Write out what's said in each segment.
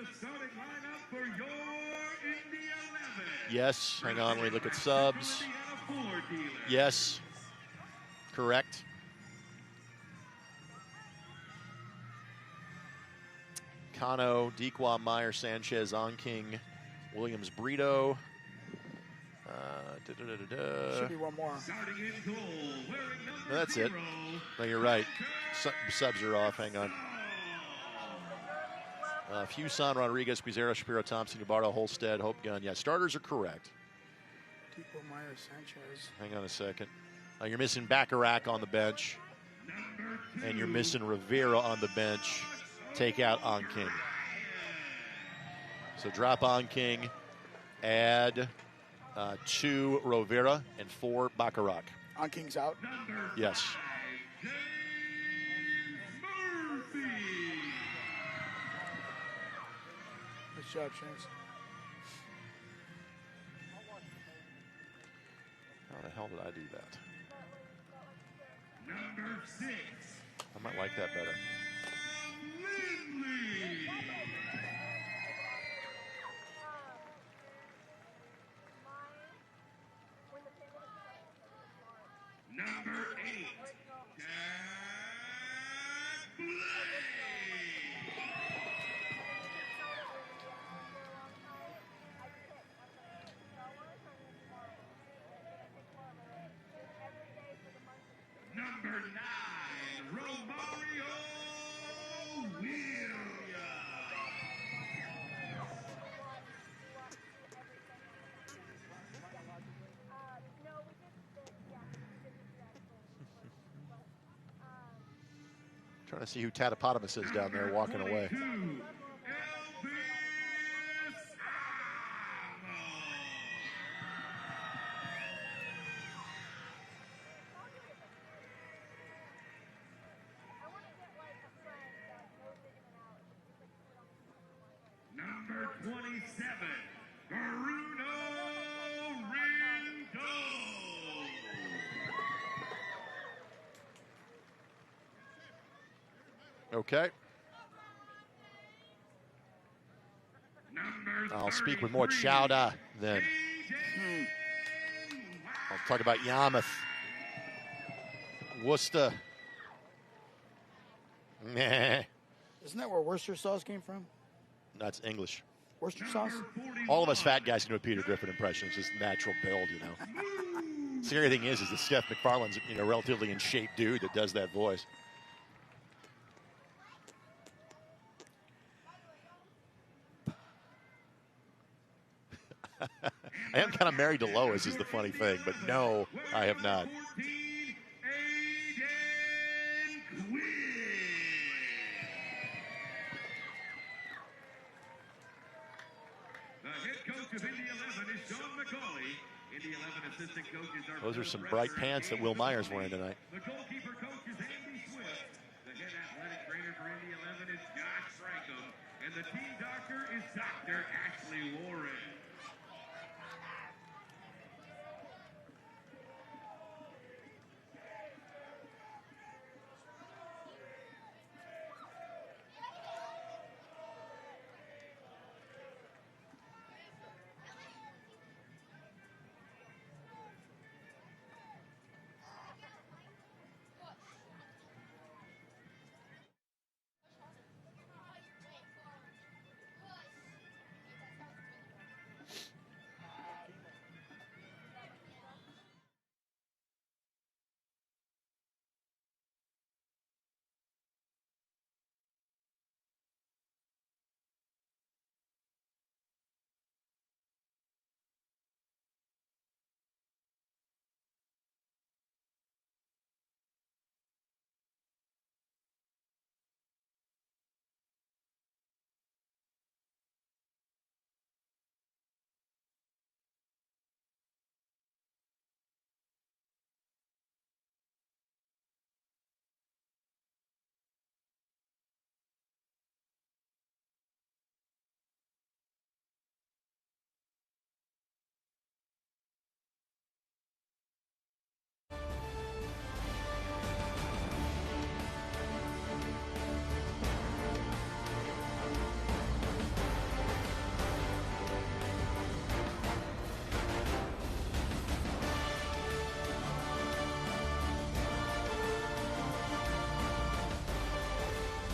the starting lineup for your Indy 11. Yes, hang on, let me look at subs. Yes, correct. Cano, Dequa, Meyer, Sanchez, Onking, Williams, Brito. Should be one more. No, that's it. No, you're right. Subs are off. Hang on. Fuson, Rodriguez, Pizarro, Shapiro, Thompson, Ubardo, Holstead, Hope Gunn. Yeah, starters are correct. Dequa, Meyer, Sanchez. Hang on a second. You're missing Bacharach on the bench. And you're missing Rivera on the bench. Take out Onking. So drop Onking. Add 2 Rivera and 4 Bacharach. Onking's out? Yes. Nice job, James. How the hell did I do that? Number 6. I might like that better. Number 8. Number 9, Romario Williams. Trying to see who Tatapotamus is down there walking away. Number 27, Bruno Rindo. Okay. I'll speak with more chowder then. I'll talk about Yarmouth. Worcester. Nah. Isn't that where Worcester sauce came from? That's English. Worcester sauce? All of us fat guys can do a Peter Griffin impression. It's just natural build, you know. Scary thing is that Steph McFarland's, you know, relatively in shape dude that does that voice. I am kind of married to Lois is the funny thing, but no, I have not. Those are some bright pants that Will Myers wearing tonight. The goalkeeper coach is Andy Swift. The head athletic trainer for Indy 11 is Josh Frankham. And the team doctor is Dr. Ashley Warren.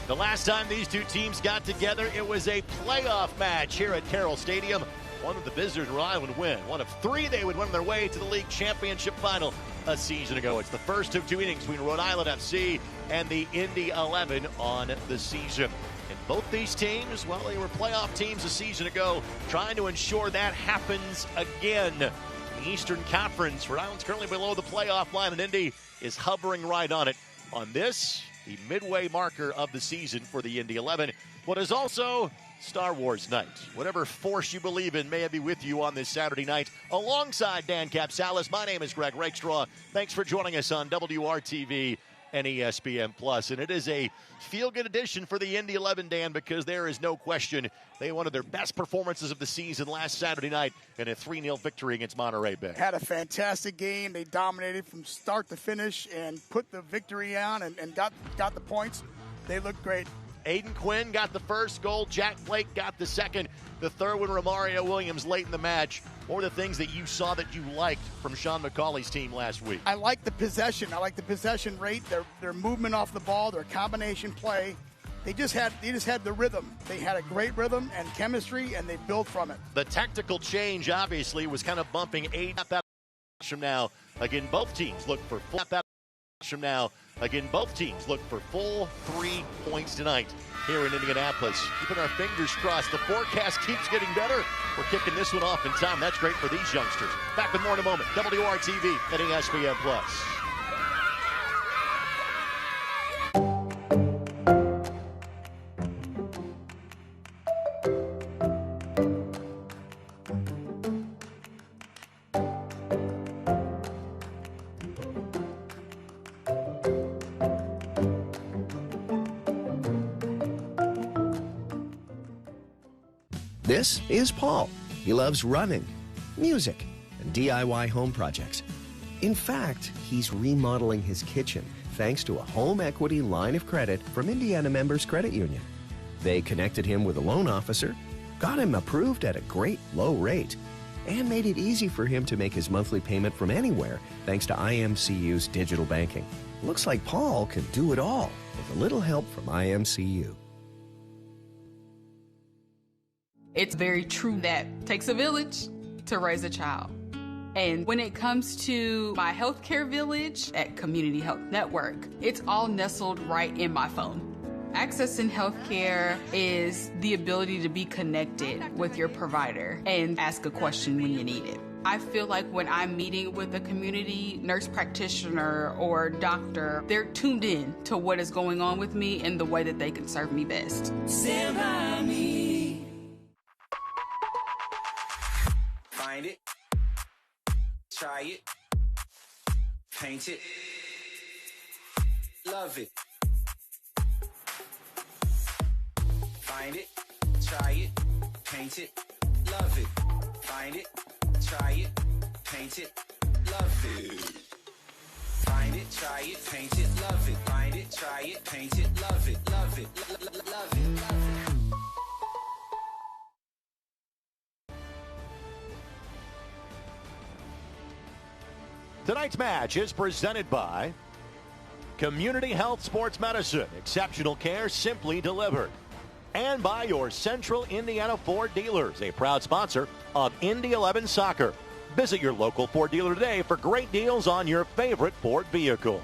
The last time these two teams got together, it was a playoff match here at Carroll Stadium. One of the visitors, Rhode Island, would win. One of three they would win on their way to the league championship final a season ago. It's the first of two innings between Rhode Island FC and the Indy 11 on the season. And both these teams, well, they were playoff teams a season ago, trying to ensure that happens again. In the Eastern Conference, Rhode Island's currently below the playoff line, and Indy is hovering right on it. On this, the midway marker of the season for the Indy 11. What is also Star Wars night. Whatever force you believe in may be with you on this Saturday night. Alongside Dan Capsalis, my name is Greg Rakestraw. Thanks for joining us on WRTV and ESPN+. And it is a feel-good edition for the Indy 11, Dan, because there is no question they had one of their best performances of the season last Saturday night in a 3-0 victory against Monterey Bay. Had a fantastic game. They dominated from start to finish and put the victory on and got the points. They looked great. Aiden Quinn got the first goal. Jack Blake got the second. The third one, Romario Williams, late in the match. What were the things that you saw that you liked from Sean McCauley's team last week? I like the possession. I like the possession rate, their movement off the ball, their combination play. They just had the rhythm. They had a great rhythm and chemistry, and they built from it. The tactical change, obviously, was kind of bumping Aiden up from now. Again, both teams look for full from now. Again, both teams look for full 3 points tonight here in Indianapolis. Keeping our fingers crossed. The forecast keeps getting better. We're kicking this one off in time. That's great for these youngsters. Back with more in a moment. WRTV and ESPN+. This is Paul. He loves running, music, and DIY home projects. In fact, he's remodeling his kitchen thanks to a home equity line of credit from Indiana Members Credit Union. They connected him with a loan officer, got him approved at a great low rate, and made it easy for him to make his monthly payment from anywhere thanks to IMCU's digital banking. Looks like Paul can do it all with a little help from IMCU. It's very true that it takes a village to raise a child. And when it comes to my healthcare village at Community Health Network, it's all nestled right in my phone. Accessing healthcare is the ability to be connected with your provider and ask a question when you need it. I feel like when I'm meeting with a community nurse practitioner or doctor, they're tuned in to what is going on with me and the way that they can serve me best. Stand by me. Find it, try it, paint it, love it. Find it, try it, paint it, love it. Find it, try it, paint it, love it. Find it, try it, paint it, love it. Find it, try it, paint it, love it, love it, love it, love it. Tonight's match is presented by Community Health Sports Medicine, exceptional care simply delivered. And by your Central Indiana Ford dealers, a proud sponsor of Indy 11 soccer. Visit your local Ford dealer today for great deals on your favorite Ford vehicle.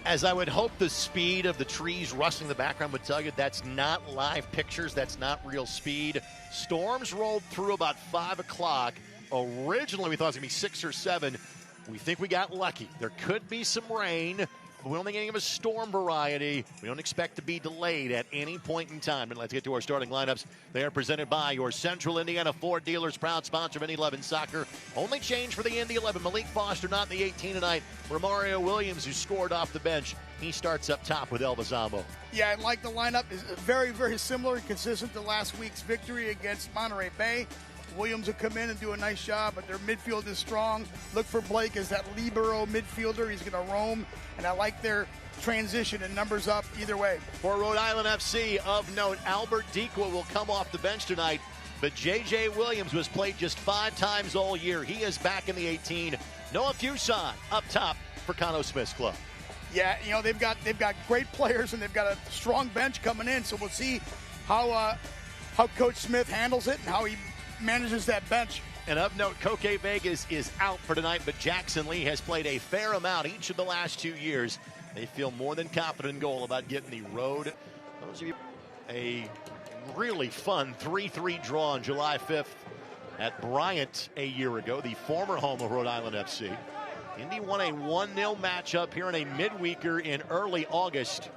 As I would hope the speed of the trees rustling in the background would tell you, that's not live pictures, that's not real speed. Storms rolled through about 5 o'clock. Originally, we thought it was going to be 6 or 7. We think we got lucky. There could be some rain, but we don't think any of a storm variety. We don't expect to be delayed at any point in time. And let's get to our starting lineups. They are presented by your Central Indiana Ford dealers, proud sponsor of Indy 11 soccer. Only change for the Indy 11. Malik Foster not in the 18 tonight. Romario Williams, who scored off the bench. He starts up top with El Bazamo. Yeah, I like the lineup. It's very, very similar and consistent to last week's victory against Monterey Bay. Williams will come in and do a nice job, but their midfield is strong. Look for Blake as that libero midfielder. He's going to roam, and I like their transition and numbers up either way. For Rhode Island FC, of note, Albert Dequa will come off the bench tonight, but J.J. Williams was played just 5 times all year. He is back in the 18. Noah Fuson up top for Cano Smith's club. Yeah, you know, they've got great players and they've got a strong bench coming in. So we'll see how Coach Smith handles it and how he manages that bench. And of note, Koke Vegas is out for tonight, but Jackson Lee has played a fair amount each of the last 2 years. They feel more than confident in goal about getting the road. Those of you, a really fun 3-3 draw on July 5th at Bryant a year ago, the former home of Rhode Island FC. Indy won a 1-0 matchup here in a midweeker in early August.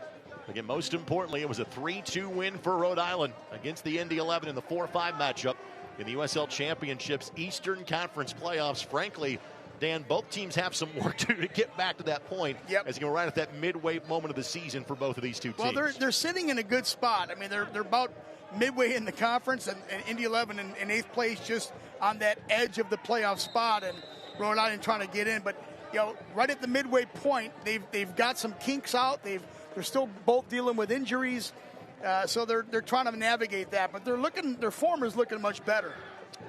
Again, most importantly, it was a 3-2 win for Rhode Island against the Indy 11 in the 4-5 matchup in the USL Championship's Eastern Conference playoffs. Frankly, Dan, both teams have some work to do to get back to that point. Yep. As you go right at that midway moment of the season for both of these two teams. Well, they're sitting in a good spot. I mean, they're about midway in the conference, and Indy 11 in 8th place, just on that edge of the playoff spot, and Rhode Island trying to get in. But you know, right at the midway point, they've got some kinks out. They're still both dealing with injuries, so they're trying to navigate that. But their form is looking much better.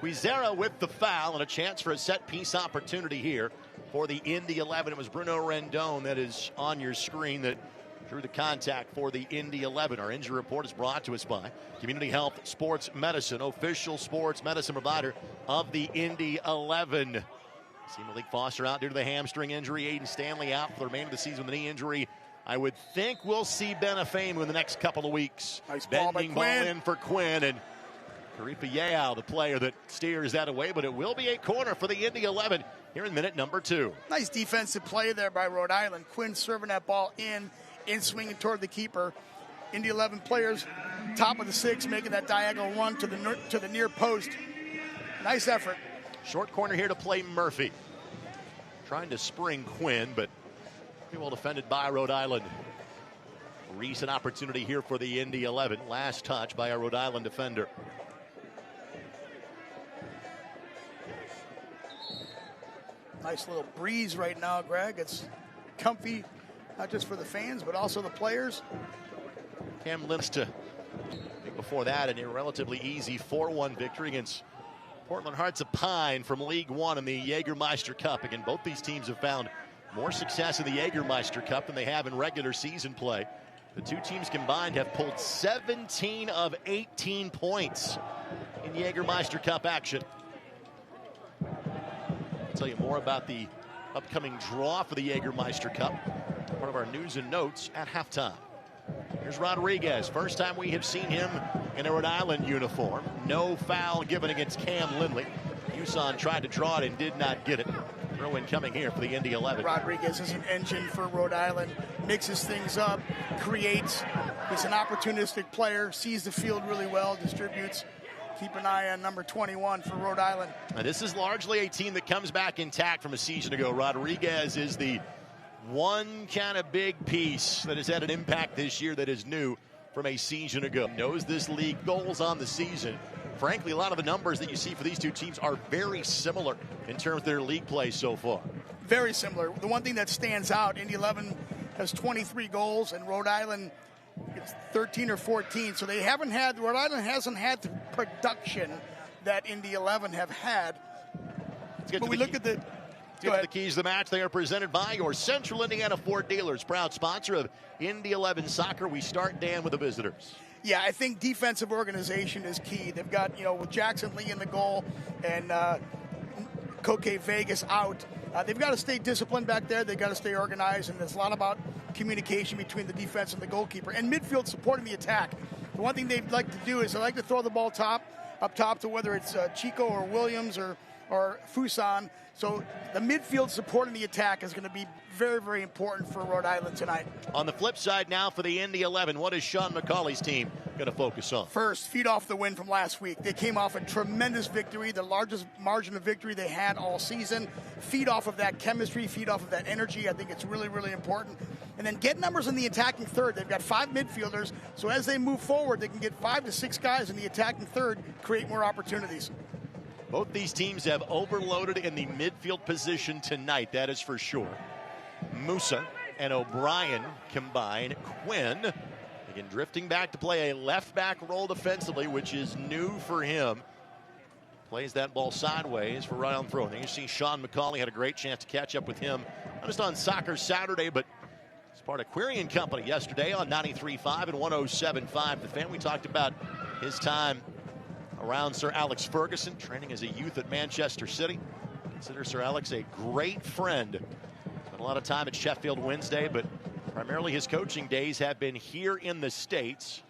Guizera with the foul and a chance for a set-piece opportunity here for the Indy 11. It was Bruno Rendon that is on your screen that drew the contact for the Indy 11. Our injury report is brought to us by Community Health Sports Medicine, official sports medicine provider of the Indy 11. See Malik Foster out due to the hamstring injury. Aiden Stanley out for the remainder of the season with a knee injury. I would think we'll see Ben Afame in the next couple of weeks. Nice ball by Bending Quinn. ball in for Quinn, and Karipa Yao, the player that steers that away, but it will be a corner for the Indy 11 here in minute number 2. Nice defensive play there by Rhode Island. Quinn serving that ball in swinging toward the keeper. Indy 11 players, top of the 6, making that diagonal run to the near post. Nice effort. Short corner here to play Murphy. Trying to spring Quinn, but pretty well defended by Rhode Island. Recent opportunity here for the Indy 11. Last touch by a Rhode Island defender. Nice little breeze right now, Greg. It's comfy, not just for the fans, but also the players. Cam Linsta, before that, a relatively easy 4-1 victory against Portland Hearts of Pine from League One in the Jaggermeister Cup. Again, both these teams have found more success in the Jaggermeister Cup than they have in regular season play. The two teams combined have pulled 17 of 18 points in Jaggermeister Cup action. I'll tell you more about the upcoming draw for the Jaggermeister Cup. Part of our news and notes at halftime. Here's Rodriguez. First time we have seen him in a Rhode Island uniform. No foul given against Cam Lindley. Usan tried to draw it and did not get it. Throw in coming here for the Indy 11. Rodriguez is an engine for Rhode Island. Mixes things up, creates. He's an opportunistic player, sees the field really well, distributes. Keep an eye on number 21 for Rhode Island. And this is largely a team that comes back intact from a season ago. Rodriguez is the one kind of big piece that has had an impact this year that is new from a season ago. Knows this league, goals on the season. Frankly, a lot of the numbers that you see for these two teams are very similar in terms of their league play so far. Very similar. The one thing that stands out, Indy 11 has 23 goals, and Rhode Island it's 13 or 14. So Rhode Island hasn't had the production that Indy 11 have had. But we look at the keys to the match. They are presented by your Central Indiana Ford dealers, proud sponsor of Indy 11 soccer. We start, Dan, with the visitors. Yeah, I think defensive organization is key. They've got, with Jackson Lee in the goal and Koke Vegas out. They've got to stay disciplined back there. They've got to stay organized, and there's a lot about communication between the defense and the goalkeeper. And midfield supporting the attack. The one thing they'd like to do is they like to throw the ball up top to whether it's Chico or Williams or Fusan. So the midfield supporting the attack is going to be very, very important for Rhode Island tonight. On the flip side now for the Indy 11, what is Sean McCauley's team going to focus on? First, feed off the win from last week. They came off a tremendous victory, the largest margin of victory they had all season. Feed off of that chemistry, feed off of that energy. I think it's really, really important. And then get numbers in the attacking third. They've got 5 midfielders, so as they move forward, they can get 5 to 6 guys in the attacking third, create more opportunities. Both these teams have overloaded in the midfield position tonight, that is for sure. Musa and O'Brien combine. Quinn, again, drifting back to play a left-back role defensively, which is new for him. Plays that ball sideways for Rhode Island throw. Then you see Sean McCauley had a great chance to catch up with him, not just on Soccer Saturday, but It's part of Querian Company yesterday on 93.5 and 107.5. The Fan, we talked about his time around Sir Alex Ferguson, training as a youth at Manchester City. Consider Sir Alex a great friend. Spent a lot of time at Sheffield Wednesday, but primarily his coaching days have been here in the States.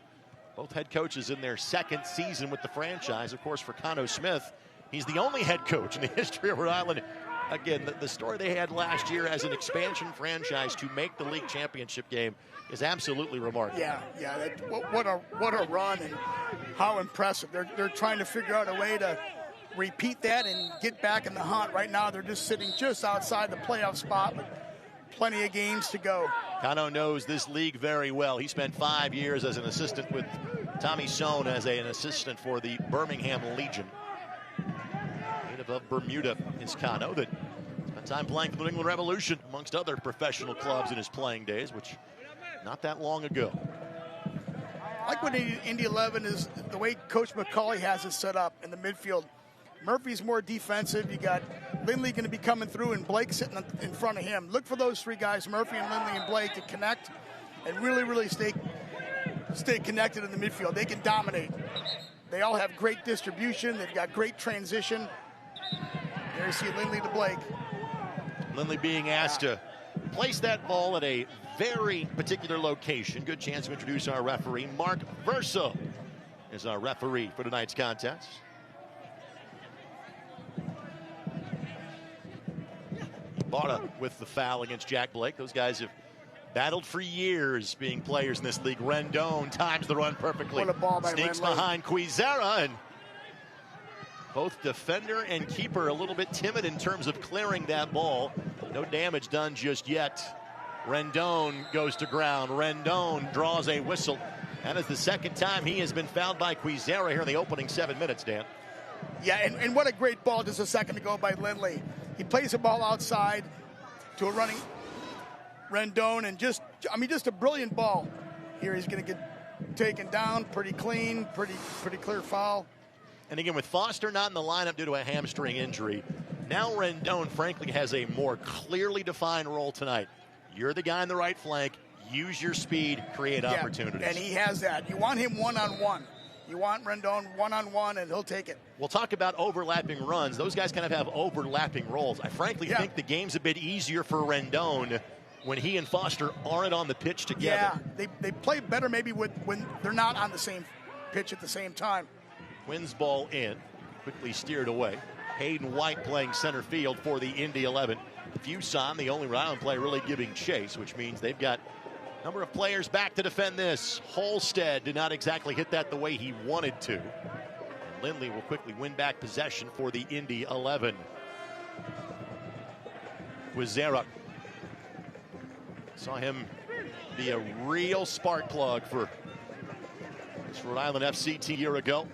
Both head coaches in their second season with the franchise. Of course, for Cano Smith, he's the only head coach in the history of Rhode Island. Again, the story they had last year as an expansion franchise to make the league championship game is absolutely remarkable. Yeah. What a run, and how impressive. They're trying to figure out a way to repeat that and get back in the hunt. Right now, they're just sitting just outside the playoff spot with plenty of games to go. Cano knows this league very well. He spent 5 years as an assistant with Tommy Sohn as an assistant for the Birmingham Legion. Native of Bermuda is Cano, that spent time playing for the New England Revolution, amongst other professional clubs in his playing days, which not that long ago. I like what Indy 11 is, the way Coach McCauley has it set up in the midfield. Murphy's more defensive. You got Lindley going to be coming through and Blake sitting in front of him. Look for those three guys, Murphy and Lindley and Blake, to connect and really stay connected in the midfield. They can dominate. They all have great distribution. They've got great transition. There you see Lindley to Blake. Lindley being asked to place that ball at a very particular location. Good chance to introduce our referee. Mark Verso is our referee for tonight's contest. Barta with the foul against Jack Blake. Those guys have battled for years being players in this league. Rendon times the run perfectly. What a ball by Sneaks Rendon. behind Quizera, and both defender and keeper a little bit timid in terms of clearing that ball. No damage done just yet. Rendon goes to ground. Rendon draws a whistle. That is the second time he has been fouled by Quizera here in the opening 7 minutes, Dan. Yeah, and what a great ball just a second ago by Lindley. He plays the ball outside to a running Rendon, and just a brilliant ball. Here he's going to get taken down, pretty clean, pretty clear foul. And again, with Foster not in the lineup due to a hamstring injury, now Rendon, frankly, has a more clearly defined role tonight. You're the guy on the right flank. Use your speed, create opportunities. And he has that. You want him one-on-one. You want Rendon one-on-one, and he'll take it. We'll talk about overlapping runs. Those guys kind of have overlapping roles. I frankly think the game's a bit easier for Rendon when he and Foster aren't on the pitch together. Yeah, they play better maybe when they're not on the same pitch at the same time. Twins ball in, quickly steered away. Hayden White playing center field for the Indy 11. Fuson, the only Rhode Island player really giving chase, which means they've got a number of players back to defend this. Holstead did not exactly hit that the way he wanted to. And Lindley will quickly win back possession for the Indy 11. Quizera. Saw him be a real spark plug for this Rhode Island FC team a year ago.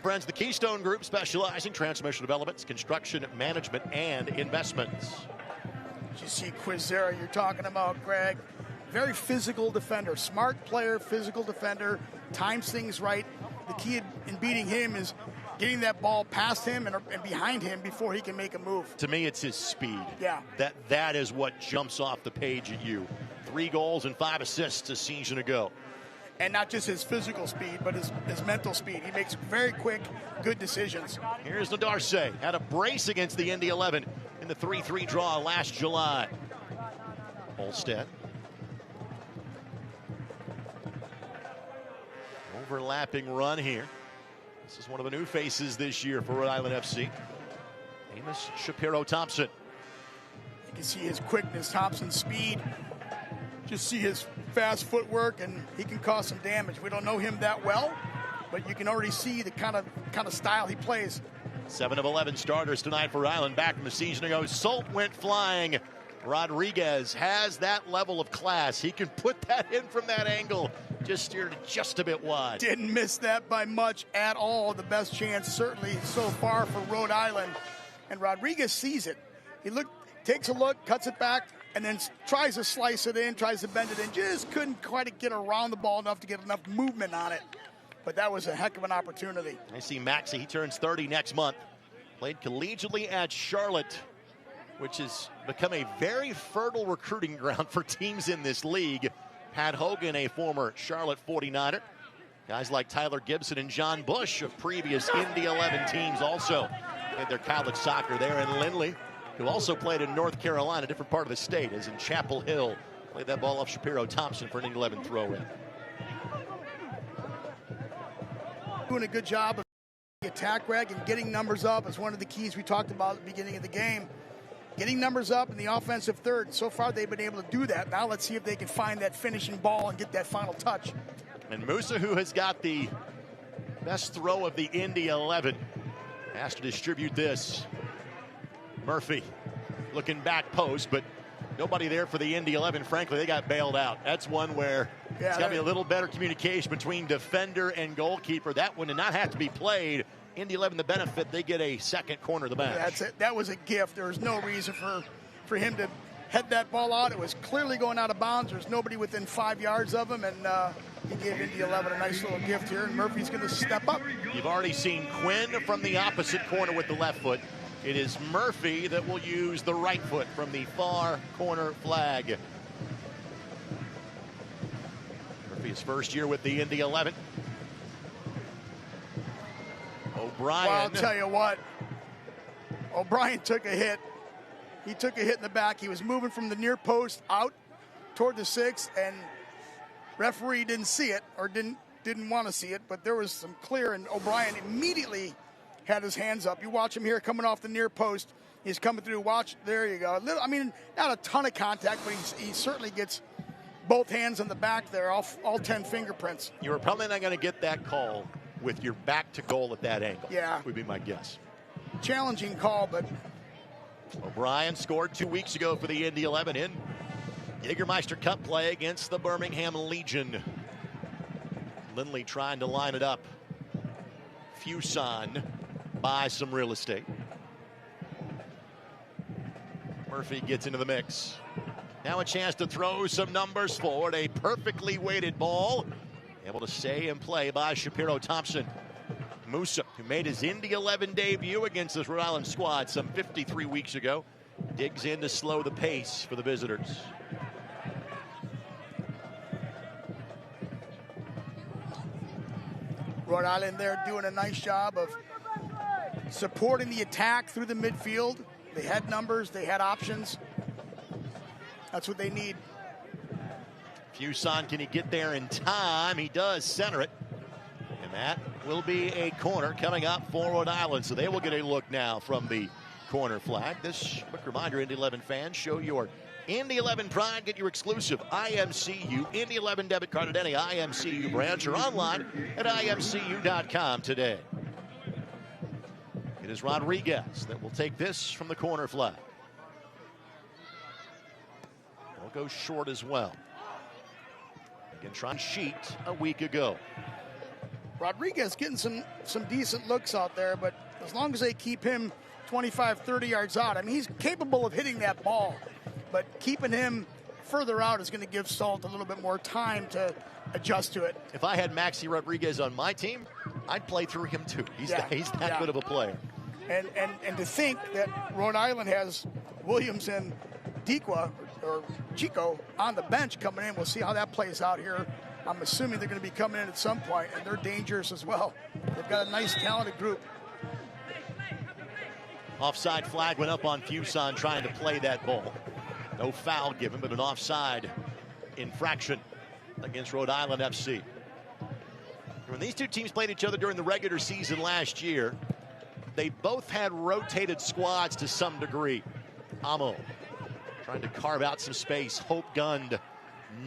Friends, the Keystone Group, specializing transmission developments, construction management, and investments. You see Quizera you're talking about, Greg. Very physical defender, smart player, physical defender, times things right. The key in beating him is getting that ball past him and behind him before he can make a move. To me, it's his speed. Yeah. That is what jumps off the page at you. 3 goals and 5 assists a season ago. And not just his physical speed, but his mental speed. He makes very quick, good decisions. Here's Nadarce. Had a brace against the Indy 11 in the 3-3 draw last July. Holstead. Overlapping run here. This is one of the new faces this year for Rhode Island FC. Amos Shapiro-Thompson. You can see his quickness, Thompson's speed. Just see his fast footwork, and he can cause some damage. We don't know him that well, but you can already see the kind of style he plays. 7 of 11 starters tonight for Rhode Island. Back from the season ago, Solt went flying. Rodriguez has that level of class. He can put that in from that angle. Just steered just a bit wide. Didn't miss that by much at all. The best chance certainly so far for Rhode Island. And Rodriguez sees it. He takes a look, cuts it back, and then tries to slice it in, tries to bend it in. Just couldn't quite get around the ball enough to get enough movement on it. But that was a heck of an opportunity. I see Maxey. He turns 30 next month. Played collegiately at Charlotte. which has become a very fertile recruiting ground for teams in this league. Pat Hogan, a former Charlotte 49er. Guys like Tyler Gibson and John Bush of previous Indy 11 teams also had their college soccer there. And Lindley, who also played in North Carolina, a different part of the state, as in Chapel Hill. Played that ball off Shapiro Thompson for an Indy 11 throw-in. Doing a good job of the attack, Greg, and getting numbers up is one of the keys we talked about at the beginning of the game. Getting numbers up in the offensive third. So far, they've been able to do that. Now let's see if they can find that finishing ball and get that final touch. And Musa, who has got the best throw of the Indy 11, has to distribute this. Murphy looking back post, but nobody there for the Indy 11. Frankly, they got bailed out. That's one where it's got to be a little better communication between defender and goalkeeper. That one did not have to be played. Indy 11 the benefit, they get a second corner of the match. That's it. That was a gift. There was no reason for him to head that ball out. It was clearly going out of bounds. There's nobody within 5 yards of him, and he gave Indy 11 a nice little gift here, and Murphy's going to step up. You've already seen Quinn from the opposite corner with the left foot. It is Murphy that will use the right foot from the far corner flag. Murphy's first year with the Indy 11. O'Brien. Well, I'll tell you what, O'Brien took a hit. He took a hit in the back. He was moving from the near post out toward the 6, and referee didn't see it, or didn't want to see it, but there was some clear, and O'Brien immediately had his hands up. You watch him here coming off the near post. He's coming through. Watch, there you go. I mean, not a ton of contact, but he certainly gets both hands on the back there, all 10 fingerprints. You were probably not going to get that call with your back to goal at that angle. Yeah. Would be my guess. Challenging call, but O'Brien scored 2 weeks ago for the Indy 11 in Jaggermeister Cup play against the Birmingham Legion. Lindley trying to line it up. Fuson buys some real estate. Murphy gets into the mix. Now a chance to throw some numbers forward. A perfectly weighted ball. Able to stay and play by Shapiro Thompson. Musa, who made his Indy 11 debut against this Rhode Island squad some 53 weeks ago, digs in to slow the pace for the visitors. Rhode Island there doing a nice job of supporting the attack through the midfield. They had numbers, they had options. That's what they need. Fuson, can he get there in time? He does center it. And that will be a corner coming up for Rhode Island. So they will get a look now from the corner flag. This quick reminder, Indy 11 fans, show your Indy 11 pride. Get your exclusive IMCU Indy 11 debit card at any IMCU branch or online at imcu.com today. It is Rodriguez that will take this from the corner flag. He'll go short as well. Again, trying sheet a week ago. Rodriguez getting some decent looks out there, but as long as they keep him 25, 30 yards out, I mean, he's capable of hitting that ball, but keeping him further out is going to give Salt a little bit more time to adjust to it. If I had Maxi Rodriguez on my team, I'd play through him too. He's that good of a player. And to think that Rhode Island has Williams and Dequa or Chico on the bench coming in. We'll see how that plays out here. I'm assuming they're going to be coming in at some point, and they're dangerous as well. They've got a nice, talented group. Offside flag went up on Fuson trying to play that ball. No foul given, but an offside infraction against Rhode Island FC. When these two teams played each other during the regular season last year, they both had rotated squads to some degree. Amo trying to carve out some space. Hope Gund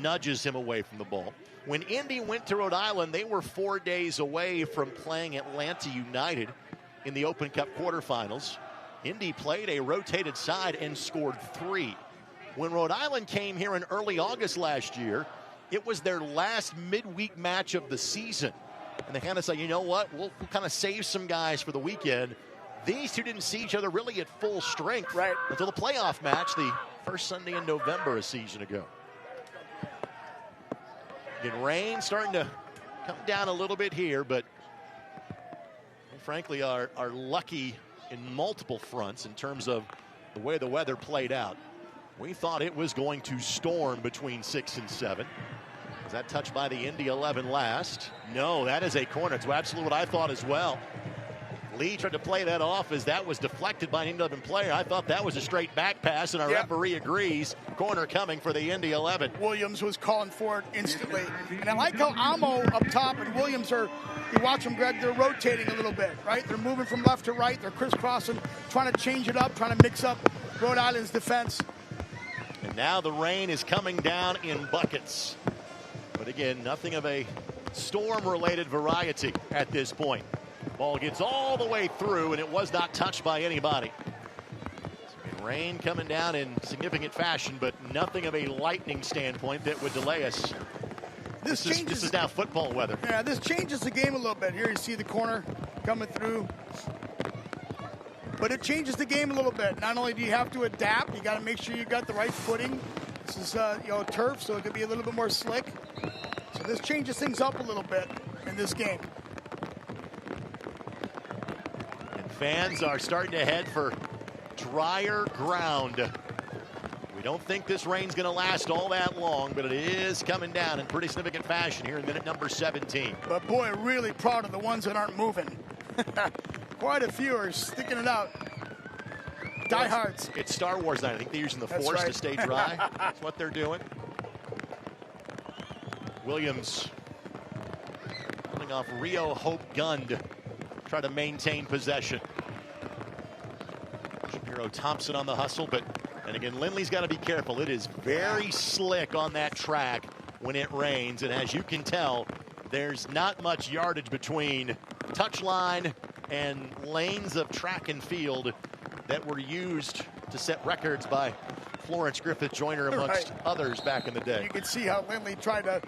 nudges him away from the ball. When Indy went to Rhode Island, they were 4 days away from playing Atlanta United in the Open Cup quarterfinals. Indy played a rotated side and scored 3. When Rhode Island came here in early August last year, it was their last midweek match of the season. And they kind of said, you know what, we'll kind of save some guys for the weekend. These two didn't see each other really at full strength until the playoff match, the first Sunday in November a season ago. Again, rain starting to come down a little bit here, but frankly are lucky in multiple fronts in terms of the way the weather played out, we thought it was going to storm between 6 and 7. Was that touched by the Indy 11 last? No, that is a corner. It's absolutely what I thought as well. Lee tried to play that off as that was deflected by an Indy 11 player. I thought that was a straight back pass, and our referee agrees. Corner coming for the Indy 11. Williams was calling for it instantly. And I like how Amo up top and Williams you watch them, Greg, they're rotating a little bit, right? They're moving from left to right. They're crisscrossing, trying to change it up, trying to mix up Rhode Island's defense. And now the rain is coming down in buckets. But again, nothing of a storm-related variety at this point. Ball gets all the way through, and it was not touched by anybody. Rain coming down in significant fashion, but nothing of a lightning standpoint that would delay us. This is now football weather. Yeah, this changes the game a little bit. Here you see the corner coming through. But it changes the game a little bit. Not only do you have to adapt, you got to make sure you got the right footing. This is turf, so it could be a little bit more slick. So this changes things up a little bit in this game. Fans are starting to head for drier ground. We don't think this rain's going to last all that long, but it is coming down in pretty significant fashion here in minute number 17. But boy, really proud of the ones that aren't moving. Quite a few are sticking it out. Diehards. It's Star Wars night. I think they're using the Force to stay dry. That's what they're doing. Williams coming off Rio Hope Gund. Try to maintain possession. Shapiro Thompson on the hustle, and again, Lindley's got to be careful. It is very slick on that track when it rains, and as you can tell, there's not much yardage between touchline and lanes of track and field that were used to set records by Florence Griffith Joyner amongst others back in the day. You can see how Lindley tried to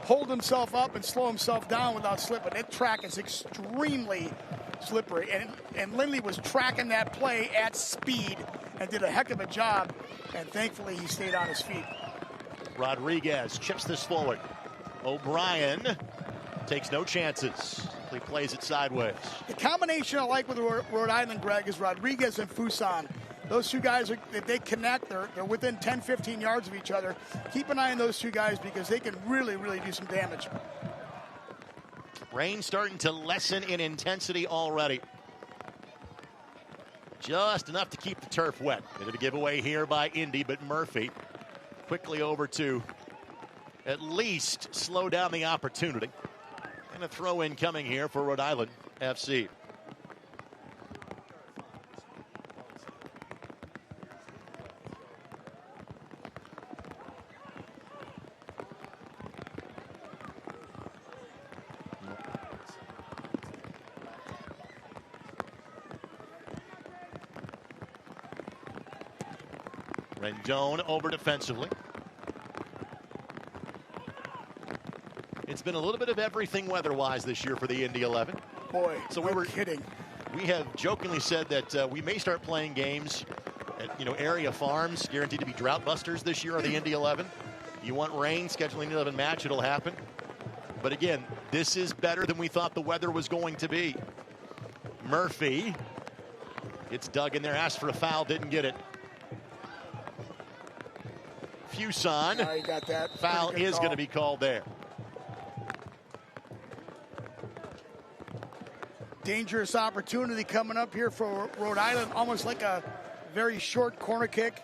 hold himself up and slow himself down without slipping. That track is extremely slippery, and Lindley was tracking that play at speed and did a heck of a job, and thankfully he stayed on his feet. Rodriguez chips this forward. O'Brien takes no chances. He plays it sideways. The combination I like with Rhode Island, Greg, is Rodriguez and Fuson. Those two guys, if they connect, they're within 10, 15 yards of each other. Keep an eye on those two guys because they can really, really do some damage. Rain starting to lessen in intensity already. Just enough to keep the turf wet. Bit of a giveaway here by Indy, but Murphy quickly over to at least slow down the opportunity. And a throw in coming here for Rhode Island FC. Rendon over defensively. It's been a little bit of everything weather-wise this year for the Indy 11. Boy, so we were kidding. We have jokingly said that we may start playing games at area farms, guaranteed to be drought busters this year on the Indy 11. You want rain, scheduling an 11 match, it'll happen. But again, this is better than we thought the weather was going to be. Murphy gets dug in there, asked for a foul, didn't get it. Fuson, you got that. Foul is going to be called there. Dangerous opportunity coming up here for Rhode Island, almost like a very short corner kick.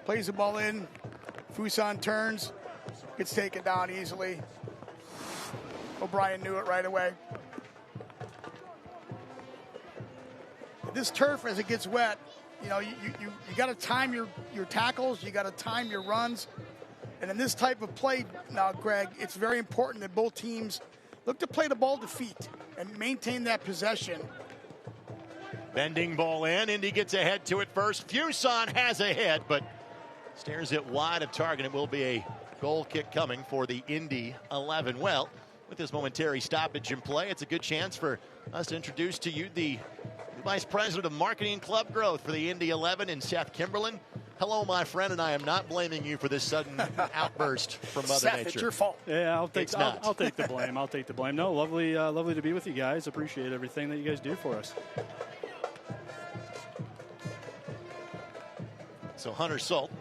Plays the ball in. Fuson turns, gets taken down easily. O'Brien knew it right away. This turf, as it gets wet, you got to time your tackles, you got to time your runs. And in this type of play now, Greg, it's very important that both teams look to play the ball to feet and maintain that possession. Bending ball in. Indy gets ahead to it first. Fuson has a hit, but stares it wide of target. It will be a goal kick coming for the Indy 11. Well, with this momentary stoppage in play, it's a good chance for us to introduce to you the Vice President of Marketing and Club Growth for the Indy 11 in Seth Kimberlin. Hello, my friend, and I am not blaming you for this sudden outburst from Mother Seth, Nature. It's your fault. Yeah, I'll take the blame. I'll take the blame. No, lovely to be with you guys. Appreciate everything that you guys do for us. So Hunter Salt.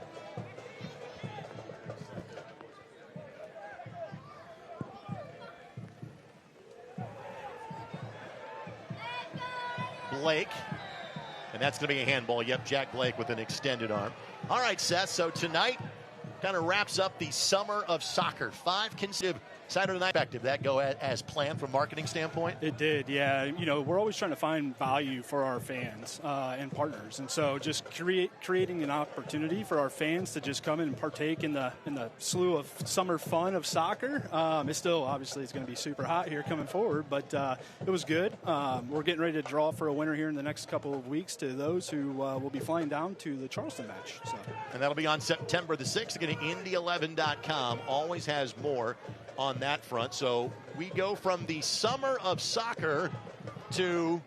Blake. And that's going to be a handball. Yep, Jack Blake with an extended arm. All right, Seth, so tonight kind of wraps up the summer of soccer. 5 consecutive Saturday night perspective. That go as planned from a marketing standpoint? It did, yeah. You know, we're always trying to find value for our fans and partners. And so just creating an opportunity for our fans to just come in and partake in the slew of summer fun of soccer. It's still, obviously, it's going to be super hot here coming forward, but it was good. We're getting ready to draw for a winner here in the next couple of weeks to those who will be flying down to the Charleston match. So. And that'll be on September the 6th. Again, Indy11.com always has more on that front. So we go from the summer of soccer to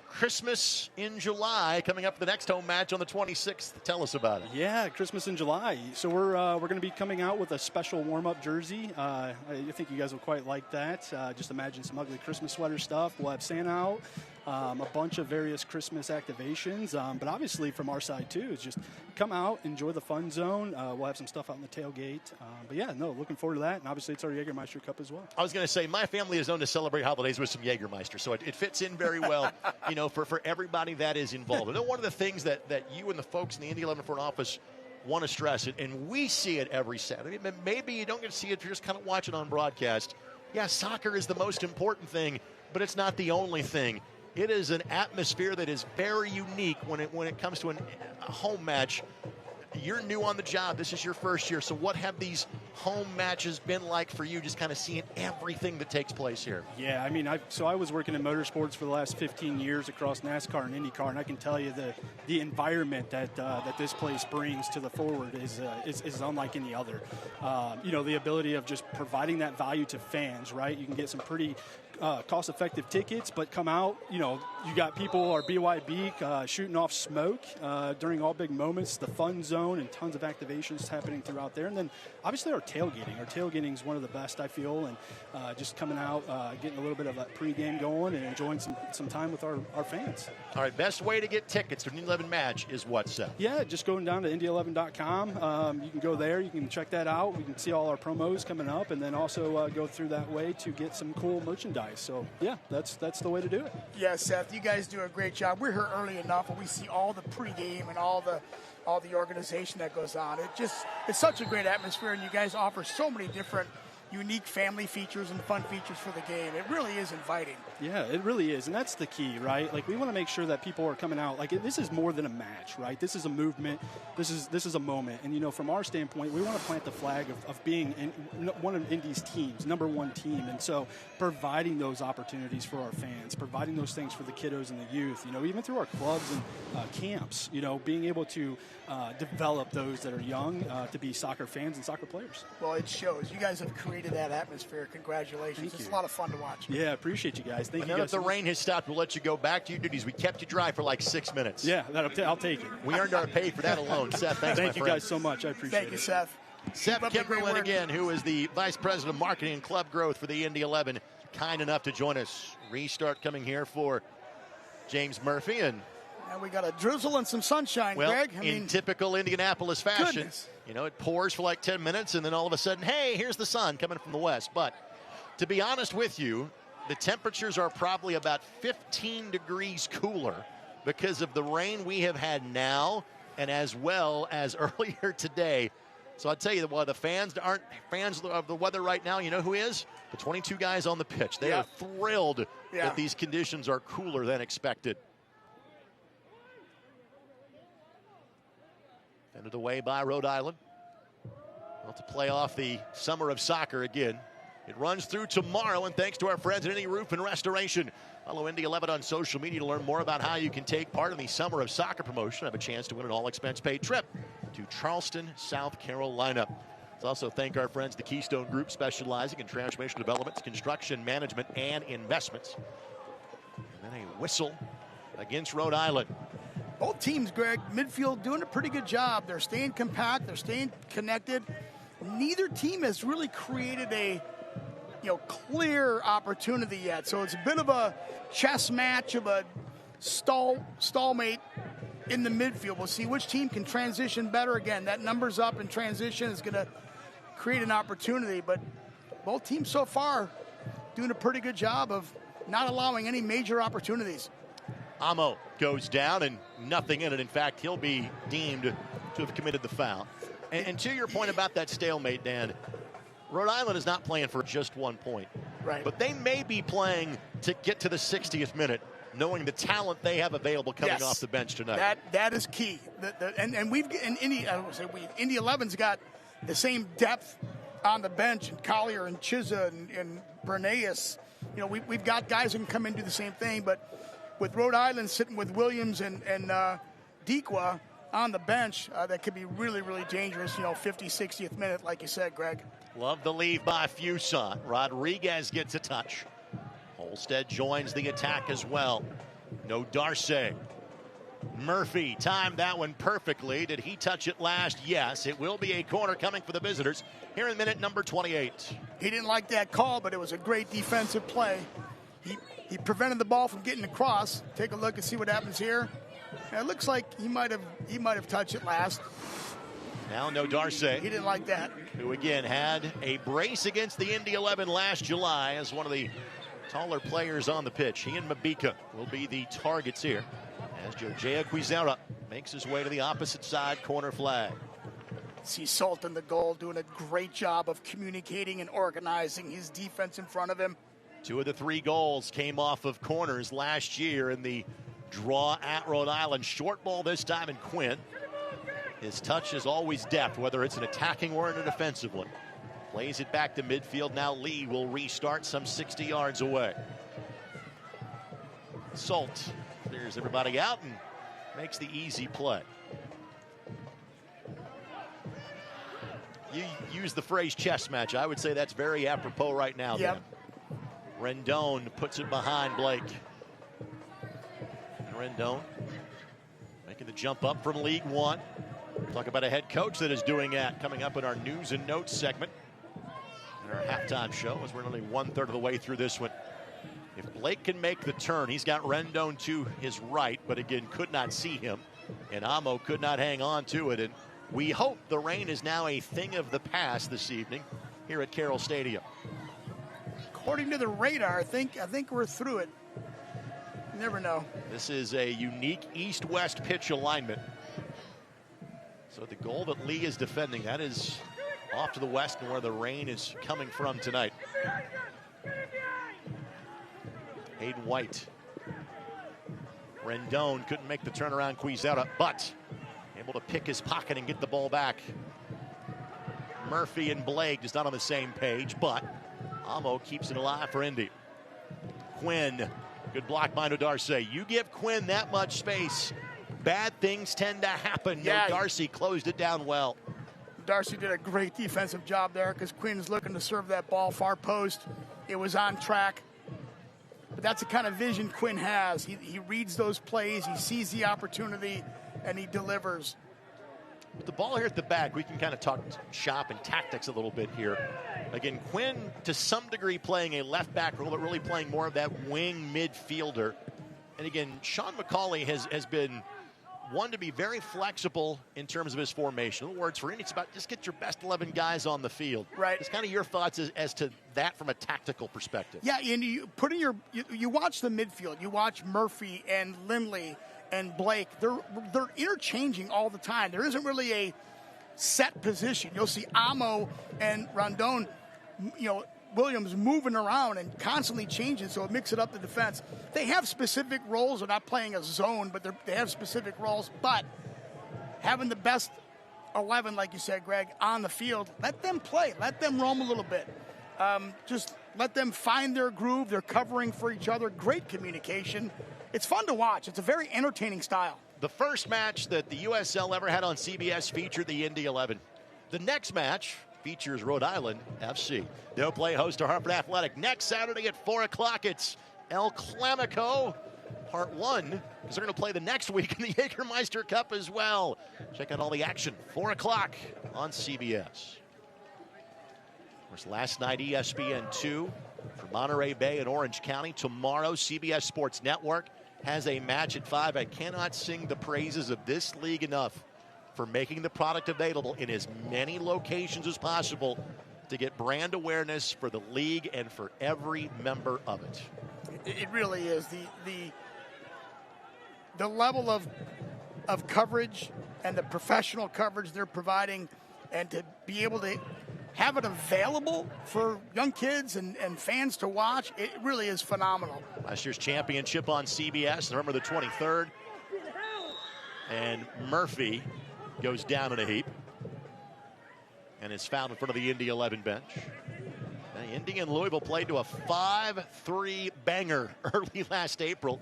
Christmas in July, coming up for the next home match on the 26th. Tell us about it. Yeah, Christmas in July. So we're going to be coming out with a special warm-up jersey. I think you guys will quite like that. Just imagine some ugly Christmas sweater stuff. We'll have Santa out. A bunch of various Christmas activations, but obviously from our side too is just come out, enjoy the fun zone. We'll have some stuff out in the tailgate, but yeah, no, looking forward to that. And obviously it's our Jaggermeister Cup as well. I was going to say my family is known to celebrate holidays with some Jaggermeister, so it fits in very well, you know, for everybody that is involved. I know one of the things that you and the folks in the Indy 11 front office want to stress, and we see it every Saturday. Maybe you don't get to see it if you're just kind of watching on broadcast. Yeah, soccer is the most important thing, but it's not the only thing. It is an atmosphere that is very unique when it comes to a home match. You're new on the job. This is your first year. So what have these home matches been like for you, just kind of seeing everything that takes place here? Yeah, I mean, I was working in motorsports for the last 15 years across NASCAR and IndyCar, and I can tell you the environment that this place brings to the forward is unlike any other. You know, the ability of just providing that value to fans, right? You can get some pretty cost-effective tickets, but come out, you know, you got people, our BYB, shooting off smoke during all big moments, the fun zone, and tons of activations happening throughout there. And then, obviously, our tailgating. Our tailgating is one of the best, I feel, and just coming out, getting a little bit of a pregame going and enjoying some time with our fans. All right, best way to get tickets to an Indy 11 match is what, Seth? Yeah, just going down to Indy11.com. You can go there. You can check that out. We can see all our promos coming up, and then also go through that way to get some cool merchandise. So, yeah, that's the way to do it. Yeah, Seth, you guys do a great job. We're here early enough, and we see all the pregame and all the organization that goes on. It's such a great atmosphere, and you guys offer so many different unique family features and fun features for the game. It really is inviting. Yeah, it really is, and that's the key, right? Like, we want to make sure that people are coming out. Like, this is more than a match, right? This is a movement. This is a moment. And, you know, from our standpoint, we want to plant the flag of being one of Indy's teams, number one team. And so providing those opportunities for our fans, providing those things for the kiddos and the youth, you know, even through our clubs and camps, you know, being able to develop those that are young to be soccer fans and soccer players. Well, it shows. You guys have created that atmosphere. Congratulations. It's a lot of fun to watch. Yeah, appreciate you guys. Thank you guys. Now that the rain has stopped, we'll let you go back to your duties. We kept you dry for like 6 minutes. Yeah, I'll take it. We earned our pay for that alone. Seth, thanks, Thank you guys so much. I appreciate it. Thank you, Seth. Seth Kimberlin again, who is the Vice President of Marketing and Club Growth for the Indy 11, kind enough to join us. Restart coming here for James Murphy. And we got a drizzle and some sunshine, Greg. In typical Indianapolis fashion, goodness. You know, it pours for like 10 minutes, and then all of a sudden, hey, here's the sun coming from the west. But to be honest with you, the temperatures are probably about 15 degrees cooler because of the rain we have had now and as well as earlier today. So I'll tell you, while the fans aren't fans of the weather right now, you know who is? The 22 guys on the pitch. They are thrilled that these conditions are cooler than expected. Fended away by Rhode Island. Well, to play off the summer of soccer again. It runs through tomorrow, and thanks to our friends at Indy Roof and Restoration. Follow Indy 11 on social media to learn more about how you can take part in the Summer of Soccer promotion. Have a chance to win an all-expense-paid trip to Charleston, South Carolina. Let's also thank our friends, the Keystone Group, specializing in transformational developments, construction management, and investments. And then a whistle against Rhode Island. Both teams, Greg, midfield doing a pretty good job. They're staying compact. They're staying connected. Neither team has really created a clear opportunity yet. So it's a bit of a chess match, of a stalemate in the midfield. We'll see which team can transition better. Again, that numbers up in transition is going to create an opportunity, but both teams so far doing a pretty good job of not allowing any major opportunities. Amo goes down and nothing in it. In fact, he'll be deemed to have committed the foul. And to your point about that stalemate, Dan, Rhode Island is not playing for just 1 point. Right. But they may be playing to get to the 60th minute, knowing the talent they have available coming off the bench tonight. That is key. And we've in Indy 11's got the same depth on the bench, and Collier and Chiza and Bernaeus. You know, we've got guys who can come in and do the same thing, but with Rhode Island sitting with Williams and Dequa on the bench, that could be really, really dangerous, 50, 60th minute, like you said, Greg. Love the leave by Fuson. Rodriguez gets a touch. Holstead joins the attack as well. No Darcy. Murphy timed that one perfectly. Did he touch it last? Yes. It will be a corner coming for the visitors here in minute number 28. He didn't like that call, but it was a great defensive play. He prevented the ball from getting across. Take a look and see what happens here. It looks like he might have touched it last. Now no Darcy. He didn't like that. Who again had a brace against the Indy 11 last July as one of the taller players on the pitch. He and Mabika will be the targets here as Jojea Quizera makes his way to the opposite side corner flag. See Salt in the goal doing a great job of communicating and organizing his defense in front of him. 2 of the 3 goals came off of corners last year in the draw at Rhode Island. Short ball this time in Quinn. His touch is always deft, whether it's an attacking or an defensive one. Plays it back to midfield. Now Lee will restart some 60 yards away. Salt clears everybody out and makes the easy play. You use the phrase chess match. I would say that's very apropos right now. Yep. Rendon puts it behind Blake. And Rendon making the jump up from League One. Talk about a head coach that is doing that coming up in our news and notes segment in our halftime show as we're only 1/3 of the way through this one. If Blake can make the turn, he's got Rendon to his right, but again, could not see him. And Amo could not hang on to it. And we hope the rain is now a thing of the past this evening here at Carroll Stadium. According to the radar, I think we're through it. You never know. This is a unique east-west pitch alignment. So the goal that Lee is defending, that is off to the west and where the rain is coming from tonight. Hayden White. Rendon couldn't make the turnaround Quizera, but able to pick his pocket and get the ball back. Murphy and Blake just not on the same page, but Amo keeps it alive for Indy. Quinn, good block by Darcy. You give Quinn that much space, bad things tend to happen. Yeah. Darcy closed it down well. Darcy did a great defensive job there because Quinn's looking to serve that ball far post. It was on track. But that's the kind of vision Quinn has. He reads those plays, he sees the opportunity, and he delivers. With the ball here at the back, we can kind of talk shop and tactics a little bit here. Again, Quinn, to some degree, playing a left-back role, but really playing more of that wing midfielder. And again, Sean McCauley has been one to be very flexible in terms of his formation. In other words, for Indy, it's about just get your best 11 guys on the field. Right. It's kind of your thoughts as to that from a tactical perspective. Yeah, and you watch the midfield. You watch Murphy and Lindley and Blake. They're interchanging all the time. There isn't really a set position. You'll see Amo and Rondon, Williams moving around and constantly changing, so it mixes it up the defense. They have specific roles. They're not playing a zone, but they have specific roles. But having the best 11, like you said, Greg, on the field, let them play. Let them roam a little bit. Just let them find their groove. They're covering for each other. Great communication. It's fun to watch. It's a very entertaining style. The first match that the USL ever had on CBS featured the Indy 11. The next match features Rhode Island FC. They'll play host to Hartford Athletic next Saturday at 4 o'clock. It's El Clamico, part 1, because they're going to play the next week in the Jaggermeister Cup as well. Check out all the action, 4 o'clock on CBS. Of course, last night, ESPN2 for Monterey Bay and Orange County. Tomorrow, CBS Sports Network has a match at 5. I cannot sing the praises of this league enough for making the product available in as many locations as possible to get brand awareness for the league and for every member of it. It really is. The level of coverage and the professional coverage they're providing, and to be able to have it available for young kids and fans to watch, it really is phenomenal. Last year's championship on CBS, November the 23rd. And Murphy goes down in a heap and is fouled in front of the Indy 11 bench. And Indy and Louisville played to a 5-3 banger early last April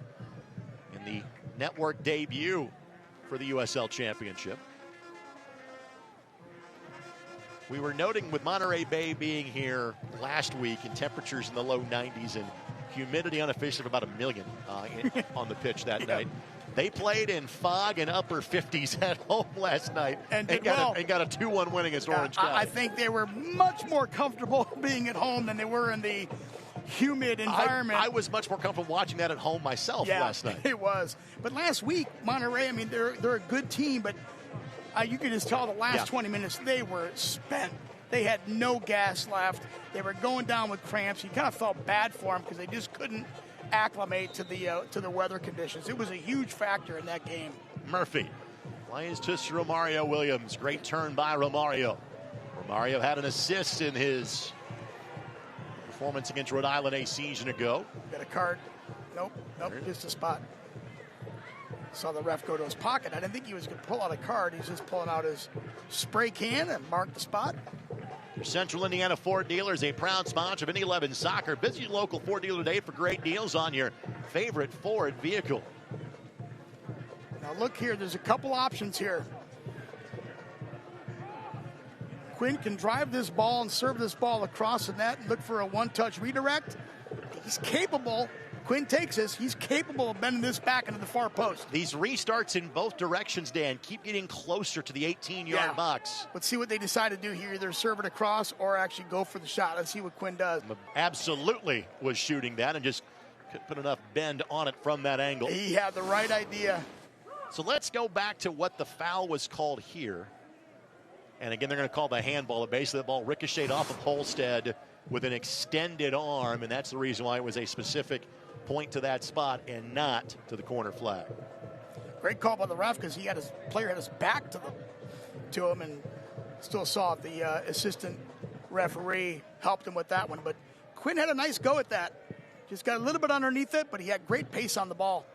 in the network debut for the USL Championship. We were noting with Monterey Bay being here last week and temperatures in the low 90s and humidity unofficially of about 1 million on the pitch that night. They played in fog and upper 50s at home last night and got a 2-1 win against Orange County. I think they were much more comfortable being at home than they were in the humid environment. I was much more comfortable watching that at home myself last night. It was. But last week, Monterey, I mean, they're a good team, but you could just tell the last 20 minutes they were spent. They had no gas left. They were going down with cramps. You kind of felt bad for them because they just couldn't acclimate to the weather conditions. It was a huge factor in that game. Murphy plays to Romario Williams. Great turn by Romario. Romario had an assist in his performance against Rhode Island a season ago. Got a card. Nope, just a spot. Saw the ref go to his pocket. I didn't think he was going to pull out a card. He's just pulling out his spray can and marked the spot. Your Central Indiana Ford dealers, a proud sponsor of Indy 11 soccer. Visit your local Ford dealer today for great deals on your favorite Ford vehicle. Now look here, there's a couple options here. Quinn can drive this ball and serve this ball across the net and look for a one-touch redirect. He's capable. Quinn takes this. He's capable of bending this back into the far post. These restarts in both directions, Dan, keep getting closer to the 18-yard box. Let's see what they decide to do here. Either serve it across or actually go for the shot. Let's see what Quinn does. Absolutely was shooting that and just couldn't put enough bend on it from that angle. He had the right idea. So let's go back to what the foul was called here. And again, they're going to call the handball. Basically, the ball ricocheted off of Holstead with an extended arm, and that's the reason why it was a specific point to that spot and not to the corner flag. Great call by the ref because his player had his back to him and still saw it. The assistant referee helped him with that one. But Quinn had a nice go at that. Just got a little bit underneath it, but he had great pace on the ball.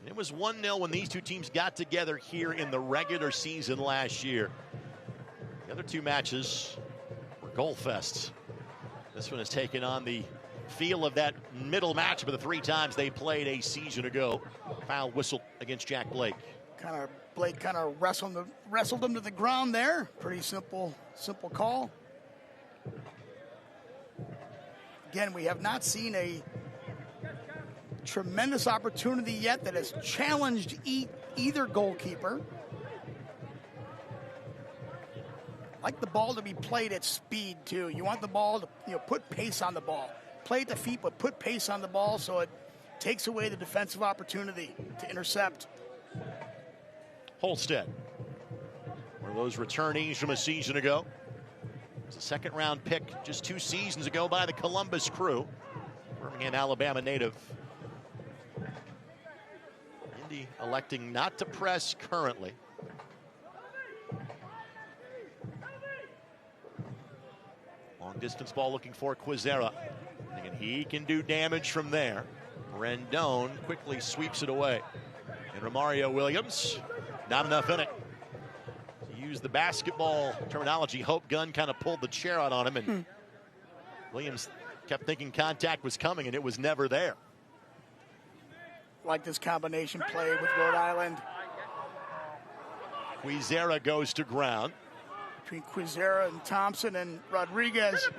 It was 1-0 when these two teams got together here in the regular season last year. The other two matches were goal fests. This one has taken on the feel of that middle match of the 3 times they played a season ago. Foul whistled against Jack Blake. Blake kind of wrestled him to the ground there. Pretty simple call. Again, we have not seen a tremendous opportunity yet that has challenged either goalkeeper. Like the ball to be played at speed too. You want the ball to put pace on the ball. Play at the feet, but put pace on the ball so it takes away the defensive opportunity to intercept. Holstead, one of those returnees from a season ago. It's a second-round pick just 2 seasons ago by the Columbus Crew. Birmingham, Alabama native. Indy electing not to press currently. Long-distance ball looking for Quizera. And he can do damage from there. Rendon quickly sweeps it away. And Romario Williams, not enough in it. To use the basketball terminology, Hope Gunn kind of pulled the chair out on him, and Williams kept thinking contact was coming, and it was never there. Like this combination play with Rhode Island. Quizera goes to ground. Between Quizera and Thompson and Rodriguez.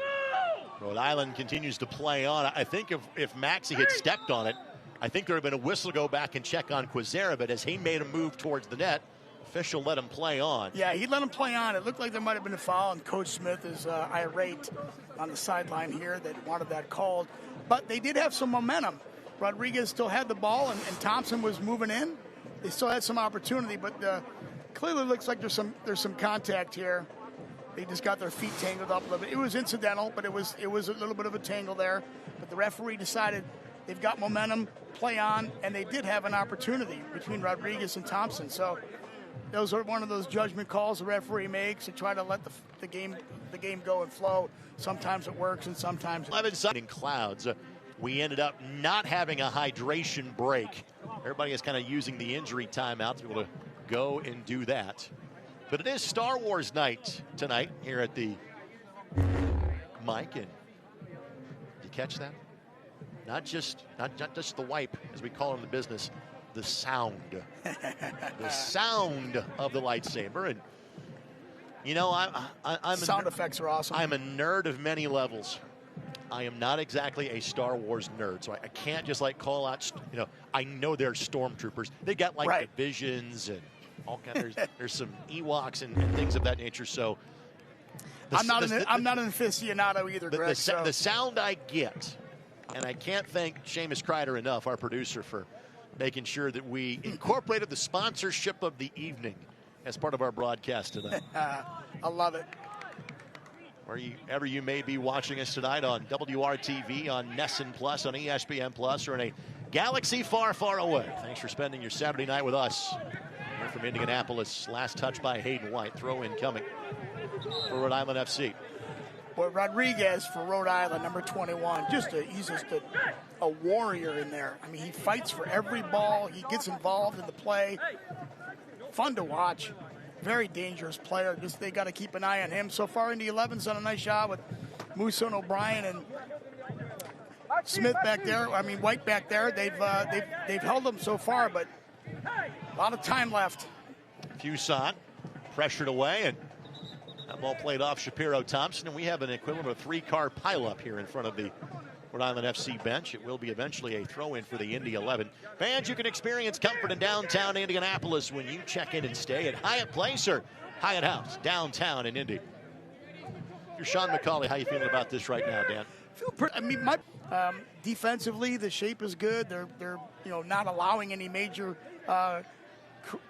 Rhode Island continues to play on. I think if Maxey had stepped on it, I think there would have been a whistle to go back and check on Quizera, but as he made a move towards the net, official let him play on. Yeah, he let him play on. It looked like there might have been a foul, and Coach Smith is irate on the sideline here that wanted that called. But they did have some momentum. Rodriguez still had the ball and Thompson was moving in. They still had some opportunity, but clearly looks like there's some contact here. They just got their feet tangled up a little bit. It was incidental, but it was a little bit of a tangle there. But the referee decided they've got momentum, play on, and they did have an opportunity between Rodriguez and Thompson. So those are one of those judgment calls the referee makes to try to let the game go and flow. Sometimes it works, and sometimes it 11 in clouds. We ended up not having a hydration break. Everybody is kind of using the injury timeout to be able to go and do that. But it is Star Wars night tonight here at the Mike. And did you catch that? Not just the wipe, as we call it in the business, the sound. The sound of the lightsaber. And you know, I'm sound effects are awesome. I'm a nerd of many levels. I am not exactly a Star Wars nerd, so I can't just like call out. You know, I know they're stormtroopers. They got like divisions and all kind. There's some Ewoks and things of that nature. So I'm not an aficionado either, Greg. The sound I get, and I can't thank Seamus Kreider enough, our producer, for making sure that we incorporated the sponsorship of the evening as part of our broadcast tonight. I love it. Wherever you may be watching us tonight on WRTV, on Nesson Plus, on ESPN Plus, or in a galaxy far, far away. Thanks for spending your Saturday night with us. Here from Indianapolis, last touch by Hayden White. Throw in coming for Rhode Island FC. Boy, Rodriguez for Rhode Island, number 21. He's just a warrior in there. I mean, he fights for every ball. He gets involved in the play. Fun to watch. Very dangerous player. Just they got to keep an eye on him. So far, Indy 11's done a nice job with Musso and O'Brien and Smith back there. I mean, White back there. They've held them so far, but a lot of time left. Fuson pressured away, and that ball played off Shapiro Thompson, and we have an equivalent of a 3-car pileup here in front of the Rhode Island FC bench. It will be eventually a throw-in for the Indy 11. Fans, you can experience comfort in downtown Indianapolis when you check in and stay at Hyatt Place or Hyatt House, downtown in Indy. You're Sean McCauley. How you feeling about this right now, Dan? I mean, defensively, the shape is good. They're not allowing any major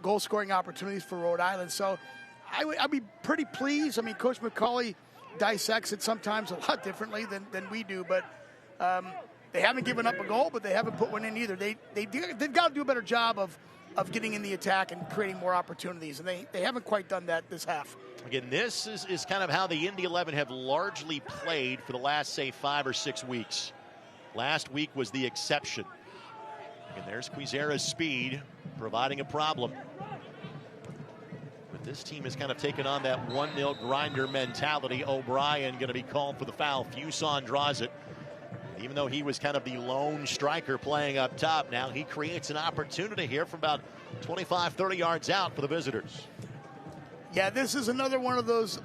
goal-scoring opportunities for Rhode Island. So I'd be pretty pleased. I mean, Coach McCauley dissects it sometimes a lot differently than we do, but they haven't given up a goal, but they haven't put one in either. They've got to do a better job of getting in the attack and creating more opportunities, and they haven't quite done that this half. Again, this is kind of how the Indy 11 have largely played for the last, say, 5 or 6 weeks. Last week was the exception. And there's Quizera's speed providing a problem. But this team has kind of taken on that 1-0 grinder mentality. O'Brien going to be called for the foul. Fuson draws it. Even though he was kind of the lone striker playing up top, now he creates an opportunity here from about 25, 30 yards out for the visitors. Yeah, this is another one of those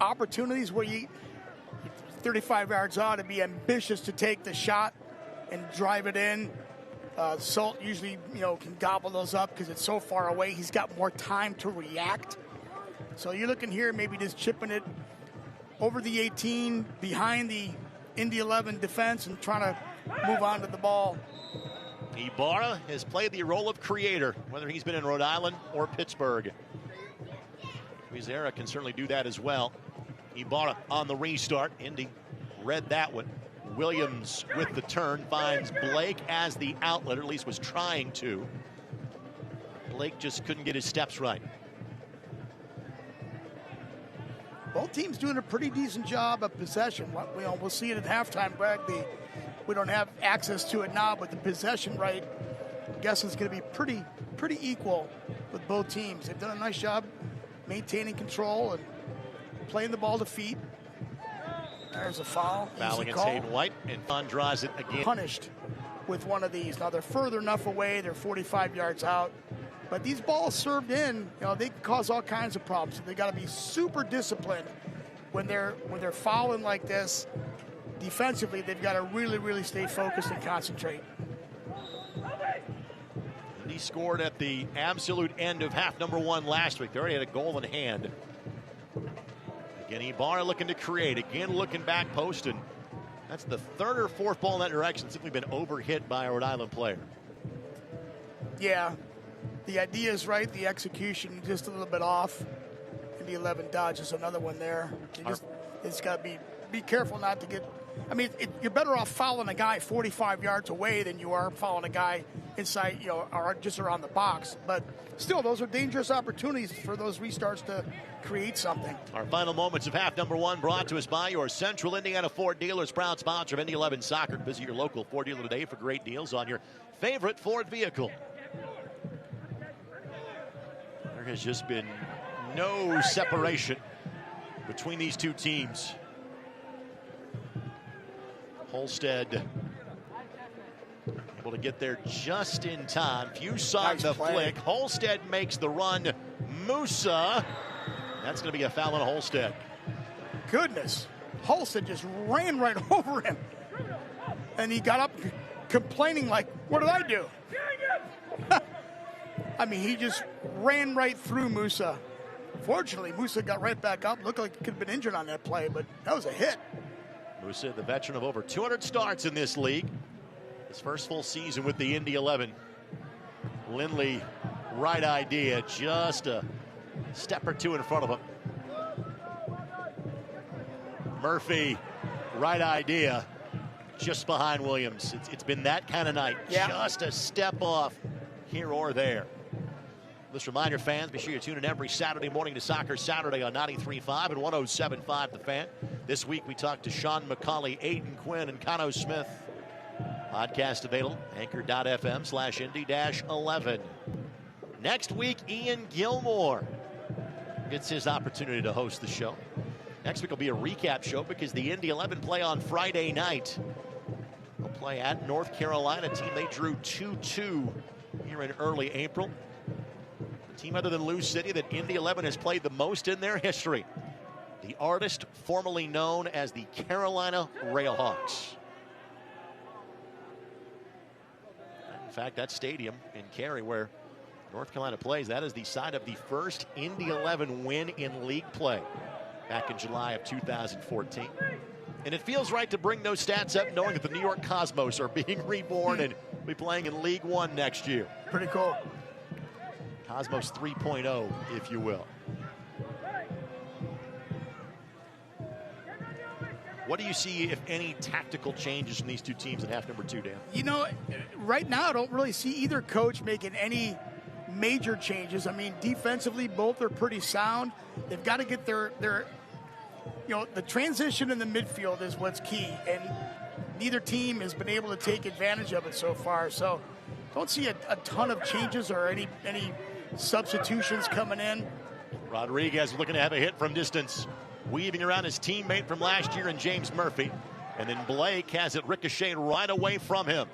opportunities where 35 yards out, to be ambitious to take the shot and drive it in. Salt usually, can gobble those up because it's so far away. He's got more time to react. So you're looking here, maybe just chipping it over the 18, behind the Indy 11 defense, and trying to move on to the ball. Ibarra has played the role of creator, whether he's been in Rhode Island or Pittsburgh. Quizera can certainly do that as well. Ibarra on the restart. Indy read that one. Williams with the turn finds Blake as the outlet, or at least was trying to. Blake just couldn't get his steps right. Both teams doing a pretty decent job of possession. We'll see it at halftime, Greg. We don't have access to it now, but the possession rate, I'm guessing, is going to be pretty equal with both teams. They've done a nice job maintaining control and playing the ball to feet. There's a foul. Foul against Hayden White, and Fun draws it again. Punished with one of these. Now they're further enough away. They're 45 yards out. But these balls served in, they can cause all kinds of problems. They got to be super disciplined when they're fouling like this. Defensively, they've got to really, really stay focused and concentrate. He scored at the absolute end of half number 1 last week. They already had a goal in hand. Again, Ibarra looking to create. Again, looking back post, and That's the third or fourth ball in that direction simply been overhit by a Rhode Island player. Yeah, the idea is right. The execution just a little bit off. Indy 11 dodges another one there. It's got to be careful not to get. I mean, you're better off fouling a guy 45 yards away than you are fouling a guy inside, or just around the box. But still, those are dangerous opportunities for those restarts to create something. Our final moments of half number one brought to us by your Central Indiana Ford dealers, proud sponsor of Indy 11 Soccer. Visit your local Ford dealer today for great deals on your favorite Ford vehicle. There has just been no separation between these two teams. Holstead able to get there just in time. Few saw the flick. Holstead makes the run. Musa. That's going to be a foul on Holstead. Goodness. Holstead just ran right over him. And he got up complaining like, what did I do? I mean, he just ran right through Musa. Fortunately, Musa got right back up. Looked like he could have been injured on that play, but that was a hit. Musa, the veteran of over 200 starts in this league. His first full season with the Indy 11. Lindley, right idea, just a step or two in front of him. Murphy, right idea, just behind Williams. It's been that kind of night. Yeah. Just a step off here or there. Let's remind your fans, be sure you tune in every Saturday morning to Soccer Saturday on 93.5 and 107.5 The Fan. This week we talked to Sean McCauley, Aiden Quinn, and Cano Smith. Podcast available, anchor.fm/Indy-11. Next week, Ian Gilmore gets his opportunity to host the show. Next week will be a recap show because the Indy 11 play on Friday night. They'll play at North Carolina, a team they drew 2-2 here in early April. The team other than Lou City that Indy 11 has played the most in their history. The Artist, formerly known as the Carolina Railhawks. In fact, that stadium in Cary where North Carolina plays, that is the site of the first Indy 11 win in league play back in July of 2014. And it feels right to bring those stats up knowing that the New York Cosmos are being reborn and will be playing in League One next year. Pretty cool. Cosmos 3.0, if you will. What do you see, if any, tactical changes from these two teams in half number two, Dan? You know, right now I don't really see either coach making any major changes. I mean, defensively, both are pretty sound. They've got to get their the transition in the midfield is what's key, and neither team has been able to take advantage of it so far. So don't see a ton of changes or any substitutions coming in. Rodriguez looking to have a hit from distance, weaving around his teammate from last year in James Murphy. And then Blake has it ricocheted right away from him.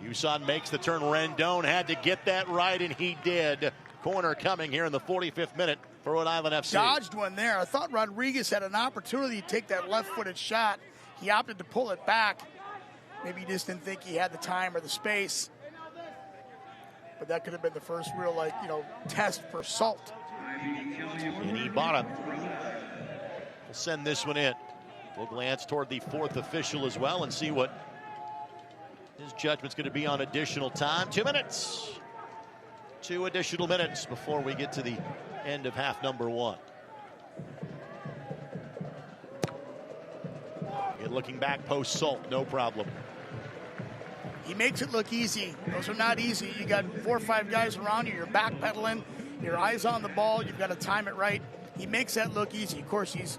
Usan makes the turn. Rendon had to get that right, and he did. Corner coming here in the 45th minute for Rhode Island FC. Dodged one there. I thought Rodriguez had an opportunity to take that left-footed shot. He opted to pull it back. Maybe he just didn't think he had the time or the space. But that could have been the first real, test for Salt. And he bought him. We'll send this one in. We'll glance toward the fourth official as well and see what his judgment's going to be on additional time. 2 minutes. 2 additional minutes before we get to the end of half number one. And looking back post Salt, no problem. He makes it look easy. Those are not easy. You got 4 or 5 guys around you. You're backpedaling. Your eyes on the ball. You've got to time it right. He makes that look easy. Of course, he's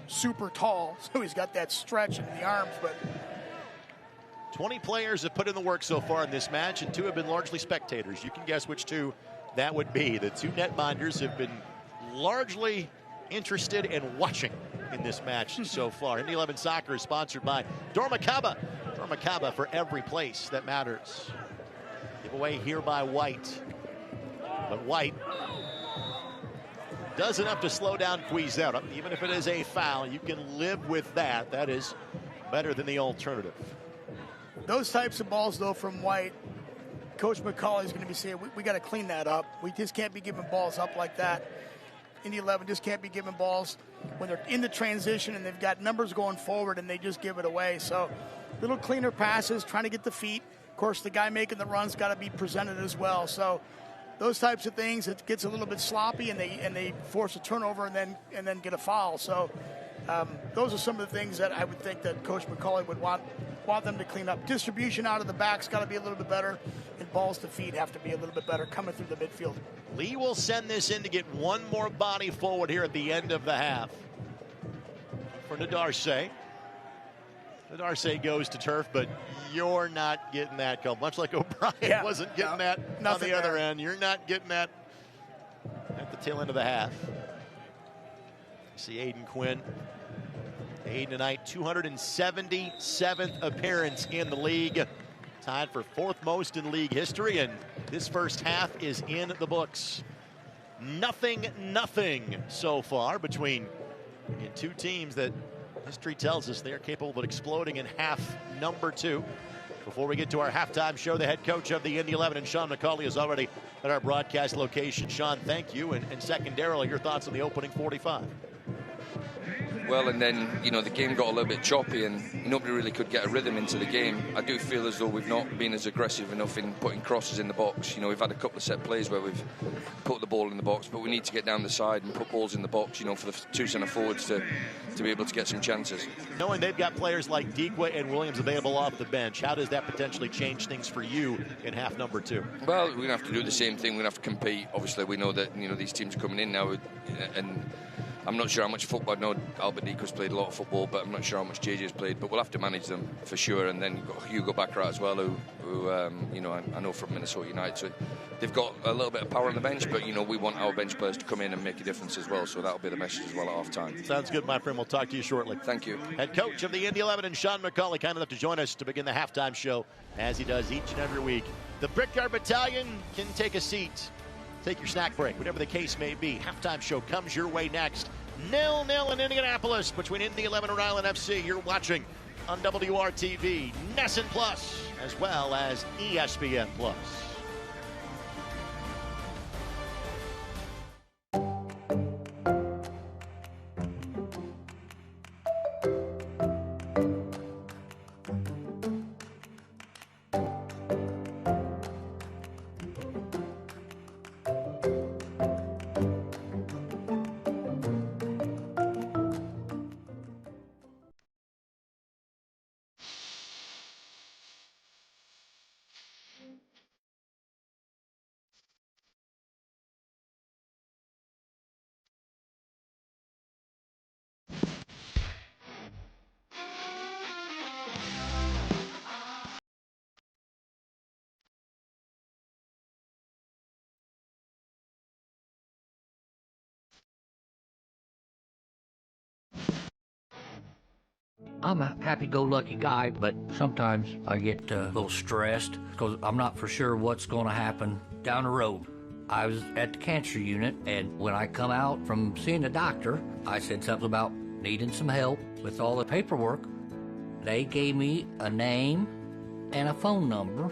super tall, so he's got that stretch in the arms. But 20 players have put in the work so far in this match, and 2 have been largely spectators. You can guess which 2 that would be. The 2 netminders have been largely interested in watching in this match so far. Indy 11 Soccer is sponsored by Dormacaba. Dormacaba for every place that matters. Giveaway here by White. But White does enough to slow down Quizera. Even if it is a foul, you can live with that. That is better than the alternative. Those types of balls, though, from White, Coach McCauley is going to be saying, we got to clean that up. We just can't be giving balls up like that. Indy 11 just can't be giving balls when they're in the transition and they've got numbers going forward and they just give it away. So little cleaner passes, trying to get the feet. Of course, the guy making the run's got to be presented as well. So those types of things, it gets a little bit sloppy, and they force a turnover and then get a foul. So those are some of the things that I would think that Coach McCauley would want them to clean up. Distribution out of the back's got to be a little bit better, and balls to feet have to be a little bit better coming through the midfield. Lee will send this in to get one more body forward here at the end of the half. For Nadarse. Nadarse goes to turf, but you're not getting that call. Much like O'Brien wasn't getting that on the other end. You're not getting that at the tail end of the half. See Aiden Quinn. Aiden tonight, 277th appearance in the league. Tied for fourth most in league history, and this first half is in the books. Nothing so far between two teams that history tells us they're capable of exploding in half number 2. Before we get to our halftime show, the head coach of the Indy 11 and Sean McCauley is already at our broadcast location. Sean, thank you. And secondarily, your thoughts on the opening 45. Well, and then, the game got a little bit choppy and nobody really could get a rhythm into the game. I do feel as though we've not been as aggressive enough in putting crosses in the box. We've had a couple of set plays where we've put the ball in the box, but we need to get down the side and put balls in the box, for the two centre forwards to be able to get some chances. Knowing they've got players like Dequa and Williams available off the bench, how does that potentially change things for you in half number 2? Well, we're going to have to do the same thing. We're going to have to compete. Obviously, we know that, these teams are coming in now, and I'm not sure how much football. I know Albert Dequa's played a lot of football, but I'm not sure how much JJ's played. But we'll have to manage them for sure. And then you've got Hugo Baccarat as well, who I know from Minnesota United. So they've got a little bit of power on the bench, but we want our bench players to come in and make a difference as well. So that'll be the message as well at half time. Sounds good, my friend. We'll talk to you shortly. Thank you. Head coach of the Indy 11 and Sean McCauley, kind enough to join us to begin the halftime show, as he does each and every week. The Brickyard Battalion can take a seat, take your snack break, whatever the case may be. Halftime show comes your way next. 0-0 in Indianapolis between Indy 11 and Rhode Island FC. You're watching on WRTV, NESN Plus, as well as ESPN Plus. I'm a happy-go-lucky guy, but sometimes I get a little stressed because I'm not for sure what's going to happen down the road. I was at the cancer unit, and when I come out from seeing the doctor, I said something about needing some help with all the paperwork. They gave me a name and a phone number.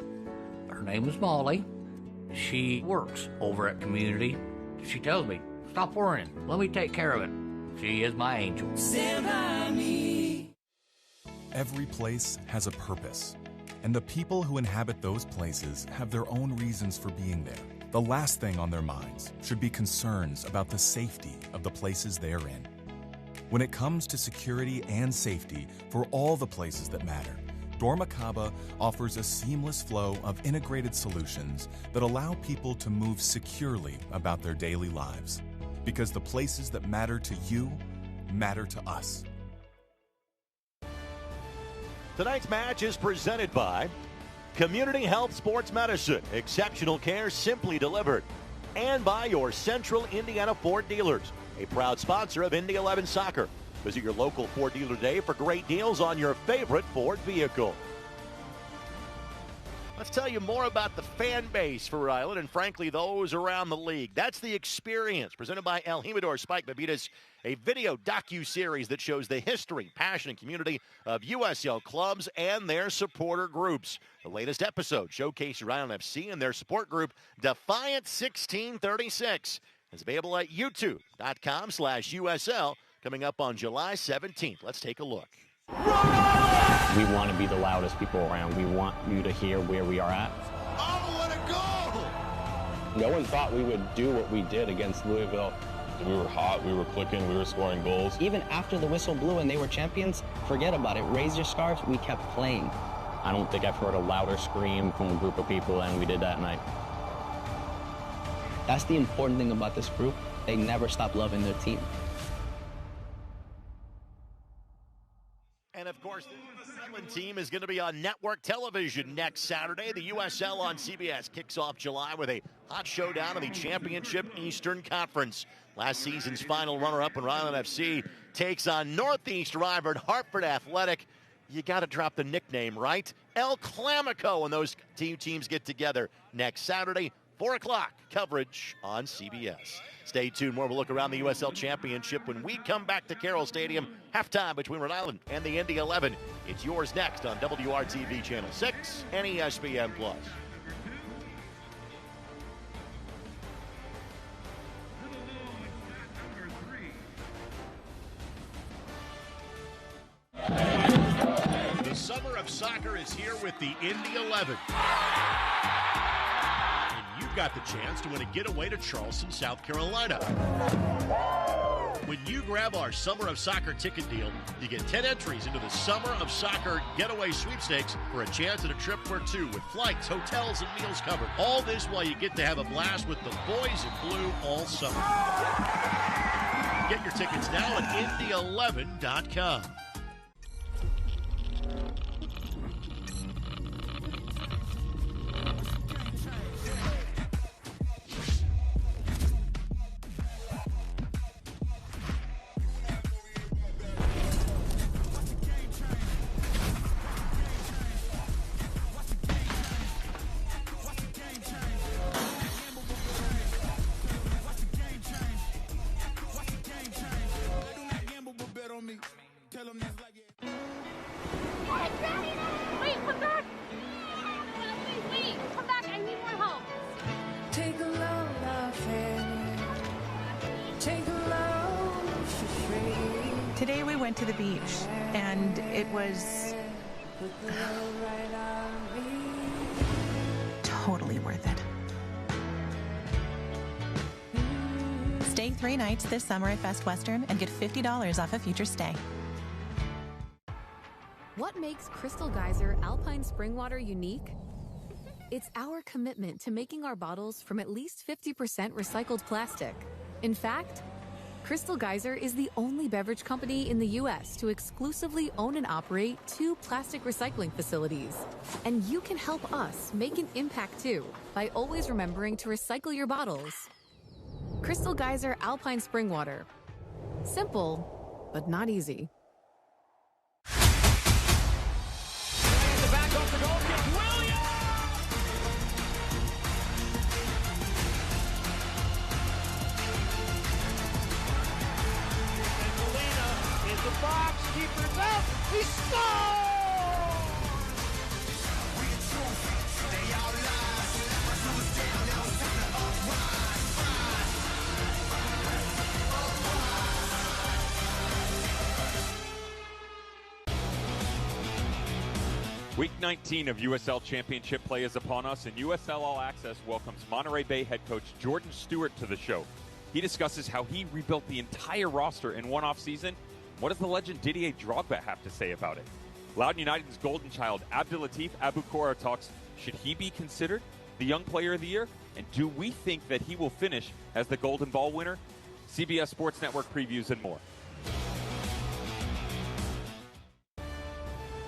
Her name is Molly. She works over at Community. She tells me, stop worrying, let me take care of it. She is my angel. Stand by me. Every place has a purpose, and the people who inhabit those places have their own reasons for being there. The last thing on their minds should be concerns about the safety of the places they're in. When it comes to security and safety for all the places that matter, Dormakaba offers a seamless flow of integrated solutions that allow people to move securely about their daily lives. Because the places that matter to you matter to us. Tonight's match is presented by Community Health Sports Medicine, exceptional care simply delivered, and by your Central Indiana Ford dealers, a proud sponsor of Indy 11 Soccer. Visit your local Ford dealer today for great deals on your favorite Ford vehicle. Let's tell you more about the fan base for Rhode Island and, frankly, those around the league. That's The Experience, presented by El Jimador Spike Bebidas, a video docu-series that shows the history, passion, and community of USL clubs and their supporter groups. The latest episode showcases Rhode Island FC and their support group, Defiant 1636. It's available at youtube.com/USL. coming up on July 17th. Let's take a look. We want to be the loudest people around. We want you to hear where we are at. Oh, what a goal! No one thought we would do what we did against Louisville. We were hot, we were clicking, we were scoring goals. Even after the whistle blew and they were champions, forget about it. Raise your scarves. We kept playing. I don't think I've heard a louder scream from a group of people than we did that night. That's the important thing about this group. They never stop loving their team. And of course, the Rhode Island team is going to be on network television next Saturday. The USL on CBS kicks off July with a hot showdown in the Championship Eastern Conference. Last season's final runner-up in Rhode Island FC takes on Northeast rival Hartford Athletic. You got to drop the nickname, right? El Clamico, and those two teams get together next Saturday, 4 o'clock, coverage on CBS. Stay tuned. More of a look around the USL Championship when we come back to Carroll Stadium. Halftime between Rhode Island and the Indy 11. It's yours next on WRTV Channel 6 and ESPN+. The summer of soccer is here with the Indy 11. And you've got the chance to win a getaway to Charleston, South Carolina. When you grab our Summer of Soccer ticket deal, you get 10 entries into the Summer of Soccer Getaway Sweepstakes for a chance at a trip or two with flights, hotels, and meals covered. All this while you get to have a blast with the boys in blue all summer. Get your tickets now at Indy11.com. Today we went to the beach, and it was totally worth it. Stay 3 nights this summer at Best Western and get $50 off a future stay. What makes Crystal Geyser Alpine Spring Water unique? It's our commitment to making our bottles from at least 50% recycled plastic. In fact, Crystal Geyser is the only beverage company in the U.S. to exclusively own and operate 2 plastic recycling facilities. And you can help us make an impact too by always remembering to recycle your bottles. Crystal Geyser Alpine Spring Water. Simple, but not easy. The back off the goal kick, Williams! In the box, keeper's out, he scores! Week 19 of USL Championship play is upon us, and USL All Access welcomes Monterey Bay head coach Jordan Stewart to the show. He discusses how he rebuilt the entire roster in one off-season. What does the legend Didier Drogba have to say about it? Loudoun United's golden child, Abdulatif Abukora, talks, should he be considered the Young Player of the Year? And do we think that he will finish as the Golden Ball winner? CBS Sports Network previews and more.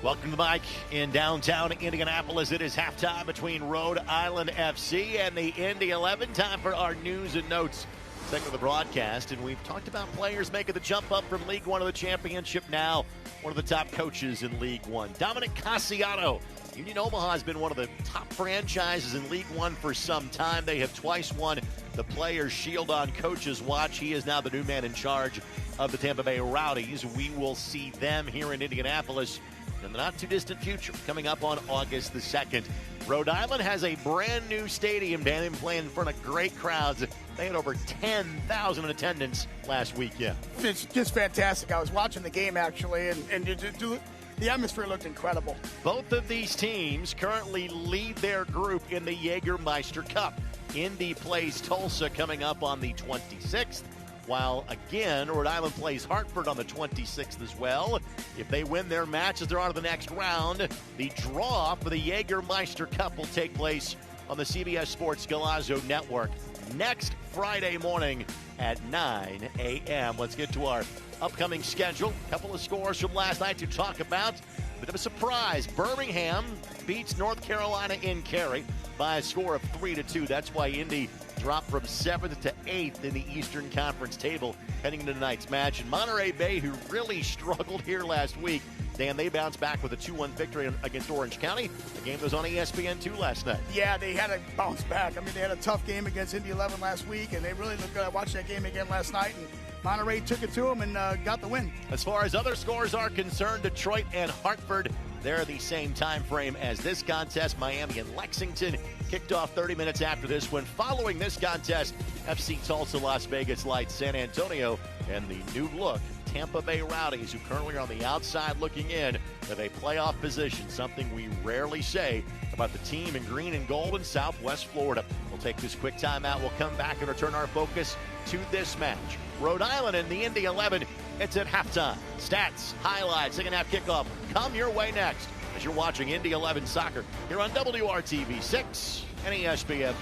Welcome to the mic in downtown Indianapolis. It is halftime between Rhode Island FC and the Indy 11. Time for our news and notes segment of the broadcast. And we've talked about players making the jump up from League One to the championship now. One of the top coaches in League One, Dominic Cassiano. Union Omaha has been one of the top franchises in League One for some time. They have twice won the Players' Shield on Coach's Watch. He is now the new man in charge of the Tampa Bay Rowdies. We will see them here in Indianapolis in the not-too-distant future, coming up on August the 2nd. Rhode Island has a brand-new stadium. Dan, they've been playing in front of great crowds. They had over 10,000 in attendance last weekend. It's just fantastic. I was watching the game, actually, and the atmosphere looked incredible. Both of these teams currently lead their group in the Jaggermeister Cup. Indy plays Tulsa coming up on the 26th, while again, Rhode Island plays Hartford on the 26th as well. If they win their matches, they're on to the next round. The draw for the Jaggermeister Cup will take place on the CBS Sports Galazzo Network next Friday morning at 9 a.m. Let's get to our upcoming schedule. A couple of scores from last night to talk about. A bit of a surprise. Birmingham beats North Carolina in Cary by a score of 3-2. That's why Indy dropped from 7th to 8th in the Eastern Conference table heading into tonight's match. And Monterey Bay, who really struggled here last week, Dan, they bounced back with a 2-1 victory against Orange County. The game was on ESPN2 last night. Yeah, they had to bounce back. I mean, they had a tough game against Indy 11 last week, and they really looked good. I watched that game again last night, and Monterey took it to them and got the win. As far as other scores are concerned, Detroit and Hartford, they're the same time frame as this contest. Miami and Lexington kicked off 30 minutes after this one. Following this contest, FC Tulsa, Las Vegas Lights, San Antonio, and the new look Tampa Bay Rowdies, who currently are on the outside looking in of a playoff position, something we rarely say about the team in green and gold in Southwest Florida. We'll take this quick timeout. We'll come back and return our focus to this match. Rhode Island and the Indy 11. It's at halftime. Stats, highlights, second half kickoff come your way next as you're watching Indy 11 soccer here on WRTV 6 and ESPN+.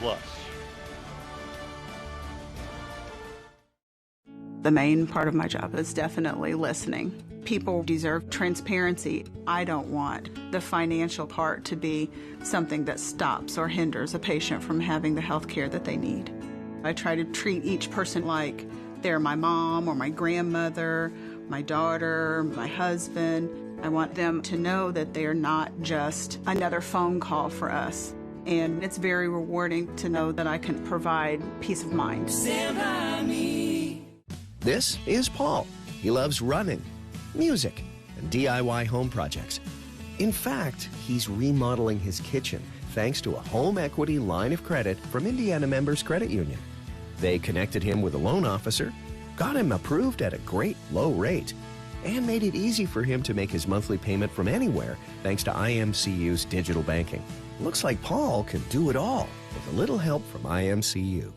The main part of my job is definitely listening. People deserve transparency. I don't want the financial part to be something that stops or hinders a patient from having the health care that they need. I try to treat each person like they're my mom or my grandmother, my daughter, my husband. I want them to know that they're not just another phone call for us. And it's very rewarding to know that I can provide peace of mind. This is Paul. He loves running, music, and DIY home projects. In fact, he's remodeling his kitchen thanks to a home equity line of credit from Indiana Members Credit Union. They connected him with a loan officer, got him approved at a great low rate, and made it easy for him to make his monthly payment from anywhere thanks to IMCU's digital banking. Looks like Paul can do it all with a little help from IMCU.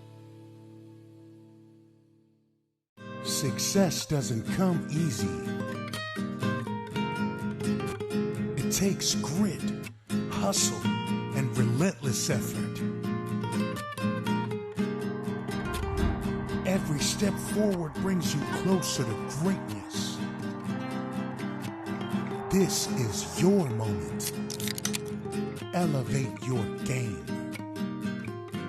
Success doesn't come easy. It takes grit, hustle, and relentless effort. Every step forward brings you closer to greatness. This is your moment. Elevate your game.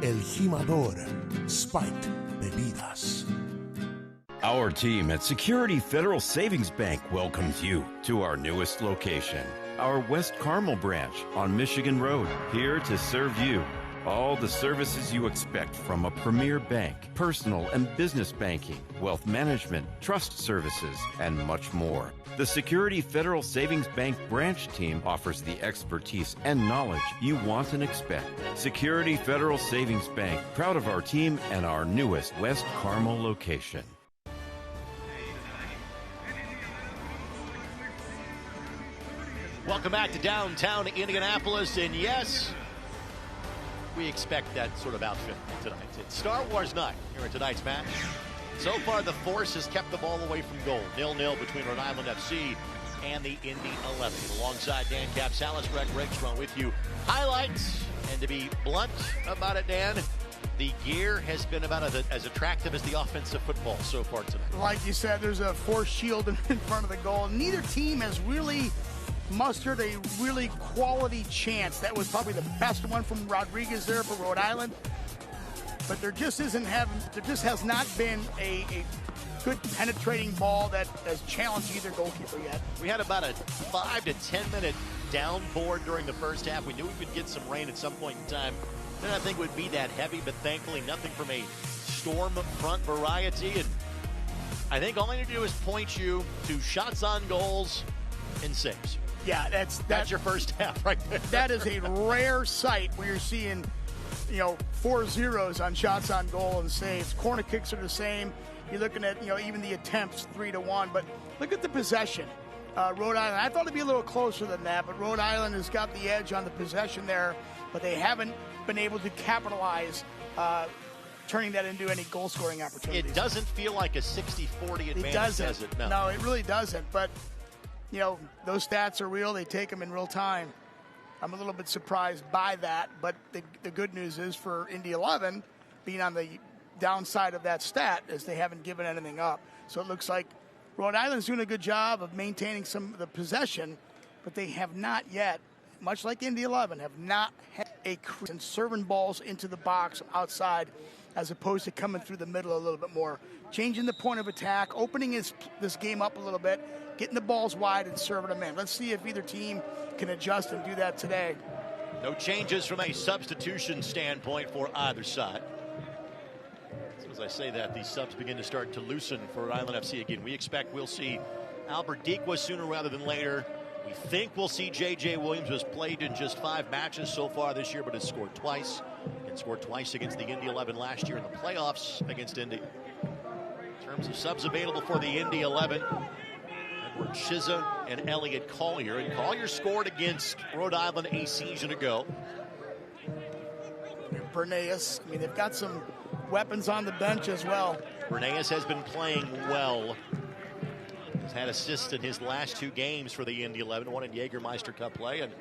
El Jimador Spiked Bebidas. Our team at Security Federal Savings Bank welcomes you to our newest location, our West Carmel branch on Michigan Road, here to serve you. All the services you expect from a premier bank, personal and business banking, wealth management, trust services, and much more. The Security Federal Savings Bank branch team offers the expertise and knowledge you want and expect. Security Federal Savings Bank, proud of our team and our newest West Carmel location. Welcome back to downtown Indianapolis, and yes, we expect that sort of outfit tonight. It's Star Wars night here at tonight's match. So far, the Force has kept the ball away from goal. 0-0 between Rhode Island FC and the Indy 11. Alongside Dan Capsalis, Greg Rickstrom with you. Highlights, and to be blunt about it, Dan, the gear has been about as attractive as the offensive football so far tonight. Like you said, there's a Force shield in front of the goal. Neither team has really mustered a really quality chance. That was probably the best one from Rodriguez there for Rhode Island. But there just has not been a good penetrating ball that has challenged either goalkeeper yet. We had about a 5 to 10 minute downpour during the first half. We knew we would get some rain at some point in time. I didn't think it would be that heavy, but thankfully nothing from a storm front variety. And I think all I need to do is point you to shots on goals and saves. Yeah, that's your first half right there. That is a rare sight where you're seeing, 4 zeros on shots on goal and saves. Corner kicks are the same. You're looking at, even the attempts 3-1. But look at the possession. Rhode Island, I thought it'd be a little closer than that, but Rhode Island has got the edge on the possession there, but they haven't been able to capitalize, turning that into any goal-scoring opportunities. It doesn't feel like a 60-40 advantage, it doesn't. does it? No, it really doesn't. But, those stats are real. They take them in real time. I'm a little bit surprised by that, but the good news is for Indy 11, being on the downside of that stat, is they haven't given anything up. So it looks like Rhode Island's doing a good job of maintaining some of the possession, but they have not yet, much like Indy 11, have not had a crease and serving balls into the box outside as opposed to coming through the middle a little bit more. Changing the point of attack, opening this game up a little bit, getting the balls wide and serving them in. Let's see if either team can adjust and do that today. No changes from a substitution standpoint for either side. As I say that, the subs begin to start to loosen for Rhode Island FC again. We expect we'll see Albert Dequa sooner rather than later. We think we'll see J.J. Williams, who has played in just 5 matches so far this year, but has scored twice. And scored twice against the Indy 11 last year in the playoffs against Indy. In terms of subs available for the Indy 11, Edward Chiza and Elliot Collier. And Collier scored against Rhode Island a season ago. Bernays, they've got some weapons on the bench as well. Bernays has been playing well. He's had assists in his last 2 games for the Indy 11, one in Jaggermeister Cup play, and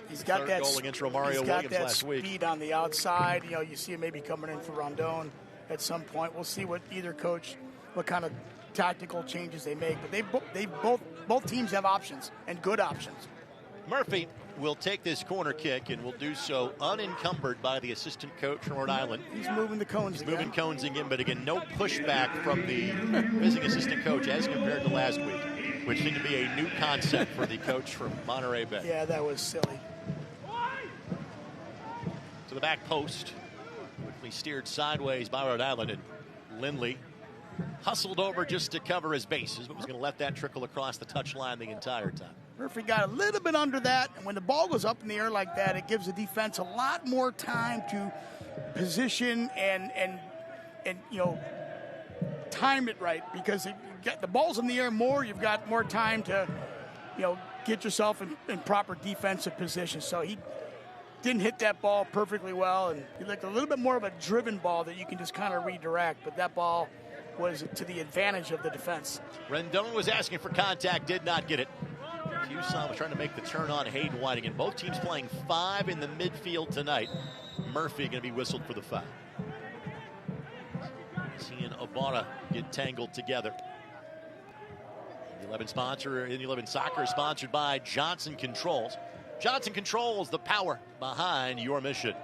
he's got that goal against Romario Williams last week. Speed on the outside. You see him maybe coming in for Rondon at some point. We'll see what either coach, what kind of tactical changes they make. But both teams have options and good options. Murphy will take this corner kick and will do so unencumbered by the assistant coach from Rhode Island. He's moving the cones again. Moving cones again, but again, no pushback from the visiting assistant coach as compared to last week, which seemed to be a new concept for the coach from Monterey Bay. Yeah, that was silly. To the back post, quickly steered sideways by Rhode Island, and Lindley hustled over just to cover his bases, but was going to let that trickle across the touchline the entire time. Murphy got a little bit under that, and when the ball goes up in the air like that, it gives the defense a lot more time to position and time it right, because if you get the balls in the air more, you've got more time to get yourself in proper defensive position. So he didn't hit that ball perfectly well, and he looked a little bit more of a driven ball that you can just kind of redirect, but that ball was to the advantage of the defense. Rendon was asking for contact, did not get it. Houston was trying to make the turn on Hayden Whiting, and both teams playing 5 in the midfield tonight. Murphy going to be whistled for the foul. Seeing Ibarra get tangled together. Indy 11 Soccer is sponsored by Johnson Controls. Johnson Controls, the power behind your mission.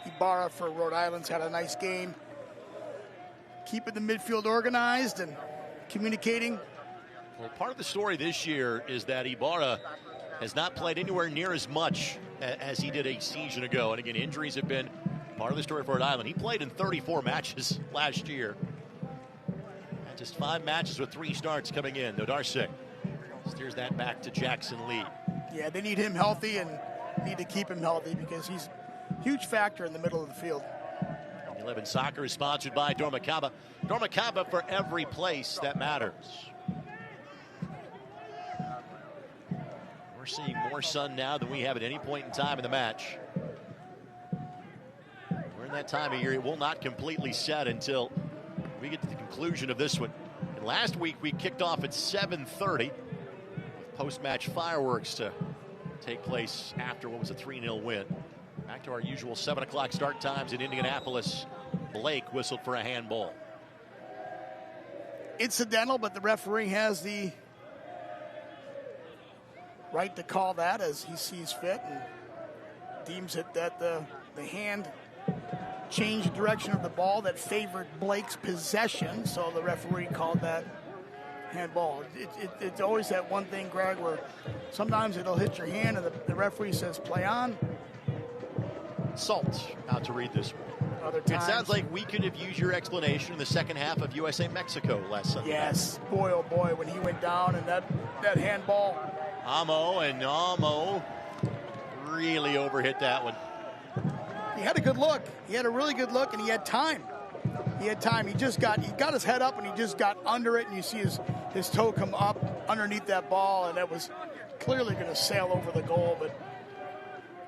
Ibarra for Rhode Island's had a nice game. Keeping the midfield organized and communicating. Well, part of the story this year is that Ibarra has not played anywhere near as much as he did a season ago. And again, injuries have been part of the story for Rhode Island. He played in 34 matches last year. And just 5 matches with 3 starts coming in. Nodarsik steers that back to Jackson Lee. Yeah, they need him healthy and need to keep him healthy because he's a huge factor in the middle of the field. 11 Soccer is sponsored by Dormacaba. Dormacaba for every place that matters. We're seeing more sun now than we have at any point in time in the match. We're in that time of year. It will not completely set until we get to the conclusion of this one. And last week we kicked off at 7:30 with post-match fireworks to take place after what was a 3-0 win. Back to our usual 7 o'clock start times in Indianapolis. Blake whistled for a handball. Incidental, but the referee has the right to call that as he sees fit and deems it that the hand changed the direction of the ball that favored Blake's possession, so the referee called that handball. It's always that one thing, Greg, where sometimes it'll hit your hand and the referee says play on. Salt out to read this one. other times. It sounds like we could have used your explanation in the second half of USA Mexico last Sunday. Yes, boy, oh boy, when he went down and that handball. Amo really overhit that one. He had a good look. He had a really good look, and he had time. He got his head up, and he just got under it, and you see his toe come up underneath that ball, and that was clearly going to sail over the goal, but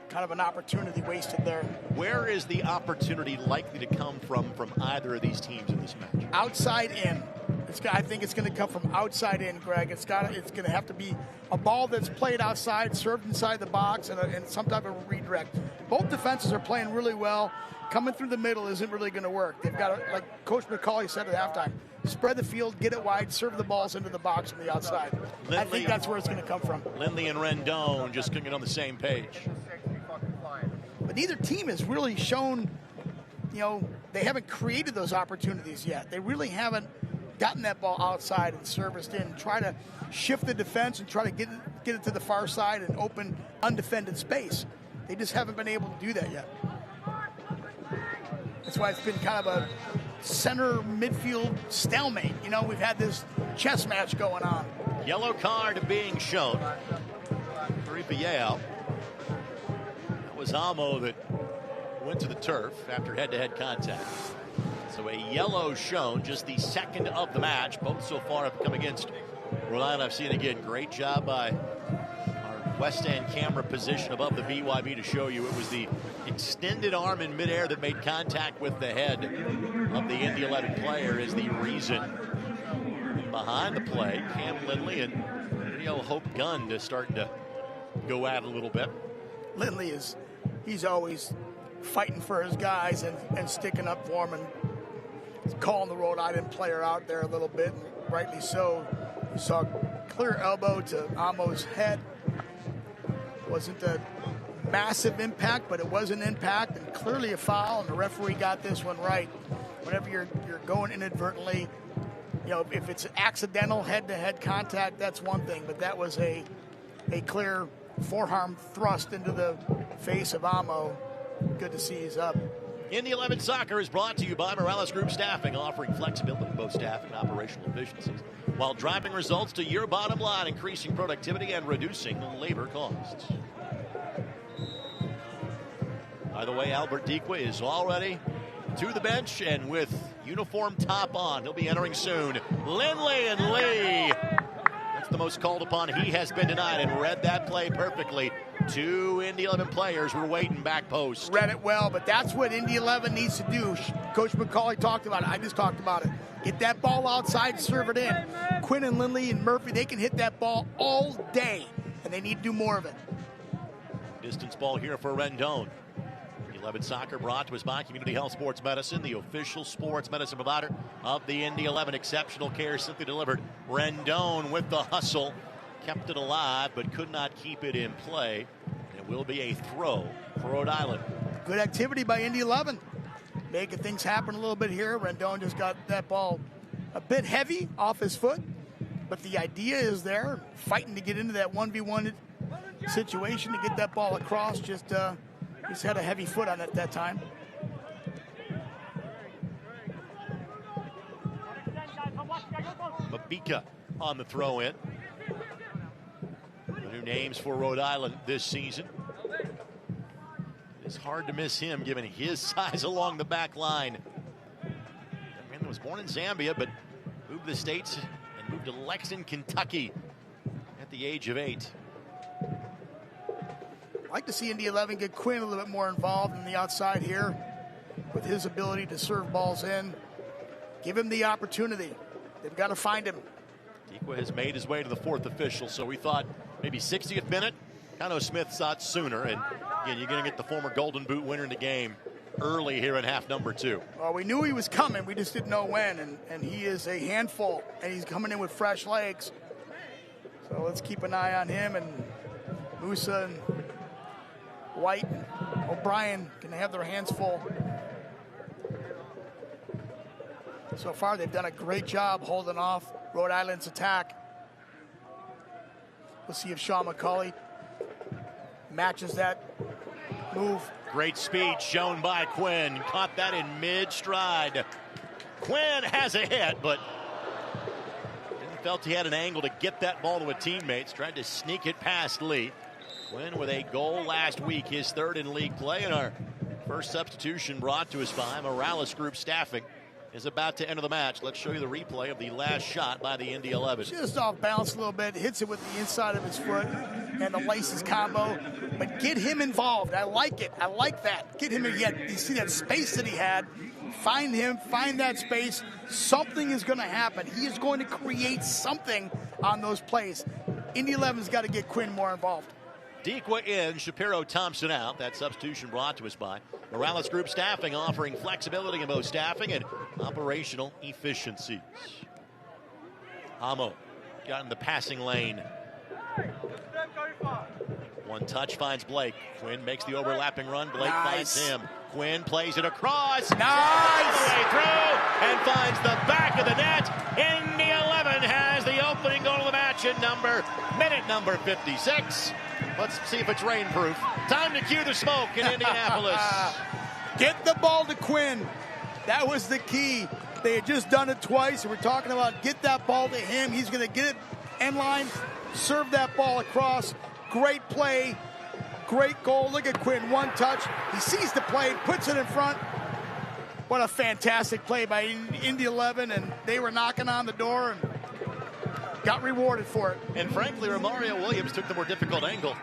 kind of an opportunity wasted there. Where is the opportunity likely to come from either of these teams in this match? Outside in. I think it's going to come from outside in, Greg. It's going to have to be a ball that's played outside, served inside the box, and some type of redirect. Both defenses are playing really well. Coming through the middle isn't really going to work. They've got to, like Coach McCauley said at halftime, spread the field, get it wide, serve the balls into the box from the outside. I think that's where it's going to come from. Lindley and Rendon just couldn't get on the same page. But neither team has really shown, they haven't created those opportunities yet. They really haven't gotten that ball outside and serviced in, try to shift the defense and try to get it to the far side and open undefended space. They just haven't been able to do that yet. That's why it's been kind of a center midfield stalemate. We've had this chess match going on. Yellow card being shown. Ripiao. That was Amo that went to the turf after head-to-head contact. So a yellow shown, just the second of the match. Both so far have come against Rhode Island FC. And again, great job by our West End camera position above the BYB to show you it was the extended arm in midair that made contact with the head of the Indy 11 player is the reason behind the play. Cam Lindley and Rio Hope Gunn is starting to go at it a little bit. Lindley he's always fighting for his guys and sticking up for them and calling the Rhode Island player out there a little bit, and rightly so. You saw clear elbow to Amo's head. Wasn't a massive impact, but it was an impact and clearly a foul, and the referee got this one right. Whenever you're going inadvertently, if it's accidental head-to-head contact, that's one thing, but that was a clear forearm thrust into the face of Amo. Good to see he's up. Indy 11 Soccer is brought to you by Morales Group Staffing, offering flexibility in both staffing and operational efficiencies, while driving results to your bottom line, increasing productivity and reducing labor costs. By the way, Albert Diqua is already to the bench and with uniform top on. He'll be entering soon. Lindley and Lee. That's the most called upon he has been tonight and read that play perfectly. Two Indy 11 players were waiting back post. Read it well, but that's what Indy 11 needs to do. Coach McCauley talked about it. I just talked about it. Get that ball outside, serve it in. Quinn and Lindley and Murphy, they can hit that ball all day, and they need to do more of it. Distance ball here for Rendon. 11 Soccer brought to us by Community Health Sports Medicine, the official sports medicine provider of the Indy 11. Exceptional care simply delivered. Rendon with the hustle. Kept it alive, but could not keep it in play. It will be a throw for Rhode Island. Good activity by Indy 11. Making things happen a little bit here. Rendon just got that ball a bit heavy off his foot, but the idea is there. Fighting to get into that 1v1 situation to get that ball across. Just had a heavy foot on it that time. Mabika on the throw in. New names for Rhode Island this season. It's hard to miss him given his size along the back line. The man was born in Zambia but moved to the States and moved to Lexington, Kentucky at the age of 8. I'd like to see Indy 11 get Quinn a little bit more involved in the outside here with his ability to serve balls in. Give him the opportunity. They've got to find him. Diqua has made his way to the fourth official, so we thought maybe 60th minute. Kano Smith saw it sooner, and again, you're going to get the former Golden Boot winner in the game early here in half number 2. Well, we knew he was coming. We just didn't know when, and he is a handful, and he's coming in with fresh legs. So let's keep an eye on him, and Musa and White and O'Brien can have their hands full. So far, they've done a great job holding off Rhode Island's attack. We'll see if Sean McCauley matches that Move. Great speed shown by Quinn. Caught that in mid-stride. Quinn has a hit, but felt he had an angle to get that ball to a teammates. Tried to sneak it past Lee. Quinn with a goal last week, his third in league play, and our first substitution brought to us by Morales Group Staffing is about to enter the match. Let's show you the replay of the last shot by the Indy 11. Just off balance a little bit, hits it with the inside of his foot and the laces combo. But get him involved. I like it. I like that. Get him in. You see that space that he had. Find him. Find that space. Something is going to happen. He is going to create something on those plays. Indy 11's got to get Quinn more involved. Dequa in, Shapiro Thompson out. That substitution brought to us by Morales Group Staffing, offering flexibility in both staffing and operational efficiencies. Amo got in the passing lane. One touch finds Blake. Quinn makes the overlapping run. Blake finds him. Quinn plays it across. Nice! All the way through and finds the back of the net. Indy 11 has the opening goal of the match in minute number 56. Let's see if it's rainproof. Time to cue the smoke in Indianapolis. Get the ball to Quinn. That was the key. They had just done it twice. We're talking about get that ball to him. He's going to get it end line, serve that ball across. Great play. Great goal. Look at Quinn. One touch. He sees the play, puts it in front. What a fantastic play by Indy 11, and they were knocking on the door and got rewarded for it. And frankly, Romario Williams took the more difficult angle.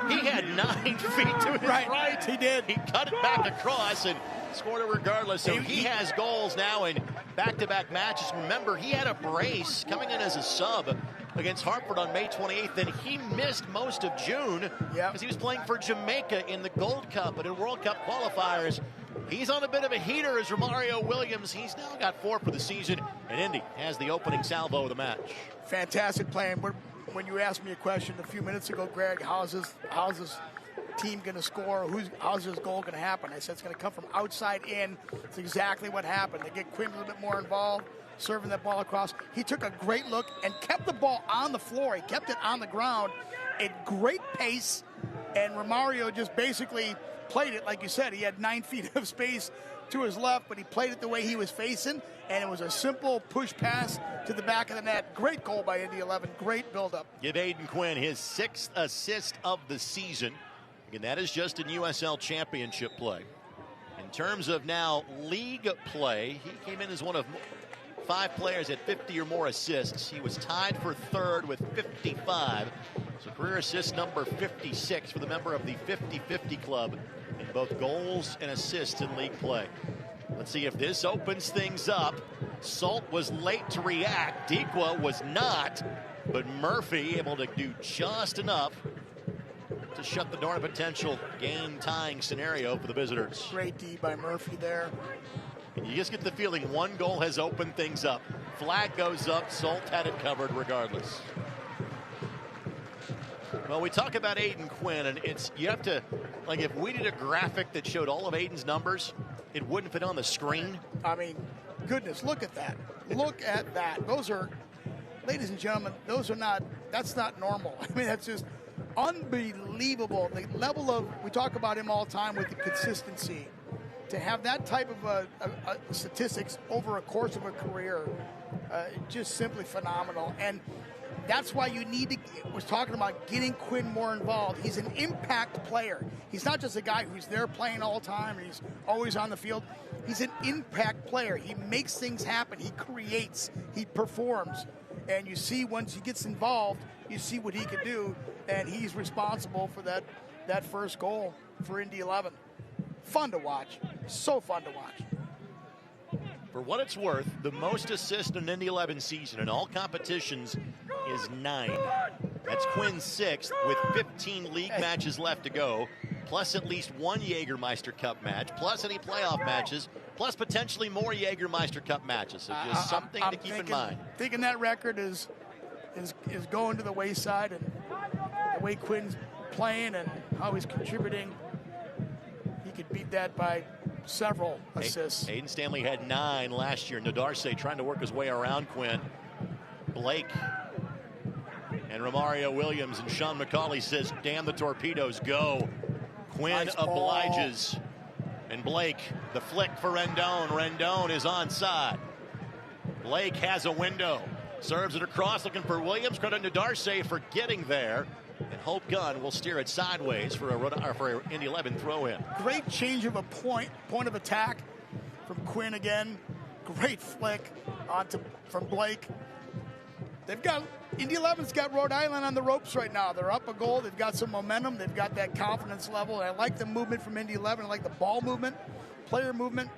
He had 9 feet to his right. He did. He cut it back across and scored it regardless. So he has goals now in back-to-back matches. Remember, he had a brace coming in as a sub against Hartford on May 28th, and he missed most of June because he was playing for Jamaica in the Gold Cup and in World Cup qualifiers. He's on a bit of a heater as Romario Williams. He's now got 4 for the season, and Indy has the opening salvo of the match. Fantastic play. And when you asked me a question a few minutes ago, Greg, how's this team going to score? How's this goal going to happen? I said it's going to come from outside in. It's exactly what happened. They get Quinn a little bit more involved, serving that ball across. He took a great look and kept the ball on the floor. He kept it on the ground at great pace, and Romario just basically played it like you said. He had 9 feet of space to his left, but he played it the way he was facing, and it was a simple push pass to the back of the net. Great goal by Indy 11. Great build-up. Give Aiden Quinn his 6th assist of the season. Again, that is just in USL Championship play. In terms of now league play, he came in as one of 5 players at 50 or more assists. He was tied for 3rd with 55. So career assist number 56 for the member of the 50-50 club in both goals and assists in league play. Let's see if this opens things up. Salt was late to react. Dequa was not, but Murphy able to do just enough to shut the door on a potential game-tying scenario for the visitors. Great D by Murphy there. And you just get the feeling one goal has opened things up. Flag goes up. Salt had it covered regardless. Well, we talk about Aiden Quinn, and you have to, like, if we did a graphic that showed all of Aiden's numbers, it wouldn't fit on the screen. I mean, goodness, look at that. Look at that. Those are, ladies and gentlemen, that's not normal. I mean, that's just unbelievable. The level of, we talk about him all the time with the consistency. To have that type of statistics over a course of a career, just simply phenomenal. And that's why you need to, was talking about getting Quinn more involved. He's an impact player. He's not just a guy who's there playing all the time and he's always on the field. He's an impact player. He makes things happen. He creates. He performs. And you see once he gets involved, you see what he can do. And he's responsible for that first goal for Indy 11. Fun to watch. So fun to watch. For what it's worth, the most assists in an Indy 11 season in all competitions is 9. That's Quinn's 6th with 15 league matches left to go, plus at least one Jaggermeister Cup match, plus any playoff matches, plus potentially more Jaggermeister Cup matches. So just something to keep in mind. Thinking that record is going to the wayside, and the way Quinn's playing and how he's contributing, he could beat that by several assists. Aiden Stanley had 9 last year. Nadarse trying to work his way around Quinn. Blake and Romario Williams, and Sean McCauley says, damn the torpedoes, go. Quinn Nice obliges. And Blake, the flick for Rendon. Rendon is onside. Blake has a window. Serves it across, looking for Williams. Credit to Darcy for getting there. And Hope Gunn will steer it sideways for an Indy 11 throw-in. Great change of a point of attack from Quinn again. Great flick from Blake. Indy 11's got Rhode Island on the ropes right now. They're up a goal. They've got some momentum. They've got that confidence level. And I like the movement from Indy 11. I like the ball movement, player movement.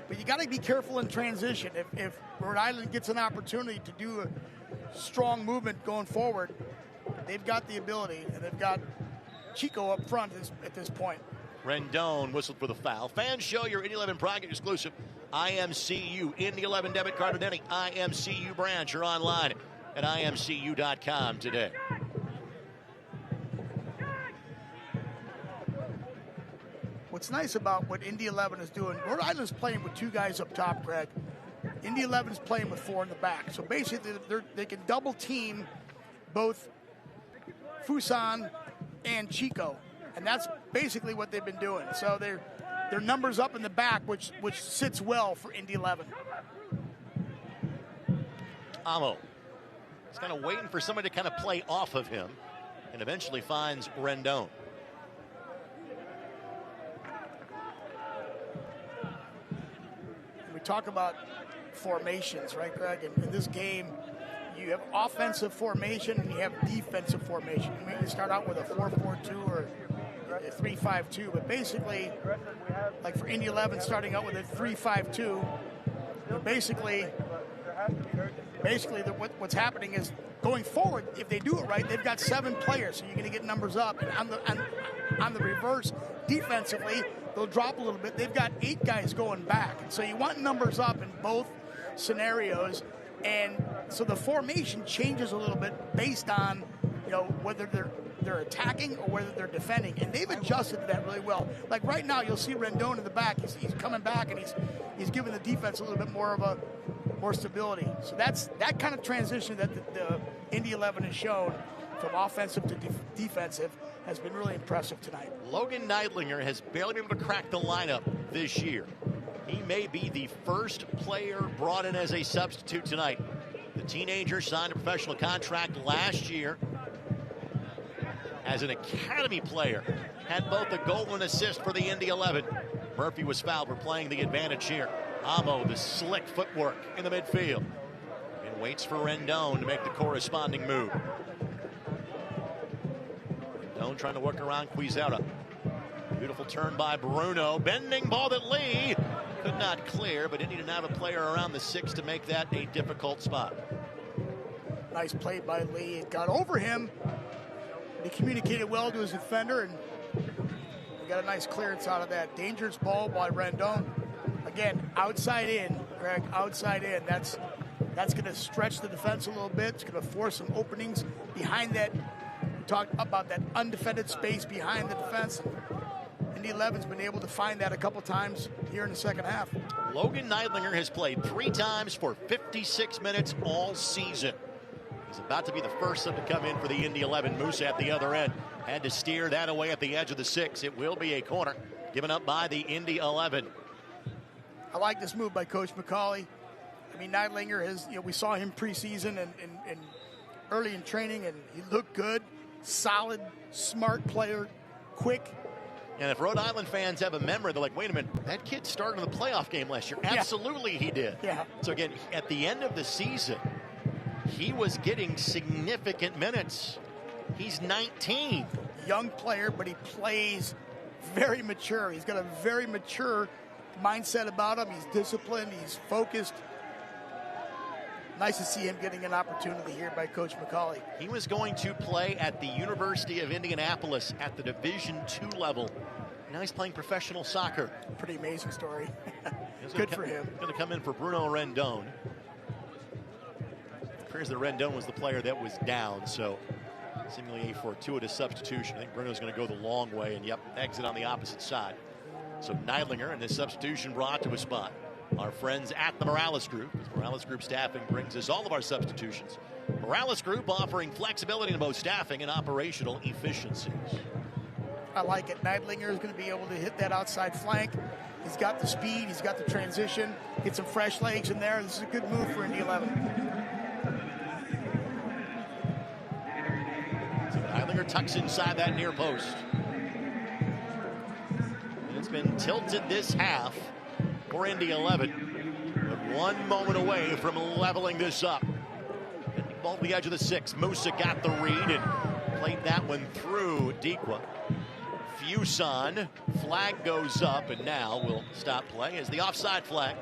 But you got to be careful in transition. If Rhode Island gets an opportunity to do a strong movement going forward, they've got the ability, and they've got Chico up front at this point. Rendon whistled for the foul. Fans show your Indy 11 Project exclusive IMCU Indy 11 debit card at any IMCU branch or online at imcu.com today. What's nice about what Indy 11 is doing, Rhode Island's playing with 2 guys up top, Greg. Indy 11 is playing with 4 in the back. So basically, they can double team both Fuson and Chico. And that's basically what they've been doing. So their numbers up in the back, which sits well for Indy 11. Amo. He's kind of waiting for somebody to kind of play off of him and eventually finds Rendon. We talk about formations, right, Greg? In this game, you have offensive formation and you have defensive formation. You may start out with a 4-4-2 or a 3-5-2, but basically, like for Indy 11 starting out with a 3-5-2, basically what's happening is going forward, if they do it right, they've got 7 players, so you're going to get numbers up. And on the reverse, defensively, they'll drop a little bit. They've got 8 guys going back. So you want numbers up in both scenarios. And so the formation changes a little bit based on, whether they're attacking or whether they're defending. And they've adjusted to that really well. Like right now, you'll see Rendon in the back. He's coming back and he's giving the defense a little bit more stability. So that's that kind of transition that the Indy 11 has shown from offensive to defensive has been really impressive tonight. Logan Neidlinger has barely been able to crack the lineup this year. He may be the first player brought in as a substitute tonight. The teenager signed a professional contract last year as an academy player. Had both a goal and assist for the Indy 11. Murphy was fouled. We're playing the advantage here. Amo, the slick footwork in the midfield. And waits for Rendon to make the corresponding move. Rendon trying to work around Quizera. Beautiful turn by Bruno. Bending ball that Lee could not clear, but Indy didn't have a player around the 6 to make that a difficult spot. Nice play by Lee. It got over him. He communicated well to his defender, and we got a nice clearance out of that. Dangerous ball by Rendon. Again, outside in, Greg, outside in. That's going to stretch the defense a little bit. It's going to force some openings behind that. We talked about that undefended space behind the defense. Indy 11's been able to find that a couple times here in the second half. Logan Neidlinger has played 3 times for 56 minutes all season. He's about to be the first one to come in for the Indy 11. Moose at the other end. Had to steer that away at the edge of the 6. It will be a corner given up by the Indy 11. I like this move by Coach McCauley. I mean, Neidlinger has, we saw him preseason and early in training, and he looked good, solid, smart player, quick. And if Rhode Island fans have a memory, they're like, wait a minute, that kid started in the playoff game last year. Absolutely he did. Yeah. So again, at the end of the season, he was getting significant minutes. He's 19. Young player, but he plays very mature. He's got a very mature mindset about him. He's disciplined. He's focused. Nice to see him getting an opportunity here by Coach McCauley. He was going to play at the University of Indianapolis at the Division II level. Now he's playing professional soccer. Pretty amazing story. Good for him. Going to come in for Bruno Rendon. It appears that Rendon was the player that was down, so seemingly a fortuitous substitution. I think Bruno's going to go the long way and, exit on the opposite side. So Neidlinger and this substitution brought to a spot. Our friends at the Morales Group. Morales Group Staffing brings us all of our substitutions. Morales Group offering flexibility in both staffing and operational efficiencies. I like it. Neidlinger is going to be able to hit that outside flank. He's got the speed. He's got the transition. Get some fresh legs in there. This is a good move for Indy 11. So Neidlinger tucks inside that near post. And it's been tilted this half for Indy 11. But one moment away from leveling this up. Ball to the edge of the 6. Musa got the read and played that one through Dikwa. Fuson, flag goes up, and now we'll stop play as the offside flag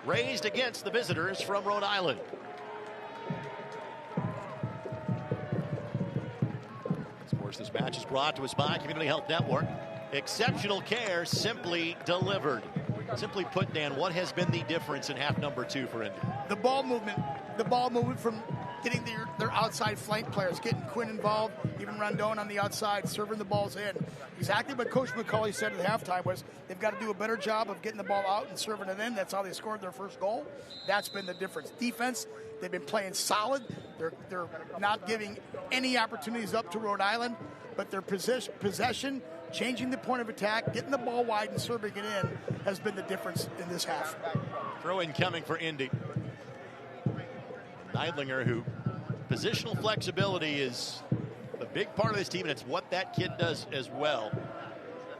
raised against the visitors from Rhode Island. Of course, this match is brought to us by Community Health Network. Exceptional care, simply delivered. Simply put, Dan, what has been the difference in half number 2 for Indy? The ball movement from getting their outside flank players, getting Quinn involved, even Rondon on the outside, serving the balls in. Exactly what Coach McCauley said at halftime was they've got to do a better job of getting the ball out and serving it in. That's how they scored their first goal. That's been the difference. Defense, they've been playing solid. They're not giving any opportunities up to Rhode Island, but their possession, changing the point of attack, getting the ball wide and serving it in has been the difference in this half. Throw in coming for Indy. Neidlinger, who positional flexibility is a big part of this team, and it's what that kid does as well.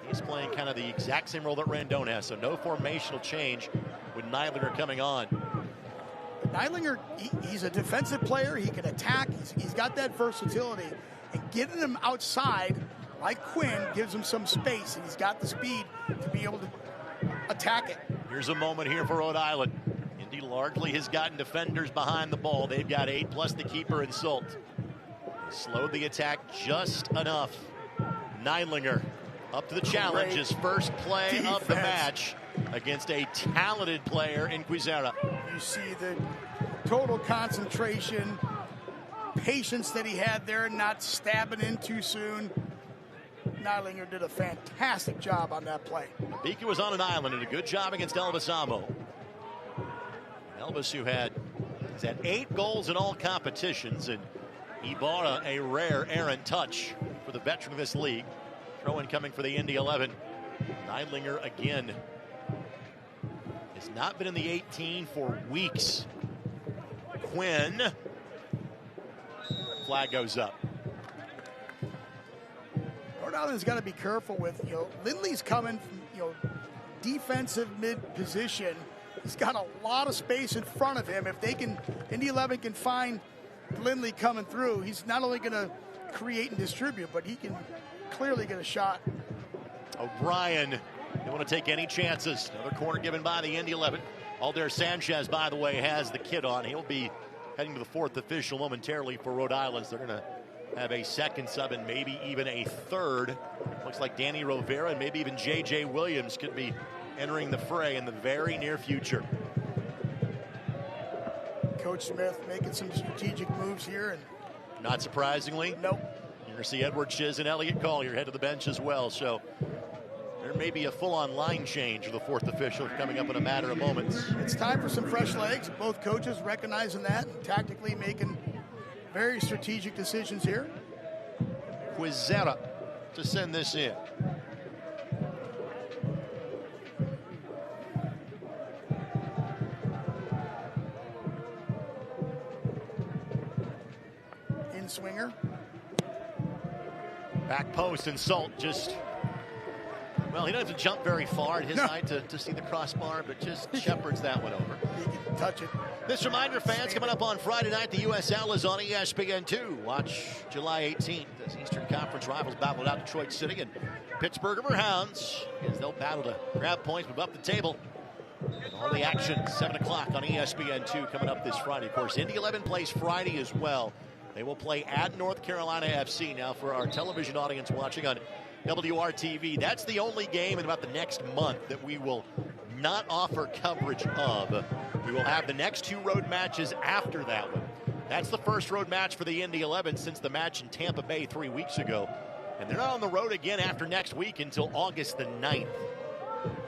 He's playing kind of the exact same role that Rondon has, so no formational change with Neidlinger coming on. But Neidlinger, he's a defensive player. He can attack. He's got that versatility. And getting him outside, like Quinn, gives him some space, and he's got the speed to be able to attack it. Here's a moment here for Rhode Island. Indy largely has gotten defenders behind the ball. They've got 8 plus the keeper and Salt. Slowed the attack just enough. Neidlinger up to the challenge. His first play of the match against a talented player in Quizera. You see the total concentration, patience that he had there, not stabbing in too soon. Neidlinger did a fantastic job on that play. Beacon was on an island and a good job against Elvis Amo. Elvis, who has had 8 goals in all competitions, and Ibarra, a rare errant touch for the veteran of this league. Throw in coming for the Indy 11. Neidlinger again has not been in the 18 for weeks. Quinn. Flag goes up. Rhode Island's got to be careful with, Lindley's coming from, defensive mid position. He's got a lot of space in front of him. If Indy 11 can find Lindley coming through, he's not only going to create and distribute, but he can clearly get a shot. O'Brien, they want to take any chances. Another corner given by the Indy 11. Alder Sanchez, by the way, has the kit on. He'll be heading to the 4th official momentarily for Rhode Island. They're going to have a second sub and maybe even a third. Looks like Danny Rovera and maybe even J.J. Williams could be entering the fray in the very near future. Coach Smith making some strategic moves here. And not surprisingly, nope. You're going to see Edward Chiz and Elliot Collier head to the bench as well. So there may be a full-on line change of the 4th official coming up in a matter of moments. It's time for some fresh legs. Both coaches recognizing that and tactically making very strategic decisions here. Quizera to send this in. Swinger. Back post, and Salt just, well, he doesn't have to jump very far at his height to see the crossbar, but just shepherds that one over. He can touch it. This reminder, fans, coming up on Friday night, the USL is on ESPN2. Watch July 18th as Eastern Conference rivals battle it out Detroit City and Pittsburgh Riverhounds as they'll battle to grab points, move up the table. And all the action, 7 o'clock on ESPN2 coming up this Friday. Of course, Indy 11 plays Friday as well. They will play at North Carolina FC. Now, for our television audience watching on WRTV, that's the only game in about the next month that we will not offer coverage of. We will have the next 2 road matches after that one. That's the first road match for the Indy 11 since the match in Tampa Bay 3 weeks ago. And they're not on the road again after next week until August the 9th.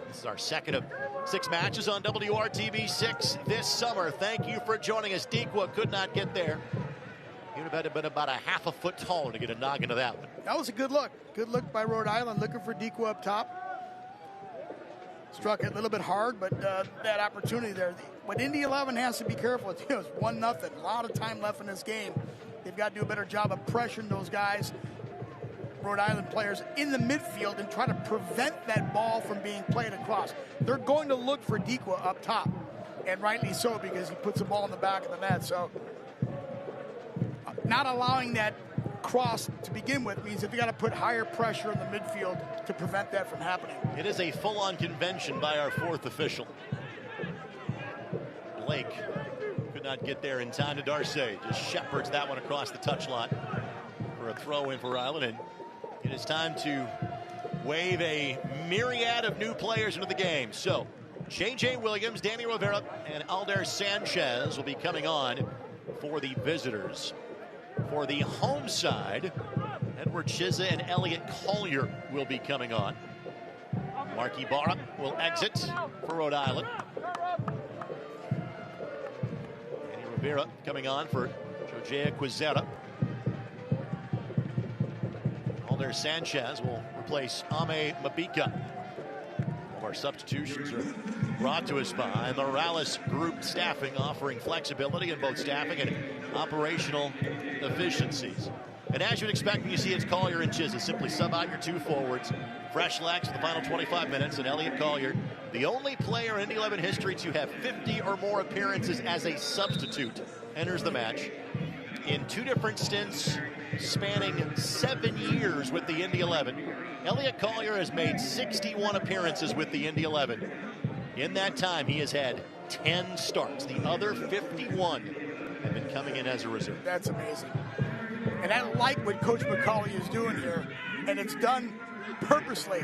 This is our second of 6 matches on WRTV 6 this summer. Thank you for joining us. Dikwa could not get there. You'd have been about a half a foot taller to get a knock into that one. That was a good look. Good look by Rhode Island, looking for Deco up top. Struck it a little bit hard, but that opportunity there. What Indy 11 has to be careful with, it's 1-0. A lot of time left in this game. They've got to do a better job of pressuring those guys, Rhode Island players, in the midfield and try to prevent that ball from being played across. They're going to look for Deco up top, and rightly so, because he puts the ball in the back of the net. So not allowing that cross to begin with means that we got to put higher pressure in the midfield to prevent that from happening. It is a full-on convention by our fourth official. Blake could not get there in time to Darcy. Just shepherds that one across the touchline for a throw in for Island. And it is time to wave a myriad of new players into the game. So J.J. Williams, Danny Rivera, and Alder Sanchez will be coming on for the visitors. For the home side, Edward Chizza and Elliot Collier will be coming on. Marky Barra will exit for Rhode Island. Danny Rivera coming on for Jojea Quizera. Alder Sanchez will replace Ame Mabika. All of our substitutions are brought to us by Morales Group Staffing, offering flexibility in both staffing and operational efficiencies. And as you'd expect when you see it's Collier and Chizza, simply sub out your two forwards. Fresh legs for the final 25 minutes, and Elliot Collier, the only player in Indy 11 history to have 50 or more appearances as a substitute, enters the match. In two different stints spanning 7 years with the Indy 11, Elliot Collier has made 61 appearances with the Indy 11. In that time, he has had 10 starts. The other 51 have been coming in as a reserve. That's amazing. And I like what Coach McCauley is doing here, and it's done purposely.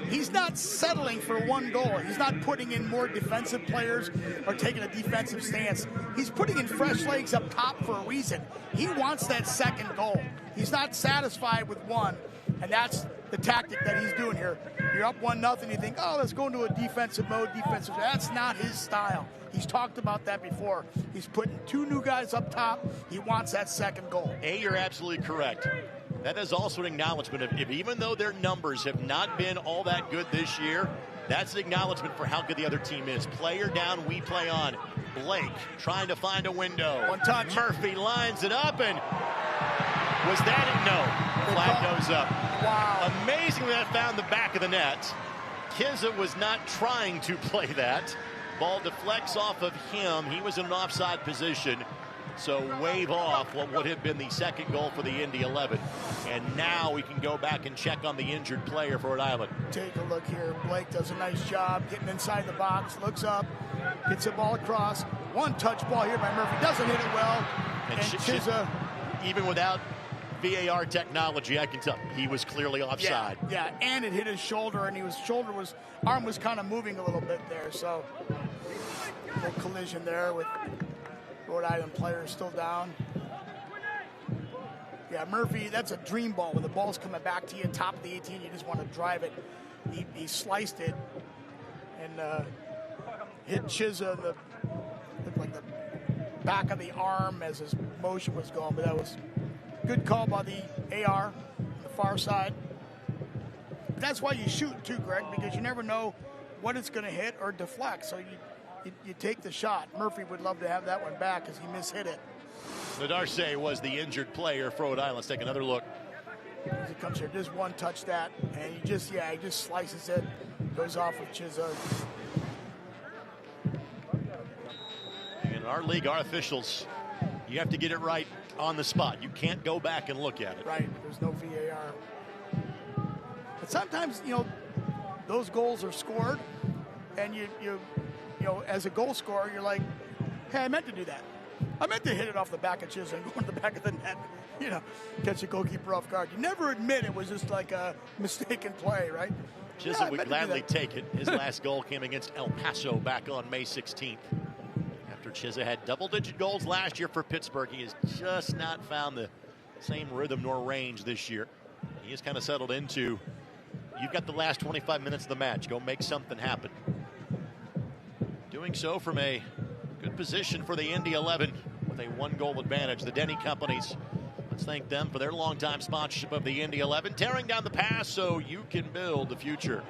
He's not settling for one goal. He's not putting in more defensive players or taking a defensive stance. He's putting in fresh legs up top for a reason. He wants that second goal. He's not satisfied with one, and that's the tactic that he's doing here. You're up 1-0, you think, oh, let's go into a defensive mode, defensive. That's not his style. He's talked about that before. He's putting two new guys up top. He wants that second goal. You're absolutely correct. That is also an acknowledgement of, if even though their numbers have not been all that good this year, that's an acknowledgement for how good the other team is. Player down, we play on. Blake trying to find a window. One touch. Murphy lines it up, and was that it? No. Flag goes up. Wow. Amazingly, that found the back of the net. Chizza was not trying to play that. Ball deflects off of him. He was in an offside position. So wave off what would have been the second goal for the Indy 11. And now we can go back and check on the injured player for Rhode Island. Take a look here. Blake does a nice job getting inside the box, looks up, gets the ball across. One touch ball here by Murphy. Doesn't hit it well. And Chizza, even without VAR technology, I can tell he was clearly offside. Yeah, and it hit his shoulder, and arm was kind of moving a little bit there. So no collision there with Rhode Island players still down. Yeah, Murphy, that's a dream ball when the ball's coming back to you, top of the 18, you just want to drive it. He sliced it and hit Chizza in the back of the arm as his motion was going, but that was a good call by the AR on the far side. But that's why you shoot too, Greg, because you never know what it's going to hit or deflect, so you take the shot. Murphy would love to have that one back because he mishit it. Nadarce was the injured player for Rhode Island. Let's take another look. As it comes here, just one touch that, and he just slices it, goes off with Chizza. In our league, our officials, you have to get it right on the spot. You can't go back and look at it. Right, there's no VAR. But sometimes, those goals are scored, and you as a goal scorer, you're like, hey, I meant to do that. I meant to hit it off the back of Chizza and go into the back of the net, catch the goalkeeper off guard. You never admit it was just like a mistaken play, right? Chizza would gladly take it. His last goal came against El Paso back on May 16th. After Chizza had double-digit goals last year for Pittsburgh, he has just not found the same rhythm nor range this year. He has kind of settled into, you've got the last 25 minutes of the match. Go make something happen. Doing so from a good position for the Indy 11 with a one-goal advantage. The Denny Companies Let's thank them for their longtime sponsorship of the Indy 11, tearing down the past so you can build the future.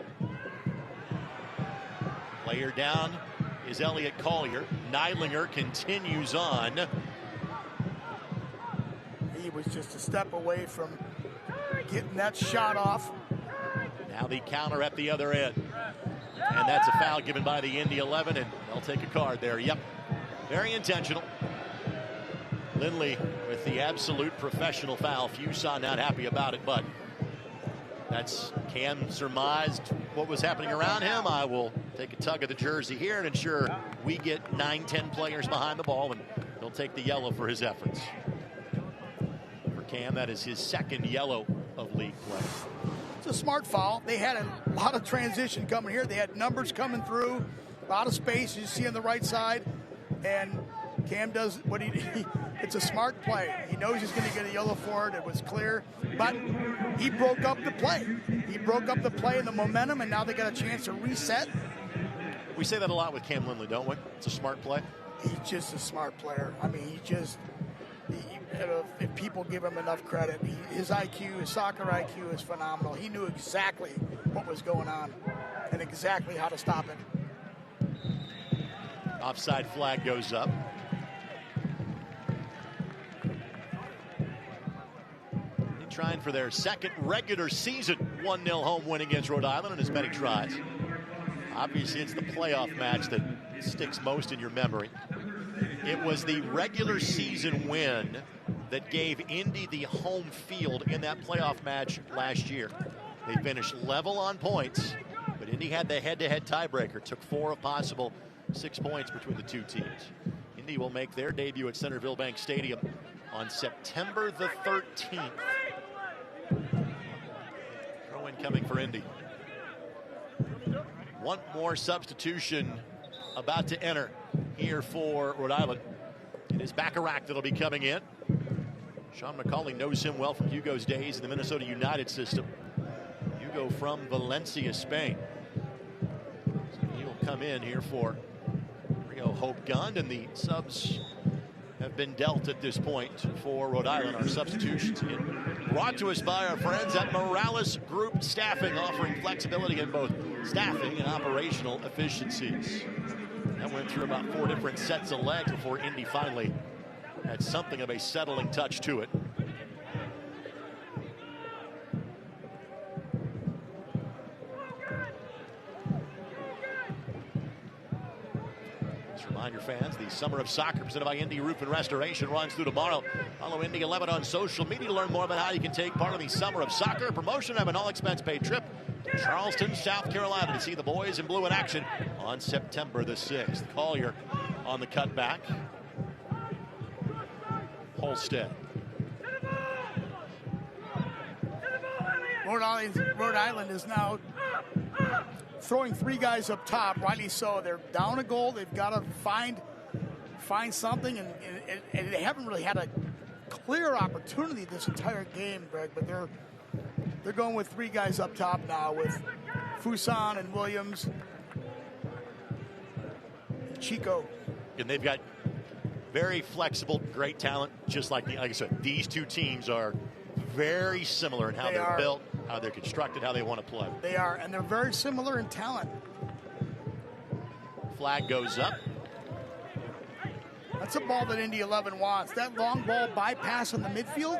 Player down is Elliot Collier. Neidlinger continues on. He was just a step away from getting that shot off. Now the counter at the other end. And that's a foul given by the Indy 11, and they'll take a card there. Yep, very intentional. Lindley with the absolute professional foul. Fuson not happy about it, but that's Cam surmised what was happening around him. I will take a tug of the jersey here and ensure we get 9-10 players behind the ball, and he'll take the yellow for his efforts. For Cam, that is his second yellow of league play. It's a smart foul. They had a lot of transition coming here. They had numbers coming through, a lot of space, you see on the right side, and Cam does what it's a smart play. He knows he's going to get a yellow for it. It was clear, but he broke up the play. He broke up the play and the momentum, and now they got a chance to reset. We say that a lot with Cam Lindley, don't we? It's a smart play. He's just a smart player. I mean, if people give him enough credit, his IQ, his soccer IQ is phenomenal. He knew exactly what was going on and exactly how to stop it. Offside flag goes up. Trying for their second regular season 1-0 home win against Rhode Island in as many tries. Obviously, it's the playoff match that sticks most in your memory. It was the regular season win that gave Indy the home field in that playoff match last year. They finished level on points, but Indy had the head-to-head tiebreaker. Took 4 of possible 6 points between the two teams. Indy will make their debut at Centerville Bank Stadium on September the 13th. Throw-in coming for Indy. One more substitution about to enter here for Rhode Island. It is Bacharach that'll be coming in. Sean McCauley knows him well from Hugo's days in the Minnesota United system. Hugo from Valencia, Spain. So he'll come in here for Rio Hope Gund, and the subs have been dealt at this point for Rhode Island. Our substitutions brought to us by our friends at Morales Group Staffing, offering flexibility in both staffing and operational efficiencies. That went through about 4 different sets of legs before Indy finally had something of a settling touch to it. Remind your fans, the Summer of Soccer presented by Indy Roof and Restoration runs through tomorrow. Follow Indy 11 on social media to learn more about how you can take part in the Summer of Soccer promotion. Have an all-expense-paid trip to Charleston, South Carolina to see the boys in blue in action on September the 6th. Collier on the cutback. Holstead. Rhode Island is now throwing 3 guys up top, rightly so. They're down a goal. They've got to find something, and they haven't really had a clear opportunity this entire game, Greg. But they're going with 3 guys up top now with Fuson and Williams, and Chico. And they've got very flexible, great talent. Just like I said, these two teams are very similar in how they're built, how they're constructed, how they want to play. They are, and they're very similar in talent. Flag goes up. That's a ball that Indy 11 wants. That long ball bypass in the midfield,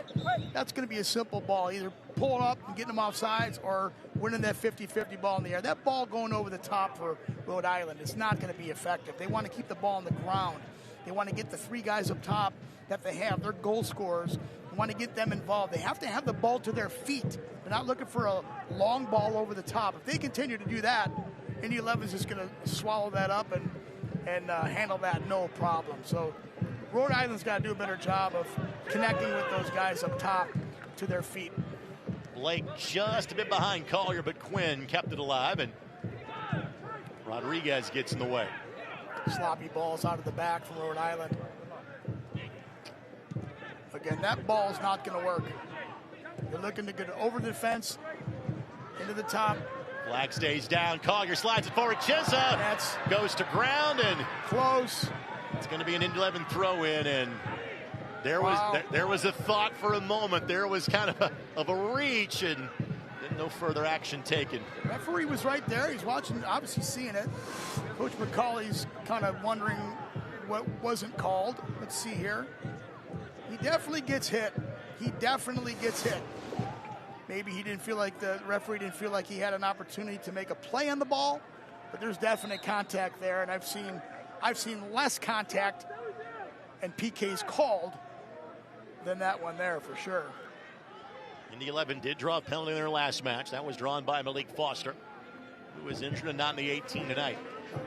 that's going to be a simple ball. Either pull it up and getting them off sides or winning that 50-50 ball in the air. That ball going over the top for Rhode Island is not going to be effective. They want to keep the ball on the ground. They want to get the 3 guys up top that they have. They're goal scorers. They want to get them involved. They have to have the ball to their feet. They're not looking for a long ball over the top. If they continue to do that, Indy 11 is just going to swallow that up and handle that no problem. So Rhode Island's got to do a better job of connecting with those guys up top to their feet. Blake just a bit behind Collier, but Quinn kept it alive, and Rodriguez gets in the way. Sloppy balls out of the back from Rhode Island. Again, that ball is not going to work. They're looking to get over the defense, into the top. Flag stays down. Collier slides it forward. Chisa goes to ground and close. It's going to be an Indy 11 throw-in, and There was a thought for a moment. There was kind of a reach, and then no further action taken. The referee was right there. He's watching, obviously seeing it. Coach McCauley's kind of wondering what wasn't called. Let's see here. He definitely gets hit. He definitely gets hit. Maybe he didn't feel like the referee didn't feel like he had an opportunity to make a play on the ball, but there's definite contact there, and I've seen less contact and PKs called than that one there for sure. Indy 11 did draw a penalty in their last match. That was drawn by Malik Foster, who was injured and not in the 18 tonight.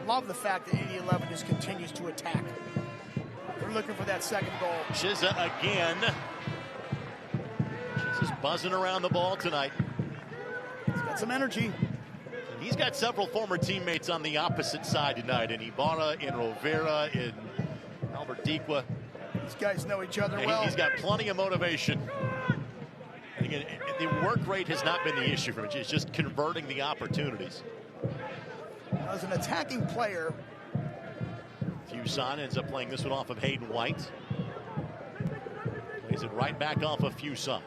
Love the fact that Indy 11 just continues to attack. They're looking for that second goal. Chizza again. Chizza's buzzing around the ball tonight. He's got some energy. And he's got several former teammates on the opposite side tonight. In Ibarra, in Rovera, in Albert Diqua. These guys know each other well. He's got plenty of motivation. And again, the work rate has not been the issue for him. It's just converting the opportunities. As an attacking player, Fuson ends up playing this one off of Hayden White. Plays it right back off of Fuson.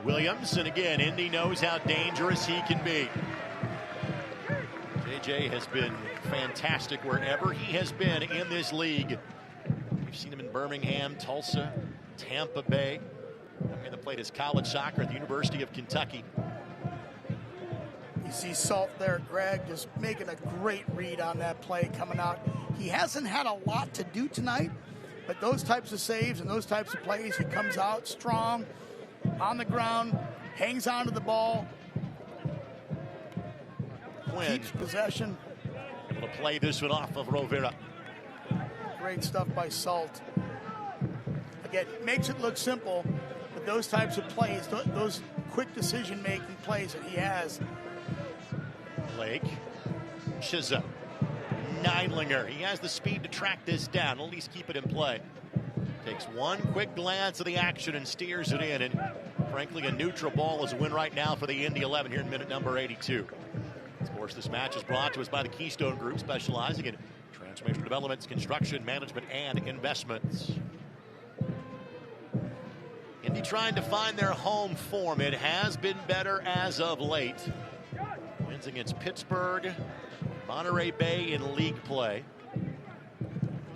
Williams, and again, Indy knows how dangerous he can be. JJ has been fantastic wherever he has been in this league. We've seen him in Birmingham, Tulsa, Tampa Bay. And played his college soccer at the University of Kentucky. You see Salt there, Greg, just making a great read on that play coming out. He hasn't had a lot to do tonight, but those types of saves and those types of plays, he comes out strong, on the ground, hangs onto the ball, keeps possession. Able to play this one off of Rovera. Great stuff by Salt. Again, makes it look simple, but those types of plays, those quick decision-making plays that he has. Blake, Chizza, Neidlinger. He has the speed to track this down, at least keep it in play. Takes one quick glance of the action and steers it in. And frankly, a neutral ball is a win right now for the Indy 11 here in minute number 82. Of course, this match is brought to us by the Keystone Group, specializing in transformational developments, construction, management, and investments. Indy trying to find their home form. It has been better as of late. Wins against Pittsburgh, Monterey Bay in league play.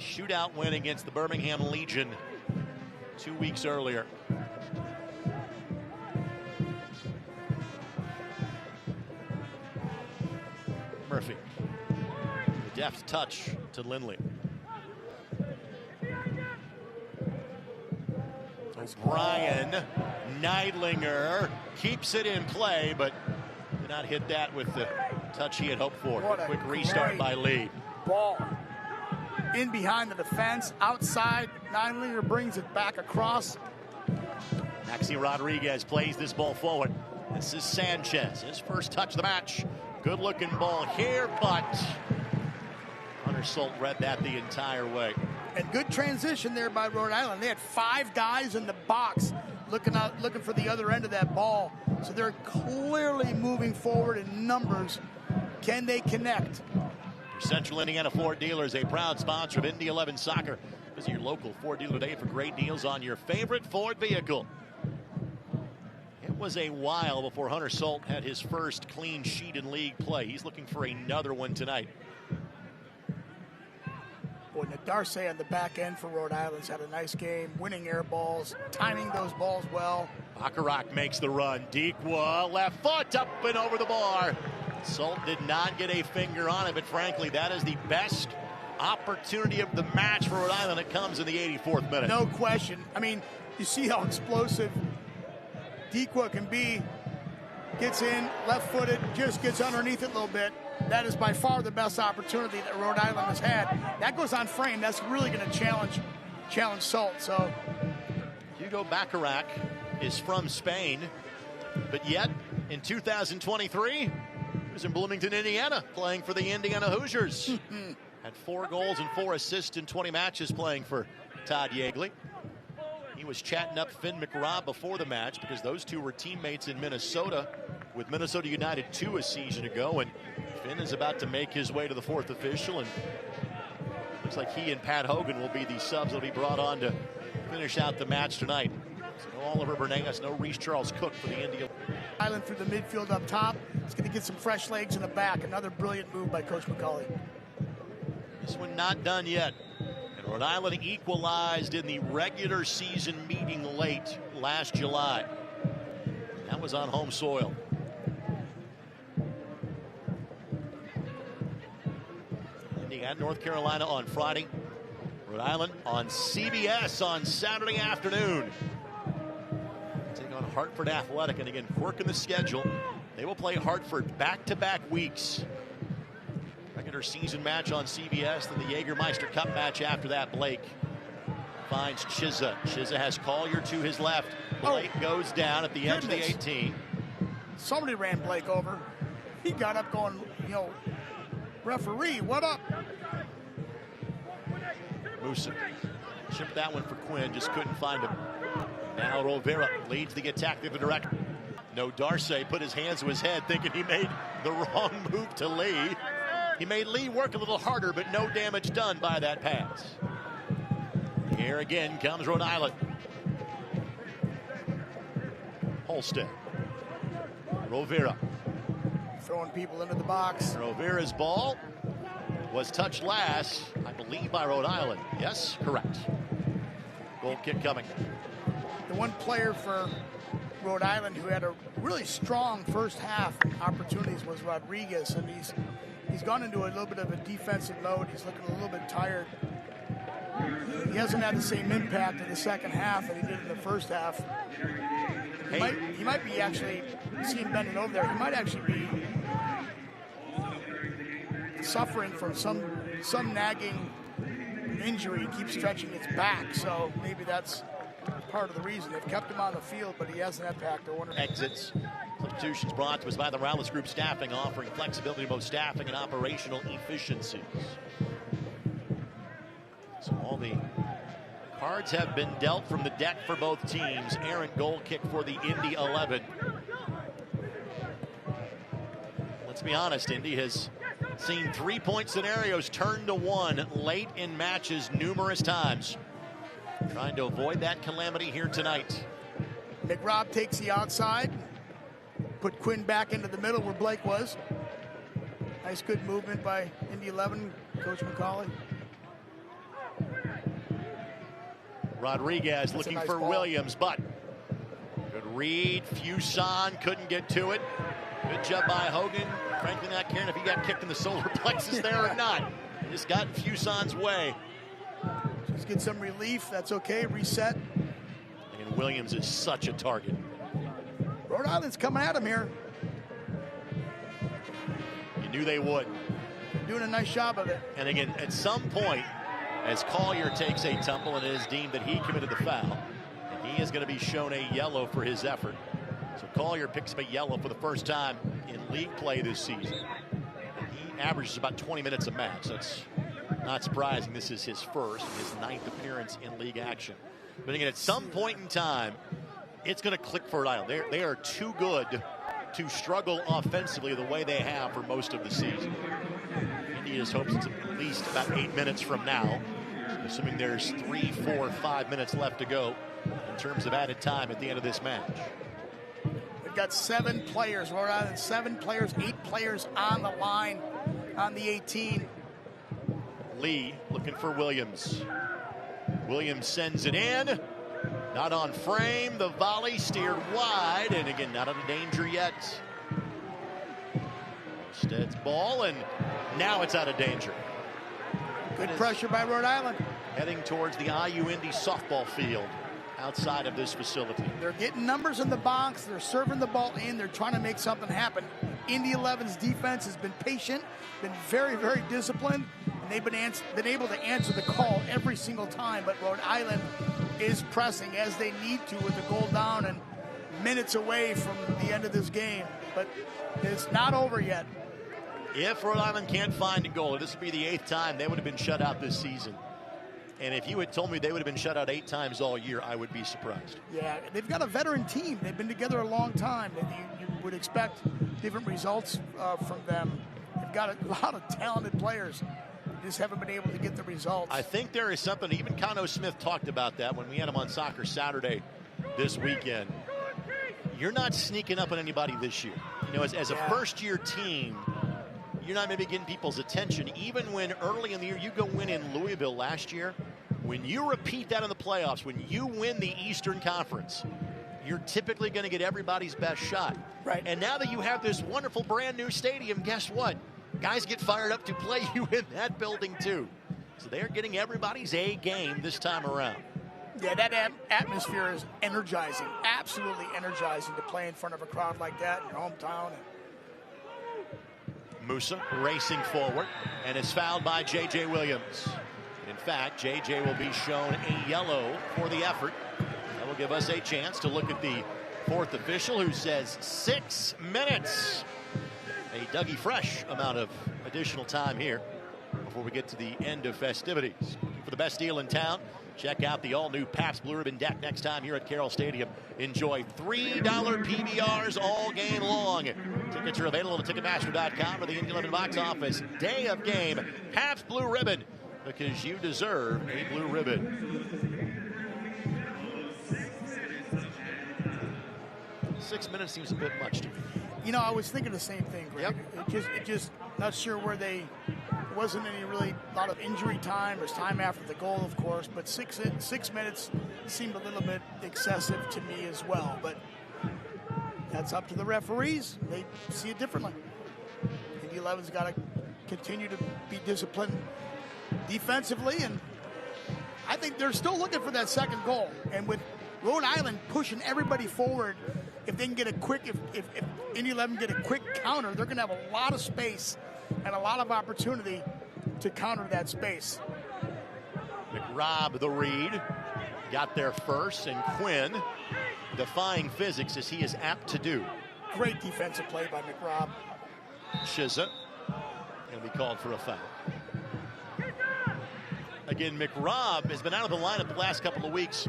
Shootout win against the Birmingham Legion 2 weeks earlier. Murphy. The deft touch to Lindley. O'Brien, Neidlinger keeps it in play, but did not hit that with the touch he had hoped for. Quick restart by Lee. Ball in behind the defense, outside. Neidlinger brings it back across. Maxi Rodriguez plays this ball forward. This is Sanchez, his first touch of the match. Good looking ball here, but Hunter Salt read that the entire way. And good transition there by Rhode Island. They had 5 guys in the box looking for the other end of that ball. So they're clearly moving forward in numbers. Can they connect? Central Indiana Ford Dealers, a proud sponsor of Indy 11 Soccer. Visit your local Ford dealer today for great deals on your favorite Ford vehicle. It was a while before Hunter Salt had his first clean sheet in league play. He's looking for another one tonight. Boy, Nadarce on the back end for Rhode Island's had a nice game, winning air balls, timing those balls well. Bacharach makes the run. Diqua, left foot up and over the bar. Salt did not get a finger on it, but frankly, that is the best opportunity of the match for Rhode Island. It comes in the 84th minute. No question. I mean, you see how explosive Diqua can be. Gets in, left-footed, just gets underneath it a little bit. That is by far the best opportunity that Rhode Island has had. That goes on frame. That's really going to challenge Salt. So Hugo Bacharach is from Spain, but yet in 2023, he was in Bloomington, Indiana, playing for the Indiana Hoosiers. Had 4 goals and 4 assists in 20 matches playing for Todd Yeagley. He was chatting up Finn McRobb before the match because those two were teammates in Minnesota with Minnesota United 2 a season ago, and Finn is about to make his way to the fourth official, and looks like he and Pat Hogan will be the subs that will be brought on to finish out the match tonight. So no Oliver Bernegas, no Reese Charles Cook for the Indy. Island through the midfield up top. He's going to get some fresh legs in the back. Another brilliant move by Coach McCauley. This one not done yet. And Rhode Island equalized in the regular season meeting late last July. That was on home soil. Indy at North Carolina on Friday. Rhode Island on CBS on Saturday afternoon. Taking on Hartford Athletic, and again, quirk in the schedule. They will play Hartford back-to-back weeks. Regular season match on CBS, then the Jaggermeister Cup match after that. Blake finds Chizza. Chizza has Collier to his left. Blake goes down at the edge of the 18. Somebody ran Blake over. He got up going, referee, what up? Musa chipped that one for Quinn, just couldn't find him. Now Rovera leads the attack through the direct. No, Darce put his hands to his head thinking he made the wrong move to Lee. He made Lee work a little harder, but no damage done by that pass. Here again comes Rhode Island. Holstead. Rovera. Throwing people into the box. Rovera's ball was touched last, I believe, by Rhode Island. Yes, correct. Goal kick coming. The one player for Rhode Island who had a really strong first half opportunities was Rodriguez, and he's gone into a little bit of a defensive mode. He's looking a little bit tired. He hasn't had the same impact in the second half that he did in the first half. He might be actually, see him bending over there, he might actually be suffering from some nagging injury. He keeps stretching his back, so maybe that's part of the reason. They've kept him on the field, but he hasn't impacted. Exits. Substitutions brought to us by the Rallis Group Staffing, offering flexibility in both staffing and operational efficiencies. So all the cards have been dealt from the deck for both teams. Errant goal kick for the Indy 11. Let's be honest, Indy has seen 3-point scenarios turn to one late in matches numerous times. Trying to avoid that calamity here tonight. McRobb takes the outside. Put Quinn back into the middle where Blake was. Nice good movement by Indy 11, Coach McCauley. Rodriguez looking for Williams, but good read. Fuson couldn't get to it. Good job by Hogan. Frankly, not caring if he got kicked in the solar plexus there or not. He just got in Fuson's way. Just get some relief. That's okay. Reset. And Williams is such a target. Rhode Island's coming at him here. You knew they would. They're doing a nice job of it. And again, at some point, as Collier takes a tumble and it is deemed that he committed the foul, and he is going to be shown a yellow for his effort. So Collier picks up a yellow for the first time in league play this season. He averages about 20 minutes a match. That's not surprising. This is his first, his 9th appearance in league action. But again, at some point in time, it's going to click for Rhode Island. They are too good to struggle offensively the way they have for most of the season. India's hopes it's at least about 8 minutes from now, assuming there's 3, 4, 5 minutes left to go in terms of added time at the end of this match. We've got 7 players, Rhode Island, 7 players, 8 players on the line on the 18. Lee looking for Williams. Williams sends it in. Not on frame. The volley steered wide, and again, not out of danger yet. Stead's ball, and now it's out of danger. Good pressure by Rhode Island. Heading towards the IU Indy softball field outside of this facility. They're getting numbers in the box. They're serving the ball in. They're trying to make something happen. Indy 11's defense has been patient, been very, very disciplined, and they've been able to answer the call every single time. But Rhode Island is pressing as they need to with the goal down and minutes away from the end of this game. But it's not over yet. If Rhode Island can't find a goal, this would be the 8th time they would have been shut out this season. And if you had told me they would have been shut out 8 times all year, I would be surprised. Yeah, they've got a veteran team. They've been together a long time. And you would expect different results from them. They've got a lot of talented players. They just haven't been able to get the results. I think there is something, even Kano Smith talked about that when we had him on Soccer Saturday this weekend. You're not sneaking up on anybody this year. You know, as a first-year team, you're not maybe getting people's attention. Even when early in the year, you go win in Louisville last year, when you repeat that in the playoffs, when you win the Eastern Conference, you're typically going to get everybody's best shot. Right. And now that you have this wonderful brand new stadium, guess what? Guys get fired up to play you in that building too. So they're getting everybody's A game this time around. Yeah, that atmosphere is energizing, absolutely energizing to play in front of a crowd like that in your hometown. Musa racing forward and is fouled by J.J. Williams. In fact, J.J. will be shown a yellow for the effort. That will give us a chance to look at the fourth official, who says 6 minutes. A Dougie Fresh amount of additional time here before we get to the end of festivities. For the best deal in town, check out the all-new Pabst Blue Ribbon deck next time here at Carroll Stadium. Enjoy $3 PBRs all game long. Tickets are available at Ticketmaster.com or the Indy 11 box office. Day of game, Pabst Blue Ribbon, because you deserve a blue ribbon. 6 minutes seems a bit much to me. You know, I was thinking the same thing, Greg. Yep. It just not sure where there wasn't any really lot of injury time. There's time after the goal, of course, but 6 minutes seemed a little bit excessive to me as well. But that's up to the referees. They see it differently. Indy 11's got to continue to be disciplined defensively, and I think they're still looking for that second goal. And with Rhode Island pushing everybody forward, if they can get a quick, if Indy 11 get a quick counter, they're going to have a lot of space and a lot of opportunity to counter that space. McRobb, the read, got there first, and Quinn defying physics as he is apt to do. Great defensive play by McRobb. Shiza going to be called for a foul. Again, McRobb has been out of the lineup the last couple of weeks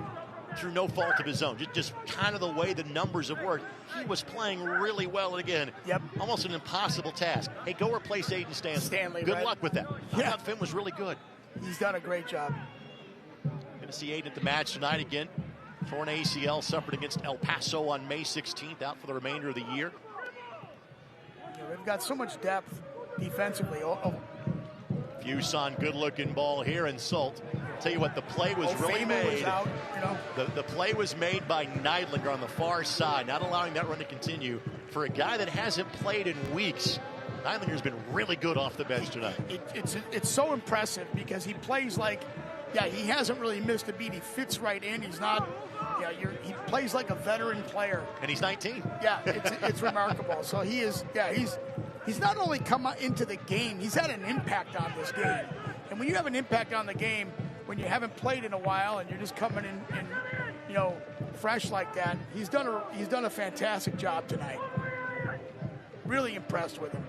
through no fault of his own. Just kind of the way the numbers have worked. He was playing really well, and again, almost an impossible task. Hey, go replace Aiden Stanley. Good luck with that. I thought Finn was really good. He's done a great job. Going to see Aiden at the match tonight again. Torn ACL suffered against El Paso on May 16th, out for the remainder of the year. Yeah, they've got so much depth defensively. Fuson, good-looking ball here, and Salt. Tell you what, the play was really made. Was out, you know. The play was made by Neidlinger on the far side, not allowing that run to continue. For a guy that hasn't played in weeks, Neidlinger's been really good off the bench tonight. It's so impressive because he plays like, he hasn't really missed a beat. He fits right in. He's not, he plays like a veteran player. And he's 19. Yeah, it's remarkable. So he is, he's not only come into the game, he's had an impact on this game. And when you have an impact on the game, when you haven't played in a while and you're just coming in fresh like that, he's done a fantastic job tonight. Really impressed with him.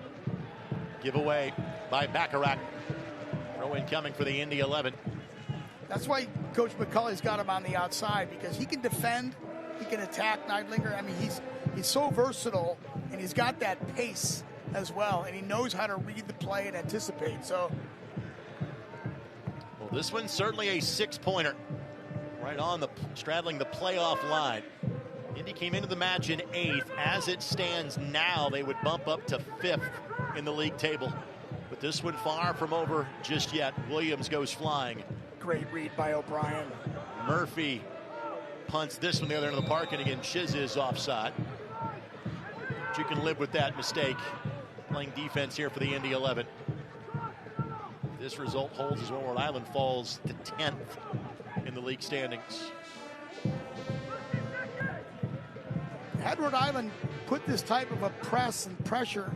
Giveaway by Bacharach. Throw in coming for the Indy 11. That's why Coach McCulley's got him on the outside, because he can defend, he can attack Neidlinger. I mean, he's so versatile, and he's got that pace as well, and he knows how to read the play and anticipate. So, well, this one's certainly a 6-pointer, right on straddling the playoff line. Indy came into the match in 8th. As it stands now, they would bump up to 5th in the league table, but this one far from over just yet. Williams goes flying. Great read by O'Brien. Murphy punts this one the other end of the park, and again, Shiz is offside. But you can live with that mistake. Playing defense here for the Indy 11. This result holds as well. Rhode Island falls to 10th in the league standings. Had Rhode Island put this type of a press and pressure,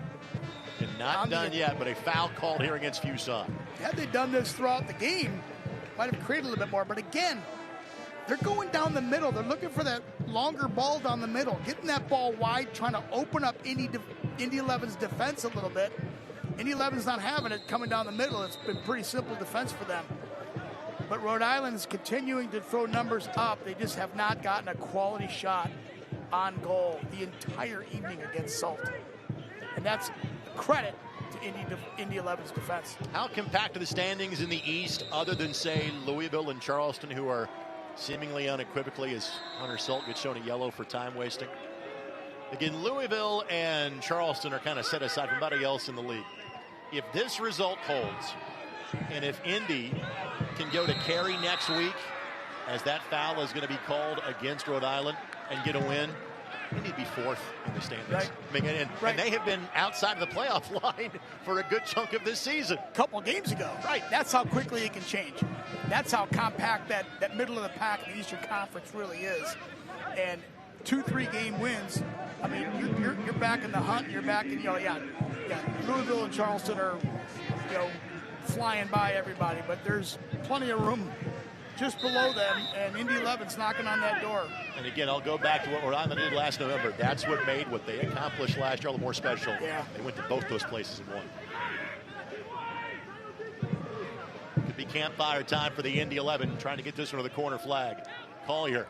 and not done yet, but a foul called here against Fuson. Had they done this throughout the game, might have created a little bit more. But again, they're going down the middle. They're looking for that longer ball down the middle, getting that ball wide, trying to open up Indy 11's defense a little bit. Indy 11's not having it coming down the middle. It's been pretty simple defense for them. But Rhode Island's continuing to throw numbers up. They just have not gotten a quality shot on goal the entire evening against Salt. And that's credit Indy 11's defense. How compact are the standings in the East, other than, say, Louisville and Charleston, who are seemingly unequivocally, as Hunter Salt gets shown a yellow for time wasting? Again, Louisville and Charleston are kind of set aside from everybody else in the league. If this result holds, and if Indy can go to Cary next week, as that foul is going to be called against Rhode Island, and get a win, Indy would be fourth in the standings. Right. I mean, and they have been outside of the playoff line for a good chunk of this season. A couple of games ago. Right. That's how quickly it can change. That's how compact that middle of the pack in the Eastern Conference really is. And 2-3 game wins, I mean, you're back in the hunt. You're back in, Louisville and Charleston are, flying by everybody, but there's plenty of room just below them, and Indy 11's knocking on that door. And again, I'll go back to what Rhode Island did last November. That's what made what they accomplished last year all the more special. Yeah. They went to both those places and won. Could be campfire time for the Indy 11, trying to get this one to the corner flag. Collier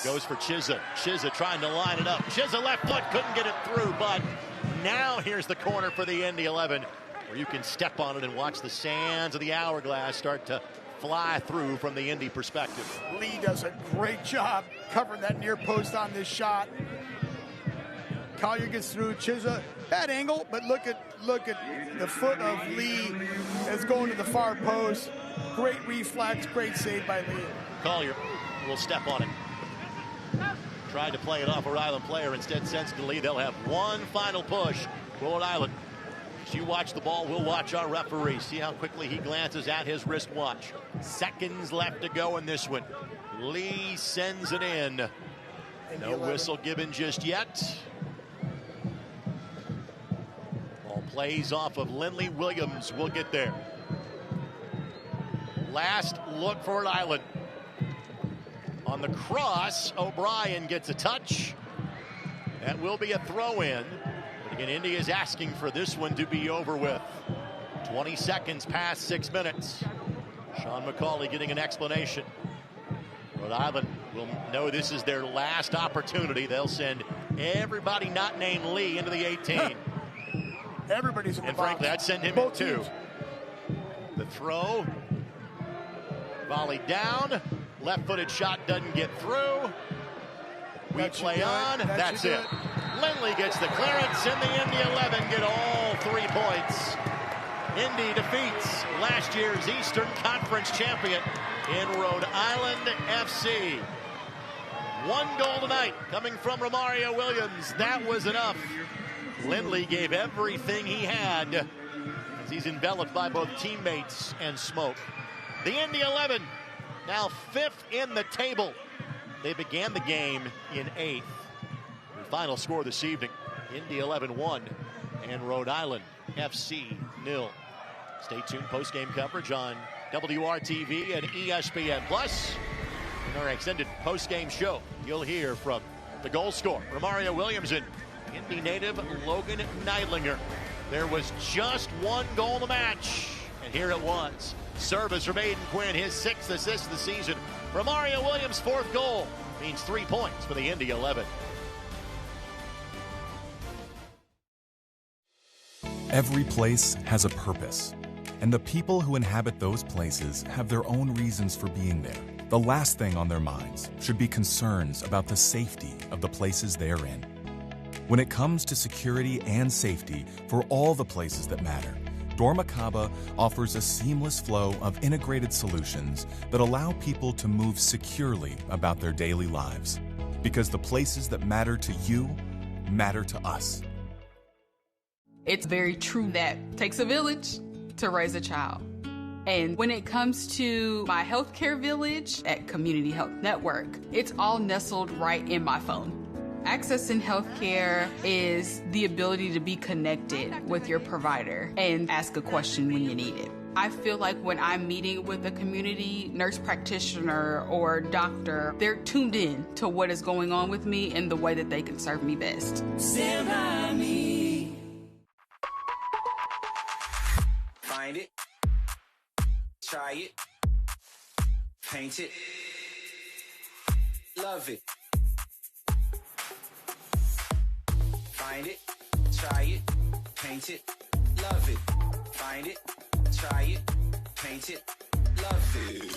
goes for Chizza. Chizza trying to line it up. Chizza left foot, couldn't get it through, but now here's the corner for the Indy 11, where you can step on it and watch the sands of the hourglass start to fly through from the Indy perspective. Lee does a great job covering that near post on this shot. Collier gets through. Chizza, bad angle, but look at the foot of Lee that's going to the far post. Great reflex, great save by Lee. Collier will step on it. Tried to play it off a Rhode Island player, instead sends to Lee. They'll have one final push. Rhode Island. As you watch the ball, we'll watch our referee. See how quickly he glances at his wristwatch. Seconds left to go in this one. Lee sends it in. No whistle given just yet. Ball plays off of Lindley Williams. We'll get there. Last look for Rhode Island. On the cross, O'Brien gets a touch. That will be a throw-in. But again, Indy is asking for this one to be over with. 20 seconds past 6 minutes. Sean McCauley getting an explanation. Rhode Island will know this is their last opportunity. They'll send everybody not named Lee into the 18. Everybody's in the box. And frankly, I'd send him in too. The throw. Volley down. Left-footed shot doesn't get through. We play on. That's it. Lindley gets the clearance, and the Indy 11 get all 3 points. Indy defeats last year's Eastern Conference champion in Rhode Island FC. 1 goal tonight coming from Romario Williams. That was enough. Lindley gave everything he had as he's enveloped by both teammates and smoke. The Indy 11 now 5th in the table. They began the game in 8th. The final score this evening, Indy 11 1 and Rhode Island FC 0. Stay tuned, post-game coverage on WRTV and ESPN Plus. In our extended post-game show, you'll hear from the goal scorer, Romario Williams, and Indy native Logan Neidlinger. There was just 1 goal in the match, and here it was. Service from Aiden Quinn, his 6th assist of the season. Romario Williams' 4th goal means 3 points for the Indy 11. Every place has a purpose, and the people who inhabit those places have their own reasons for being there. The last thing on their minds should be concerns about the safety of the places they're in. When it comes to security and safety for all the places that matter, Dormakaba offers a seamless flow of integrated solutions that allow people to move securely about their daily lives. Because the places that matter to you matter to us. It's very true that it takes a village to raise a child. And when it comes to my healthcare village at Community Health Network, it's all nestled right in my phone. Accessing healthcare is the ability to be connected with your provider and ask a question when you need it. I feel like when I'm meeting with a community nurse practitioner or doctor, they're tuned in to what is going on with me and the way that they can serve me best. Stand by me. Find it. Try it. Paint it. Love it. Find it, try it, paint it, love it. Find it, try it, paint it, love it.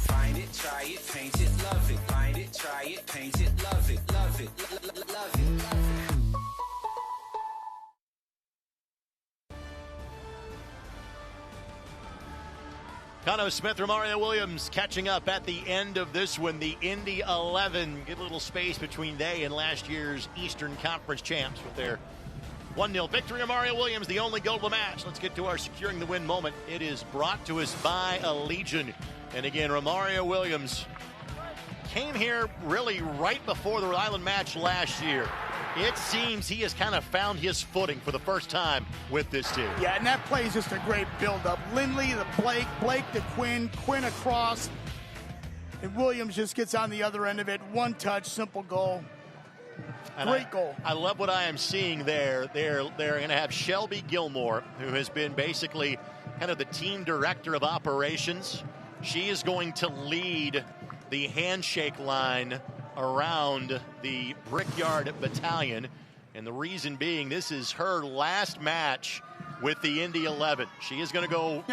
Find it, try it, paint it, love it. Find it, try it, paint it, love it, love it, love it, love it. Cano Smith, Romario Williams catching up at the end of this one. The Indy 11 get a little space between they and last year's Eastern Conference champs with their 1-0 victory. Romario Williams, the only goal of the match. Let's get to our securing the win moment. It is brought to us by Allegiant. And again, Romario Williams came here really right before the Rhode Island match last year. It seems he has kind of found his footing for the first time with this team. Yeah, and that play is just a great build-up. Lindley to Blake, Blake to Quinn, Quinn across, and Williams just gets on the other end of it. One touch, simple goal. Great goal. I love what I am seeing there. They're going to have Shelby Gilmore, who has been basically kind of the team director of operations. She is going to lead the handshake line around the Brickyard Battalion, and the reason being this is her last match with the Indy 11. She is going to go.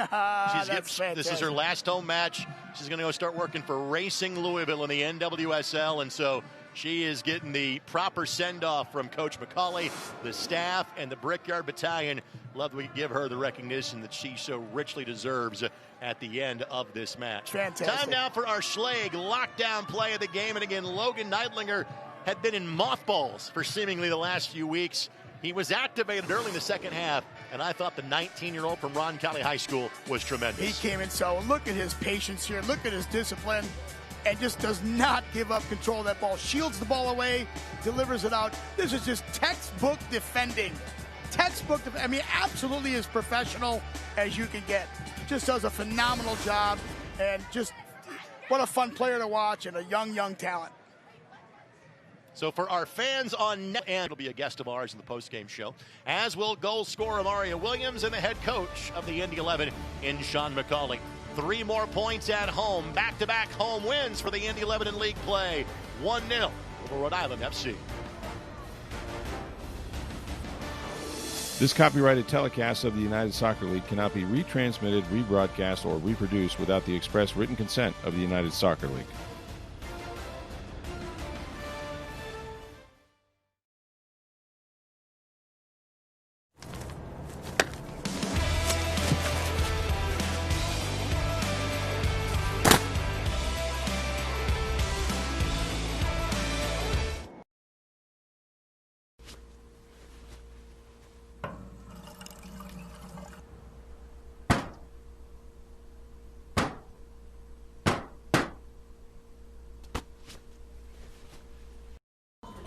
This is her last home match. She's going to go start working for Racing Louisville in the NWSL, and so she is getting the proper send-off from Coach McCauley, the staff, and the Brickyard Battalion. Love that we give her the recognition that she so richly deserves at the end of this match. Fantastic. Time now for our Schleg lockdown play of the game. And again, Logan Neidlinger had been in mothballs for seemingly the last few weeks. He was activated early in the second half, and I thought the 19-year-old from Roncalli High School was tremendous. He came in so. Look at his patience here. Look at his discipline. And just does not give up control of that ball. Shields the ball away, delivers it out. This is just textbook defending. I mean, absolutely as professional as you can get. Just does a phenomenal job, and just what a fun player to watch, and a young talent. So for our fans on net, and it'll be a guest of ours in the post-game show, as will goal scorer Mario Williams and the head coach of the Indy 11 in Sean McCauley. 3 more points at home, back-to-back home wins for the Indy 11 in league play. 1-0 over Rhode Island FC. This copyrighted telecast of the United Soccer League cannot be retransmitted, rebroadcast, or reproduced without the express written consent of the United Soccer League.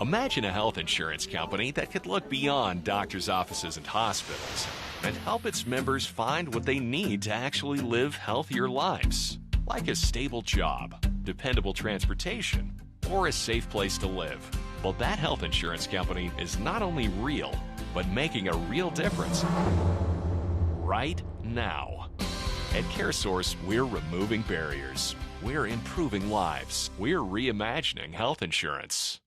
Imagine a health insurance company that could look beyond doctors' offices and hospitals and help its members find what they need to actually live healthier lives, like a stable job, dependable transportation, or a safe place to live. Well, that health insurance company is not only real, but making a real difference right now. At CareSource, we're removing barriers. We're improving lives. We're reimagining health insurance.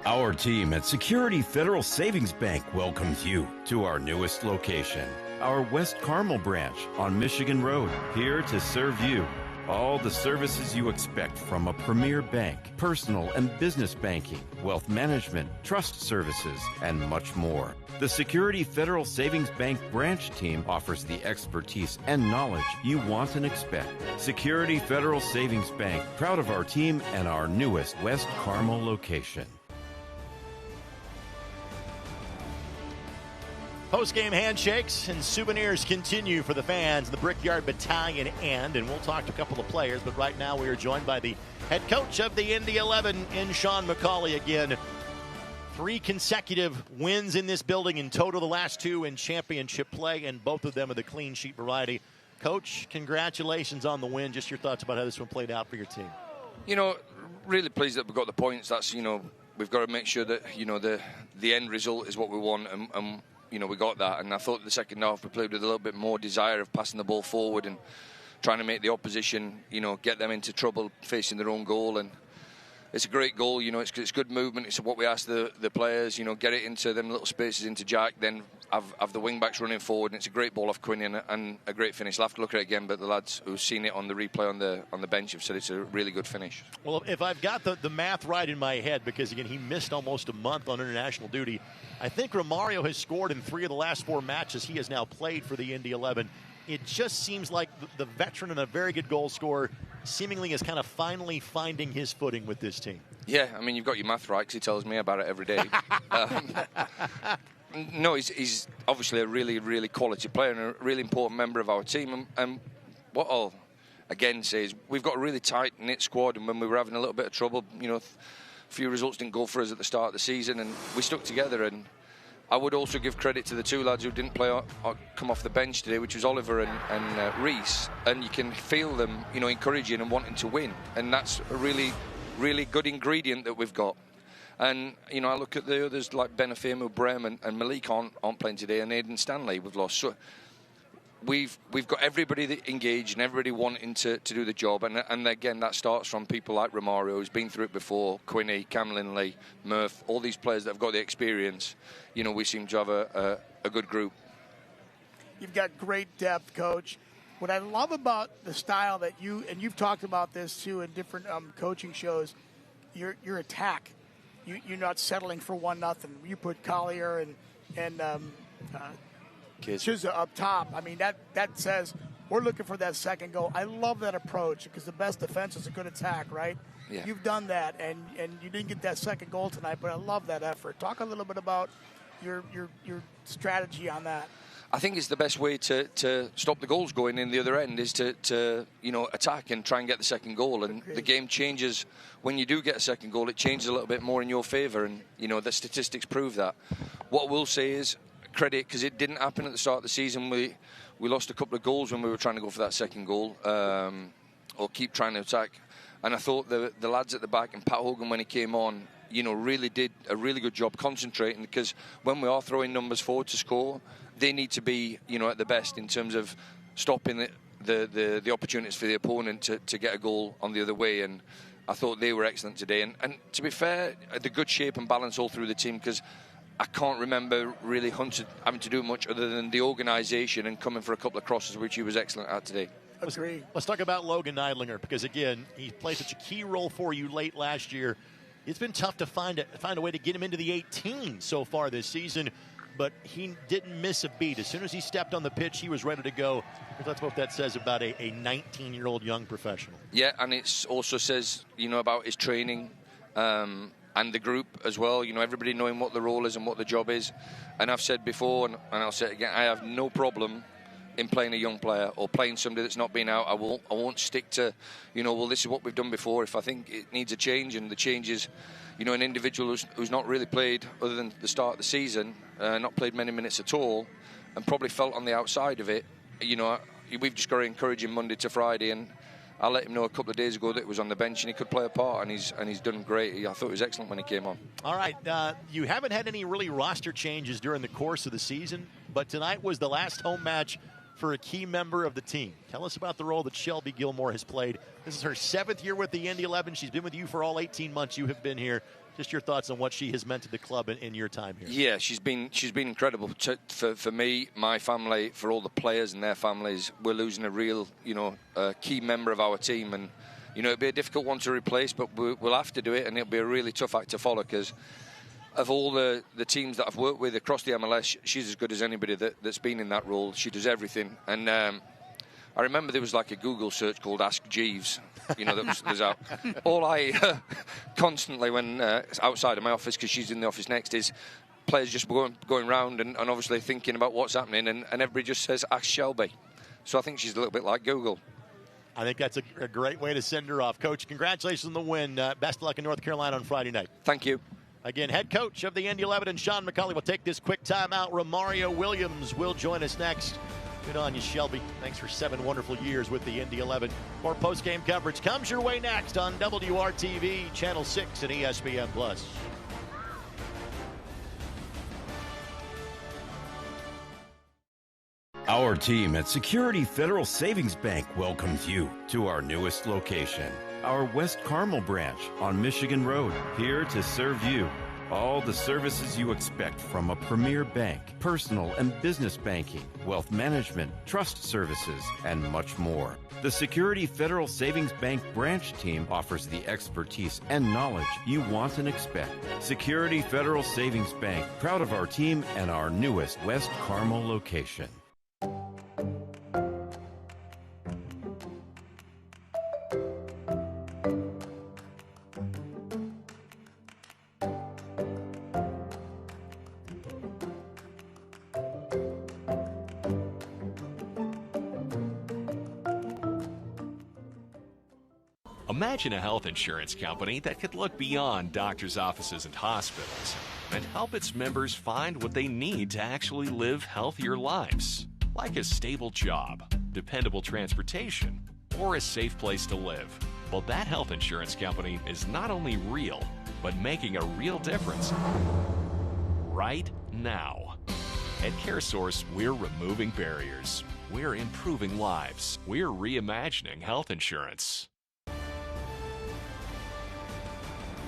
Our team at Security Federal Savings Bank welcomes you to our newest location, our West Carmel branch on Michigan Road, here to serve you. All the services you expect from a premier bank, personal and business banking, wealth management, trust services, and much more. The Security Federal Savings Bank branch team offers the expertise and knowledge you want and expect. Security Federal Savings Bank, proud of our team and our newest West Carmel location. Post-game handshakes and souvenirs continue for the fans, the Brickyard Battalion and we'll talk to a couple of players, but right now we are joined by the head coach of the Indy 11 in Sean McCauley. Again, 3 consecutive wins in this building in total, the last 2 in championship play, and both of them of the clean sheet variety. Coach, congratulations on the win. Just your thoughts about how this one played out for your team. You know, really pleased that we got the points. That's, you know, we've got to make sure that, you know, the end result is what we want, and you know, we got that. And I thought the second half we played with a little bit more desire of passing the ball forward and trying to make the opposition, you know, get them into trouble facing their own goal. And it's a great goal. You know, it's good movement. It's what we ask the players. You know, get it into them little spaces into Jack, then have the wing backs running forward, and it's a great ball off Quinn and a great finish. I'll have to look at it again, but the lads who've seen it on the replay on the bench have said it's a really good finish. Well, if I've got the math right in my head, because again he missed almost a month on international duty, I think Romario has scored in 3 of the last 4 matches he has now played for the Indy 11. It just seems like the veteran and a very good goal scorer seemingly is kind of finally finding his footing with this team. Yeah, I mean, you've got your math right, because he tells me about it every day. No, he's obviously a really, really quality player and a really important member of our team. And what I'll again say is we've got a really tight-knit squad, and when we were having a little bit of trouble, you know, a few results didn't go for us at the start of the season, and we stuck together. And I would also give credit to the 2 lads who didn't play or come off the bench today, which was Oliver and Reese, and you can feel them, you know, encouraging and wanting to win, and that's a really, really good ingredient that we've got. And you know, I look at the others like Benafemo, Brem, and Malik aren't playing today, and Aidan Stanley we've lost. So we've got everybody that engaged and everybody wanting to do the job, and again that starts from people like Romario, who's been through it before, Quinny, Cam Linley, Murph, all these players that have got the experience. You know, we seem to have a good group. You've got great depth, Coach. What I love about the style that you've talked about this too in different coaching shows, your attack. You're not settling for 1-0. You put Collier and Chizza up top. I mean, that says we're looking for that second goal. I love that approach, because the best defense is a good attack, right? Yeah. You've done that, and you didn't get that second goal tonight, but I love that effort. Talk a little bit about your strategy on that. I think it's the best way to stop the goals going in the other end is to you know, attack and try and get the second goal. And the game changes when you do get a second goal. It changes a little bit more in your favour, and you know the statistics prove that. What we'll say is credit, because it didn't happen at the start of the season. We lost a couple of goals when we were trying to go for that second goal, or keep trying to attack. And I thought the lads at the back and Pat Hogan, when he came on, you know, really did a really good job concentrating, because when we are throwing numbers forward to score, they need to be, you know, at the best in terms of stopping the opportunities for the opponent to get a goal on the other way. And I thought they were excellent today. And to be fair, the good shape and balance all through the team, because I can't remember really Hunter having to do much other than the organisation and coming for a couple of crosses, which he was excellent at today. Agree. Let's talk about Logan Neidlinger, because again, he played such a key role for you late last year. It's been tough to find a way to get him into the 18 so far this season, but he didn't miss a beat. As soon as he stepped on the pitch, he was ready to go. That's what that says about a 19-year-old young professional. Yeah, and it also says, you know, about his training and the group as well. You know, everybody knowing what the role is and what the job is. And I've said before, and I'll say it again, I have no problem in playing a young player or playing somebody that's not been out. I won't stick to, you know, well, this is what we've done before. If I think it needs a change, and the change is, you know, an individual who's not really played other than the start of the season, not played many minutes at all, and probably felt on the outside of it, you know, we've just got to encourage him Monday to Friday. And I let him know a couple of days ago that he was on the bench and he could play a part, and he's done great. I thought he was excellent when he came on. All right, you haven't had any really roster changes during the course of the season, but tonight was the last home match for a key member of the team. Tell us about the role that Shelby Gilmore has played. This is her 7th year with the Indy 11. She's been with you for all 18 months you have been here. Just your thoughts on what she has meant to the club in your time here. Yeah, she's been incredible for me, my family, for all the players and their families. We're losing a real, you know, key member of our team, and you know, it'll be a difficult one to replace, but we'll have to do it, and it'll be a really tough act to follow, because of all the teams that I've worked with across the MLS, she's as good as anybody that's been in that role. She does everything. And I remember there was like a Google search called Ask Jeeves, you know, that was out. All I constantly, when outside of my office, because she's in the office next, is players just going around and obviously thinking about what's happening, and everybody just says, Ask Shelby. So I think she's a little bit like Google. I think that's a great way to send her off. Coach, congratulations on the win. Best of luck in North Carolina on Friday night. Thank you. Again, head coach of the Indy 11 and Sean McCulley will take this quick timeout. Romario Williams will join us next. Good on you, Shelby. Thanks for 7 wonderful years with the Indy 11. More post-game coverage comes your way next on WRTV, Channel 6 and ESPN+. Our team at Security Federal Savings Bank welcomes you to our newest location, our West Carmel branch on Michigan Road, here to serve you. All the services you expect from a premier bank, personal and business banking, wealth management, trust services, and much more. The Security Federal Savings Bank branch team offers the expertise and knowledge you want and expect. Security Federal Savings Bank, proud of our team and our newest West Carmel location. Imagine a health insurance company that could look beyond doctors' offices and hospitals and help its members find what they need to actually live healthier lives, like a stable job, dependable transportation, or a safe place to live. Well, that health insurance company is not only real, but making a real difference right now. At CareSource, we're removing barriers. We're improving lives. We're reimagining health insurance.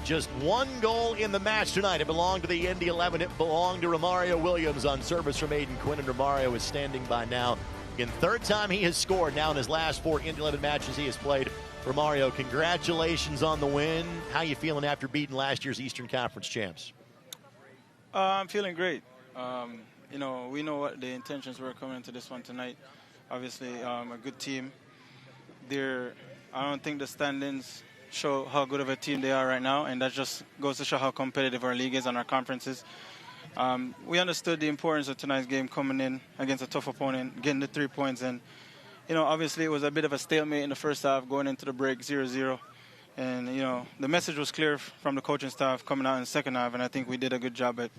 Just one goal in the match tonight. It belonged to the Indy 11. It belonged to Romario Williams on service from Aiden Quinn, and Romario is standing by now. Again, third time he has scored now in his last 4 Indy 11 matches he has played. Romario, congratulations on the win. How you feeling after beating last year's Eastern Conference champs? I'm feeling great. You know, we know what the intentions were coming into this one tonight. Obviously, a good team. I don't think the standings show how good of a team they are right now, and that just goes to show how competitive our league is and our conferences. We understood the importance of tonight's game, coming in against a tough opponent, getting the 3 points, and you know, obviously it was a bit of a stalemate in the first half, going into the break 0-0, and you know, the message was clear from the coaching staff coming out in the second half, and I think we did a good job at,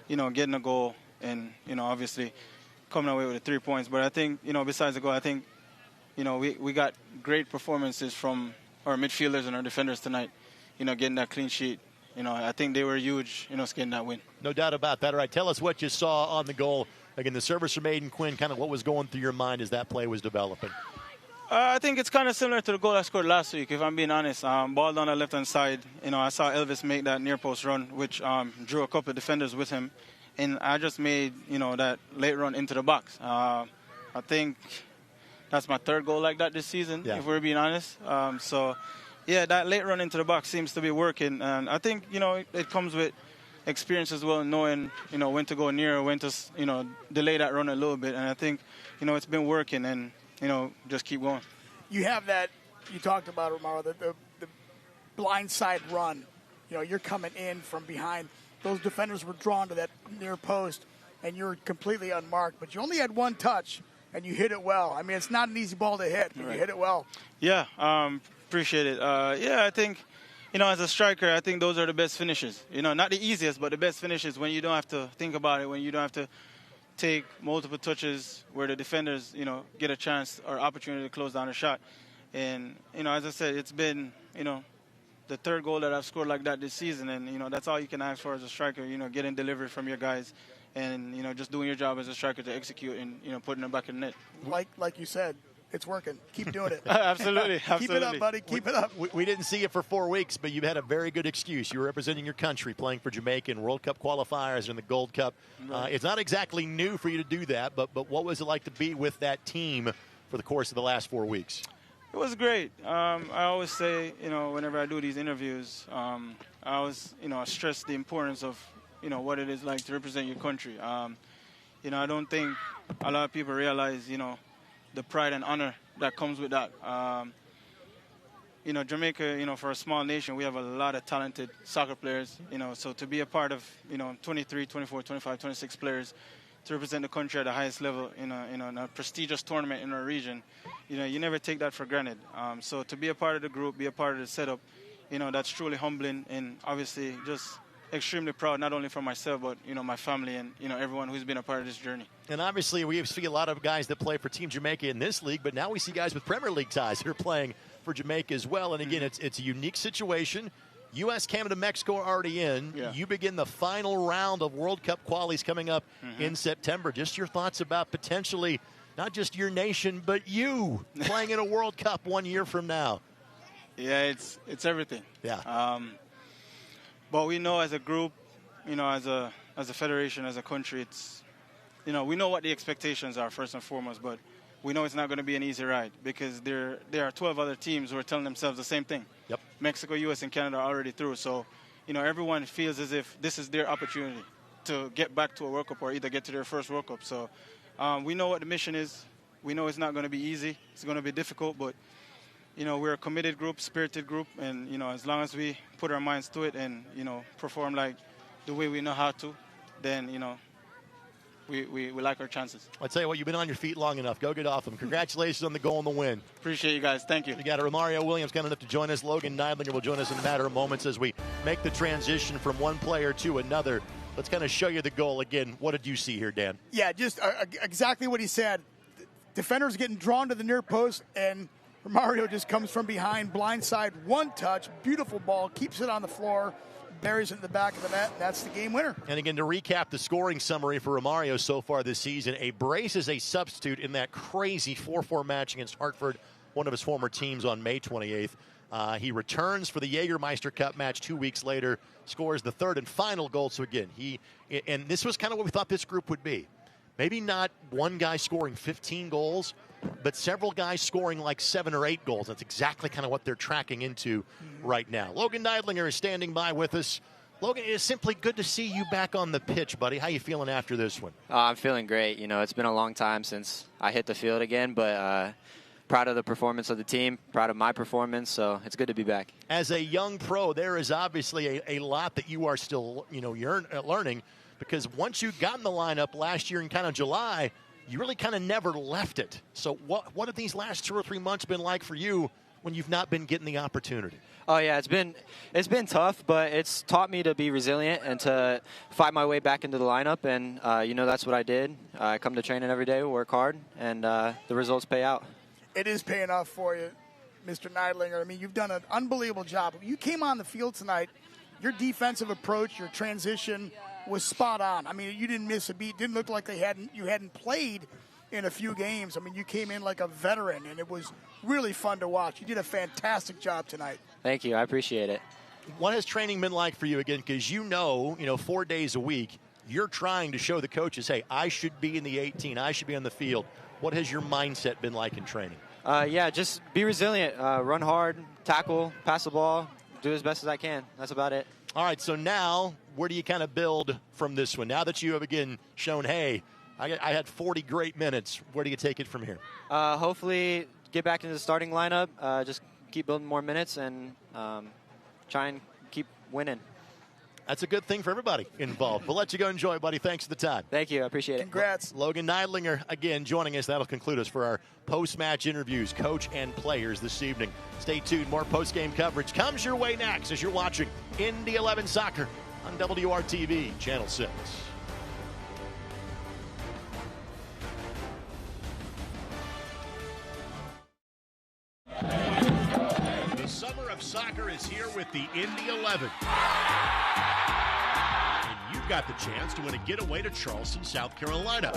you know, getting a goal and, you know, obviously coming away with the 3 points. But I think, you know, besides the goal, I think, you know, we got great performances from our midfielders and our defenders tonight, you know, getting that clean sheet. You know, I think they were huge, you know, getting that win. No doubt about that. All right, tell us what you saw on the goal. Again, the service from Aiden Quinn, kind of what was going through your mind as that play was developing? I think it's kind of similar to the goal I scored last week, if I'm being honest. Ball down the left-hand side, you know, I saw Elvis make that near-post run, which drew a couple of defenders with him. And I just made, you know, that late run into the box. I think that's my third goal like that this season, if we're being honest. So, yeah, that late run into the box seems to be working. And I think, you know, it comes with experience as well, knowing, you know, when to go near, when to, you know, delay that run a little bit. And I think, you know, it's been working, and, you know, just keep going. You have that, you talked about, Romario, the blind side run. You know, you're coming in from behind. Those defenders were drawn to that near post, and you're completely unmarked. But you only had one touch, and you hit it well. I mean, it's not an easy ball to hit, but you hit it well. Yeah, appreciate it. Yeah, I think, you know, as a striker, I think those are the best finishes. You know, not the easiest, but the best finishes when you don't have to think about it, when you don't have to take multiple touches where the defenders, you know, get a chance or opportunity to close down a shot. And, you know, as I said, it's been, you know, the third goal that I've scored like that this season. And, you know, that's all you can ask for as a striker, you know, getting delivery from your guys and, you know, just doing your job as a striker to execute and, you know, putting it back in the net. Like you said, it's working. Keep doing it. Absolutely. Keep it up, buddy. Keep it up. We didn't see you for 4 weeks, but you had a very good excuse. You were representing your country, playing for Jamaica in World Cup qualifiers and the Gold Cup. Right. It's not exactly new for you to do that, but what was it like to be with that team for the course of the last 4 weeks? It was great. I always say, you know, whenever I do these interviews, I always, you know, stress the importance of, you know, what it is like to represent your country. You know, I don't think a lot of people realize, you know, the pride and honor that comes with that. You know, Jamaica, you know, for a small nation, we have a lot of talented soccer players, you know, so to be a part of, you know, 23, 24, 25, 26 players to represent the country at the highest level in a prestigious tournament in our region, you know, you never take that for granted. So to be a part of the group, be a part of the setup, you know, that's truly humbling and obviously just extremely proud, not only for myself, but, you know, my family and, you know, everyone who's been a part of this journey. And obviously we see a lot of guys that play for Team Jamaica in this league, but now we see guys with Premier League ties who are playing for Jamaica as well. And again, it's a unique situation. U.S., Canada, Mexico are already in. Yeah. You begin the final round of World Cup qualies coming up in September. Just your thoughts about potentially not just your nation, but you playing in a World Cup 1 year from now. Yeah, it's everything. Yeah. But we know as a group, as a federation, as a country, it's, we know what the expectations are first and foremost, but we know it's not going to be an easy ride because there are 12 other teams who are telling themselves the same thing. Yep. Mexico, U.S., and Canada are already through. So, everyone feels as if this is their opportunity to get back to a World Cup or either get to their first World Cup. So we know what the mission is. We know it's not going to be easy. It's going to be difficult, but, we're a committed group, spirited group, and, as long as we put our minds to it and, perform like the way we know how to, then, we like our chances. I'll tell you what, you've been on your feet long enough. Go get off them. Congratulations on the goal and the win. Appreciate you guys. Thank you. We got Romario Williams kind enough to join us. Logan Neidlinger will join us in a matter of moments as we make the transition from one player to another. Let's kind of show you the goal again. What did you see here, Dan? Yeah, just exactly what he said. Defenders getting drawn to the near post, and Romario just comes from behind, blindside, one touch, beautiful ball, keeps it on the floor, buries it in the back of the net. That's the game winner. And again, to recap the scoring summary for Romario so far this season, a brace as a substitute in that crazy 4-4 match against Hartford, one of his former teams, on May 28th. He returns for the Jaggermeister Cup match 2 weeks later, scores the third and final goal. So again, and this was kind of what we thought this group would be. Maybe not one guy scoring 15 goals, but several guys scoring like 7 or 8 goals. That's exactly kind of what they're tracking into right now. Logan Neidlinger is standing by with us. Logan, it is simply good to see you back on the pitch, buddy. How you feeling after this one? I'm feeling great. It's been a long time since I hit the field again, but proud of the performance of the team, proud of my performance, so it's good to be back. As a young pro, there is obviously a lot that you are still, you're learning, because once you got in the lineup last year in kind of July, you really kind of never left it. So what have these last 2 or 3 months been like for you when you've not been getting the opportunity? Oh yeah, it's been tough, but it's taught me to be resilient and to fight my way back into the lineup, and that's what I did. I come to training every day, work hard, and the results pay out. It is paying off for you, Mr. Neidlinger. I mean, you've done an unbelievable job. You came on the field tonight, your defensive approach, your transition was spot on. I mean, you didn't miss a beat. Didn't look like you hadn't played in a few games. I mean, you came in like a veteran, and it was really fun to watch. You did a fantastic job tonight. Thank you. I appreciate it. What has training been like for you again? Because 4 days a week, you're trying to show the coaches, hey, I should be in the 18. I should be on the field. What has your mindset been like in training? Just be resilient. Run hard, tackle, pass the ball, do as best as I can. That's about it. All right, so now where do you kind of build from this one? Now that you have, again, shown, hey, I had 40 great minutes, where do you take it from here? Hopefully get back into the starting lineup, just keep building more minutes, and try and keep winning. That's a good thing for everybody involved. We'll let you go enjoy, buddy. Thanks for the time. Thank you. I appreciate it. Congrats. Logan Neidlinger, again, joining us. That'll conclude us for our post-match interviews, coach and players this evening. Stay tuned. More post-game coverage comes your way next as you're watching Indy 11 Soccer on WRTV, Channel 6. The summer of soccer is here with the Indy 11. And you've got the chance to win a getaway to Charleston, South Carolina.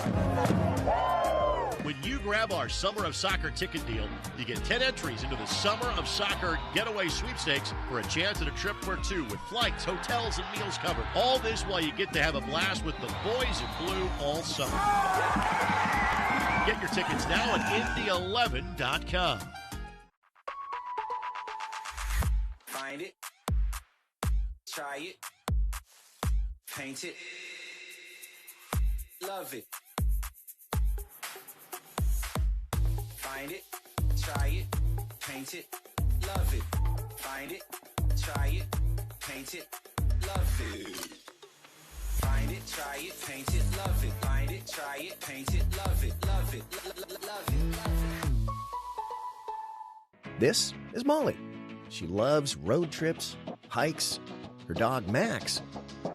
When you grab our Summer of Soccer ticket deal, you get 10 entries into the Summer of Soccer Getaway Sweepstakes for a chance at a trip or two with flights, hotels, and meals covered. All this while you get to have a blast with the boys in blue all summer. Get your tickets now at Indy11.com. Find it, try it, paint it, love it. Find it, try it, paint it, love it. Find it, try it, paint it, love it. Find it, try it, paint it, love it. Find it, try it, paint it, love it, love it, love it. This is Molly. She loves road trips, hikes, her dog Max,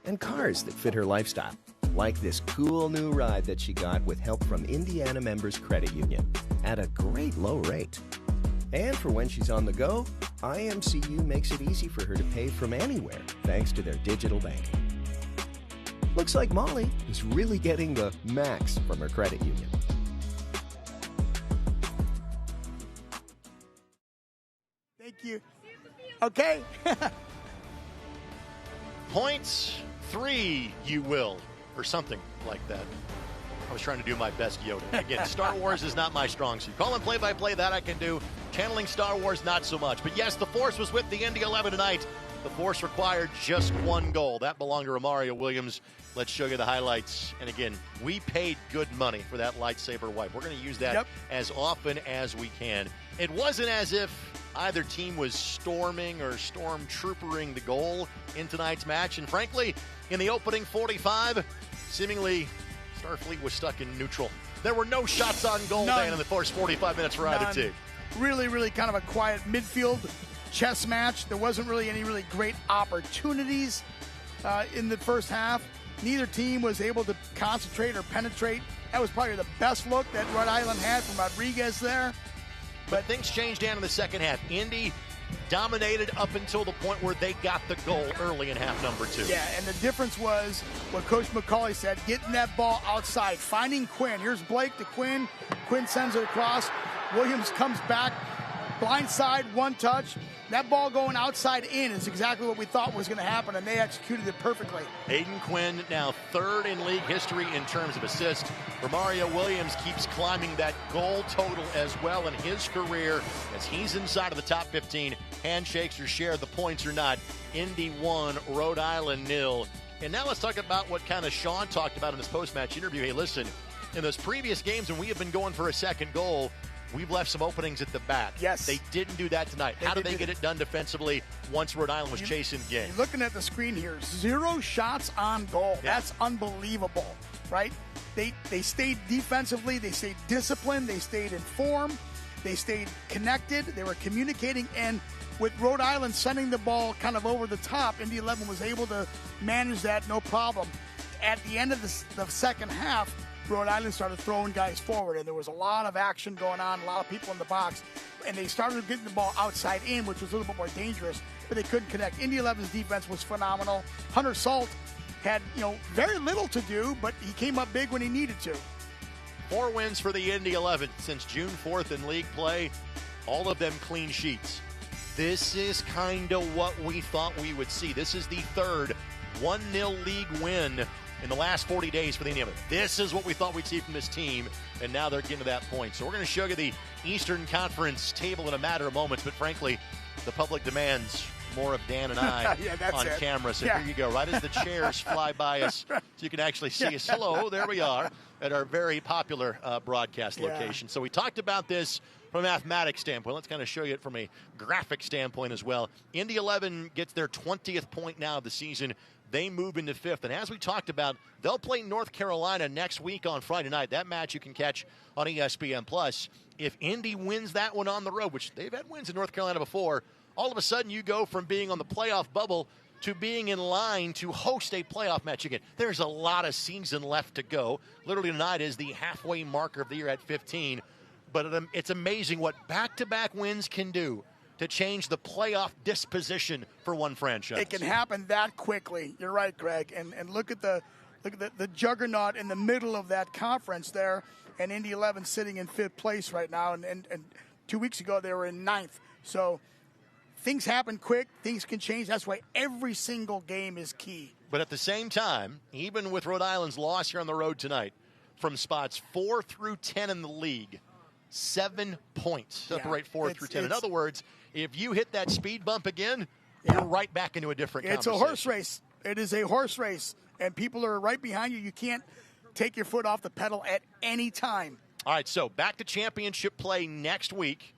and cars that fit her lifestyle. Like this cool new ride that she got with help from Indiana Members Credit Union at a great low rate. And for when she's on the go, IMCU makes it easy for her to pay from anywhere thanks to their digital banking. Looks like Molly is really getting the max from her credit union. you. Okay? Points 3, you will, or something like that. I was trying to do my best Yoda. Again, Star Wars is not my strong suit. Calling play-by-play, that I can do. Channeling Star Wars, not so much. But yes, the Force was with the Indy 11 tonight. The Force required just 1 goal. That belonged to Romario Williams. Let's show you the highlights. And again, we paid good money for that lightsaber wipe. We're going to use that as often as we can. It wasn't as if either team was storming or stormtroopering the goal in tonight's match. And frankly, in the opening 45, seemingly Starfleet was stuck in neutral. There were no shots on goal, Dan, in the first 45 minutes for either team. Really, really kind of a quiet midfield chess match. There wasn't really any great opportunities in the first half. Neither team was able to concentrate or penetrate. That was probably the best look that Rhode Island had from Rodriguez there. But things changed down in the second half. Indy dominated up until the point where they got the goal early in half number 2. Yeah, and the difference was what Coach McCauley said, getting that ball outside, finding Quinn. Here's Blake to Quinn. Quinn sends it across. Williams comes back, blind side, 1 touch. That ball going outside in is exactly what we thought was going to happen, and they executed it perfectly. Aiden Quinn now 3rd in league history in terms of assists. Romario Williams keeps climbing that goal total as well in his career as he's inside of the top 15. Handshakes or share the points or not. Indy 1, Rhode Island 0. And now let's talk about what kind of Sean talked about in his post-match interview. Hey, listen, in those previous games when we have been going for a second goal, we've left some openings at the back. Yes. They didn't do that tonight. How did they get it done defensively once Rhode Island was chasing the game? You're looking at the screen here. 0 shots on goal. Yeah. That's unbelievable, right? They stayed defensively. They stayed disciplined. They stayed in form. They stayed connected. They were communicating. And with Rhode Island sending the ball kind of over the top, Indy 11 was able to manage that no problem. At the end of the second half, Rhode Island started throwing guys forward, and there was a lot of action going on, a lot of people in the box, and they started getting the ball outside in, which was a little bit more dangerous, but they couldn't connect. Indy 11's defense was phenomenal. Hunter Salt had, very little to do, but he came up big when he needed to. 4 wins for the Indy 11 since June 4th in league play, all of them clean sheets. This is kind of what we thought we would see. This is the 3rd 1-0 league win in the last 40 days for the Indy 11. This is what we thought we'd see from this team, and now they're getting to that point. So we're going to show you the Eastern Conference table in a matter of moments, but frankly, the public demands more of Dan and I on camera. So here you go, right as the chairs fly by us, so you can actually see us. Hello, there we are at our very popular broadcast location. So we talked about this from a mathematics standpoint. Let's kind of show you it from a graphic standpoint as well. Indy 11 gets their 20th point now of the season. They move into 5th. And as we talked about, they'll play North Carolina next week on Friday night. That match you can catch on ESPN+. If Indy wins that one on the road, which they've had wins in North Carolina before, all of a sudden you go from being on the playoff bubble to being in line to host a playoff match again. There's a lot of season left to go. Literally tonight is the halfway marker of the year at 15. But it's amazing what back-to-back wins can do to change the playoff disposition for one franchise. It can happen that quickly. You're right, Greg. And look at the juggernaut in the middle of that conference there, and Indy 11 sitting in 5th place right now. And 2 weeks ago they were in 9th. So things happen quick. Things can change. That's why every single game is key. But at the same time, even with Rhode Island's loss here on the road tonight, from spots 4 through 10 in the league, 7 points separate 4 through 10. In other words, if you hit that speed bump again, you're right back into a different conversation. It's a horse race. It is a horse race, and people are right behind you. You can't take your foot off the pedal at any time. All right, so back to championship play next week.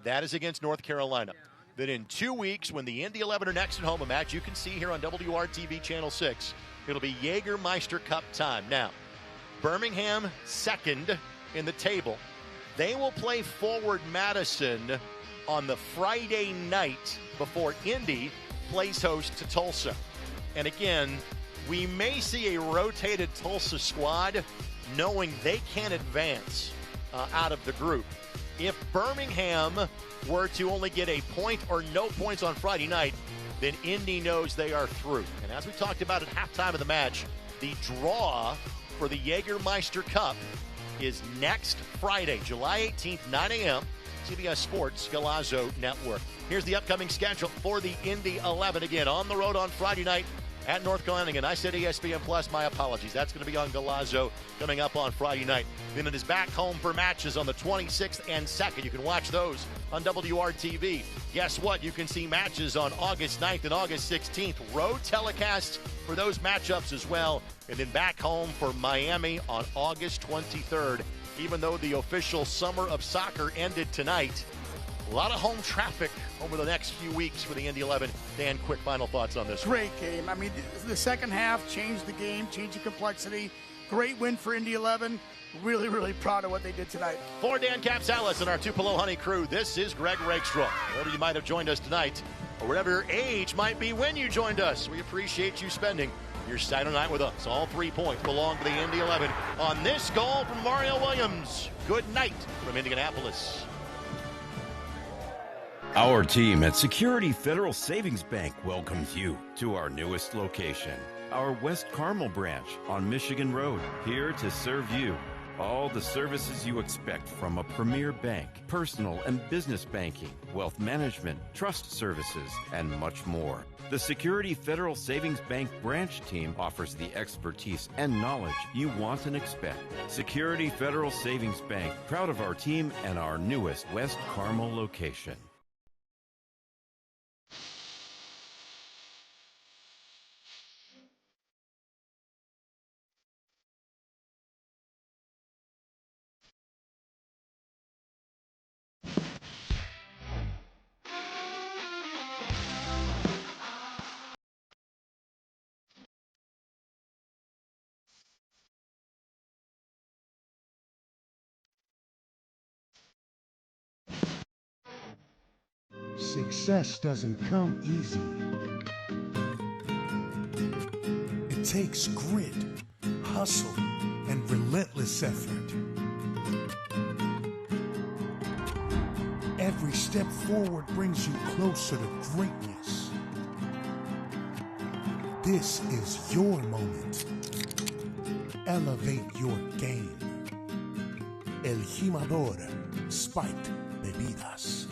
That is against North Carolina. Then in 2 weeks, when the Indy 11 are next at home, a match you can see here on WRTV Channel 6, it'll be Jaggermeister Cup time. Now, Birmingham second in the table. They will play Forward Madison on the Friday night before Indy plays host to Tulsa. And again, we may see a rotated Tulsa squad knowing they can advance out of the group. If Birmingham were to only get a point or no points on Friday night, then Indy knows they are through. And as we talked about at halftime of the match, the draw for the Jaggermeister Cup is next Friday, July 18th, 9 a.m. CBS Sports Galazzo Network. Here's the upcoming schedule for the Indy 11. Again, on the road on Friday night at North Carolina. And I said ESPN Plus, my apologies. That's going to be on Galazzo coming up on Friday night. Then it is back home for matches on the 26th and 2nd. You can watch those on WRTV. Guess what? You can see matches on August 9th and August 16th. Road telecasts for those matchups as well. And then back home for Miami on August 23rd. Even though the official summer of soccer ended tonight, a lot of home traffic over the next few weeks for the Indy 11. Dan, quick final thoughts on this. Great game. I mean, the second half changed the game, changed the complexity. Great win for Indy 11. Really, really proud of what they did tonight. For Dan Capsalis and our Tupelo Honey crew, this is Greg Rakestraw. Wherever you might have joined us tonight, or whatever your age might be when you joined us, we appreciate you spending your Saturday night with us. All 3 points belong to the Indy 11 on this goal from Mario Williams. Good night from Indianapolis. Our team at Security Federal Savings Bank welcomes you to our newest location, our West Carmel branch on Michigan Road, here to serve you. All the services you expect from a premier bank, personal and business banking, wealth management, trust services, and much more. The Security Federal Savings Bank branch team offers the expertise and knowledge you want and expect. Security Federal Savings Bank, proud of our team and our newest West Carmel location. Success doesn't come easy. It takes grit, hustle, and relentless effort. Every step forward brings you closer to greatness. This is your moment. Elevate your game. El Jimador Spiked Bebidas.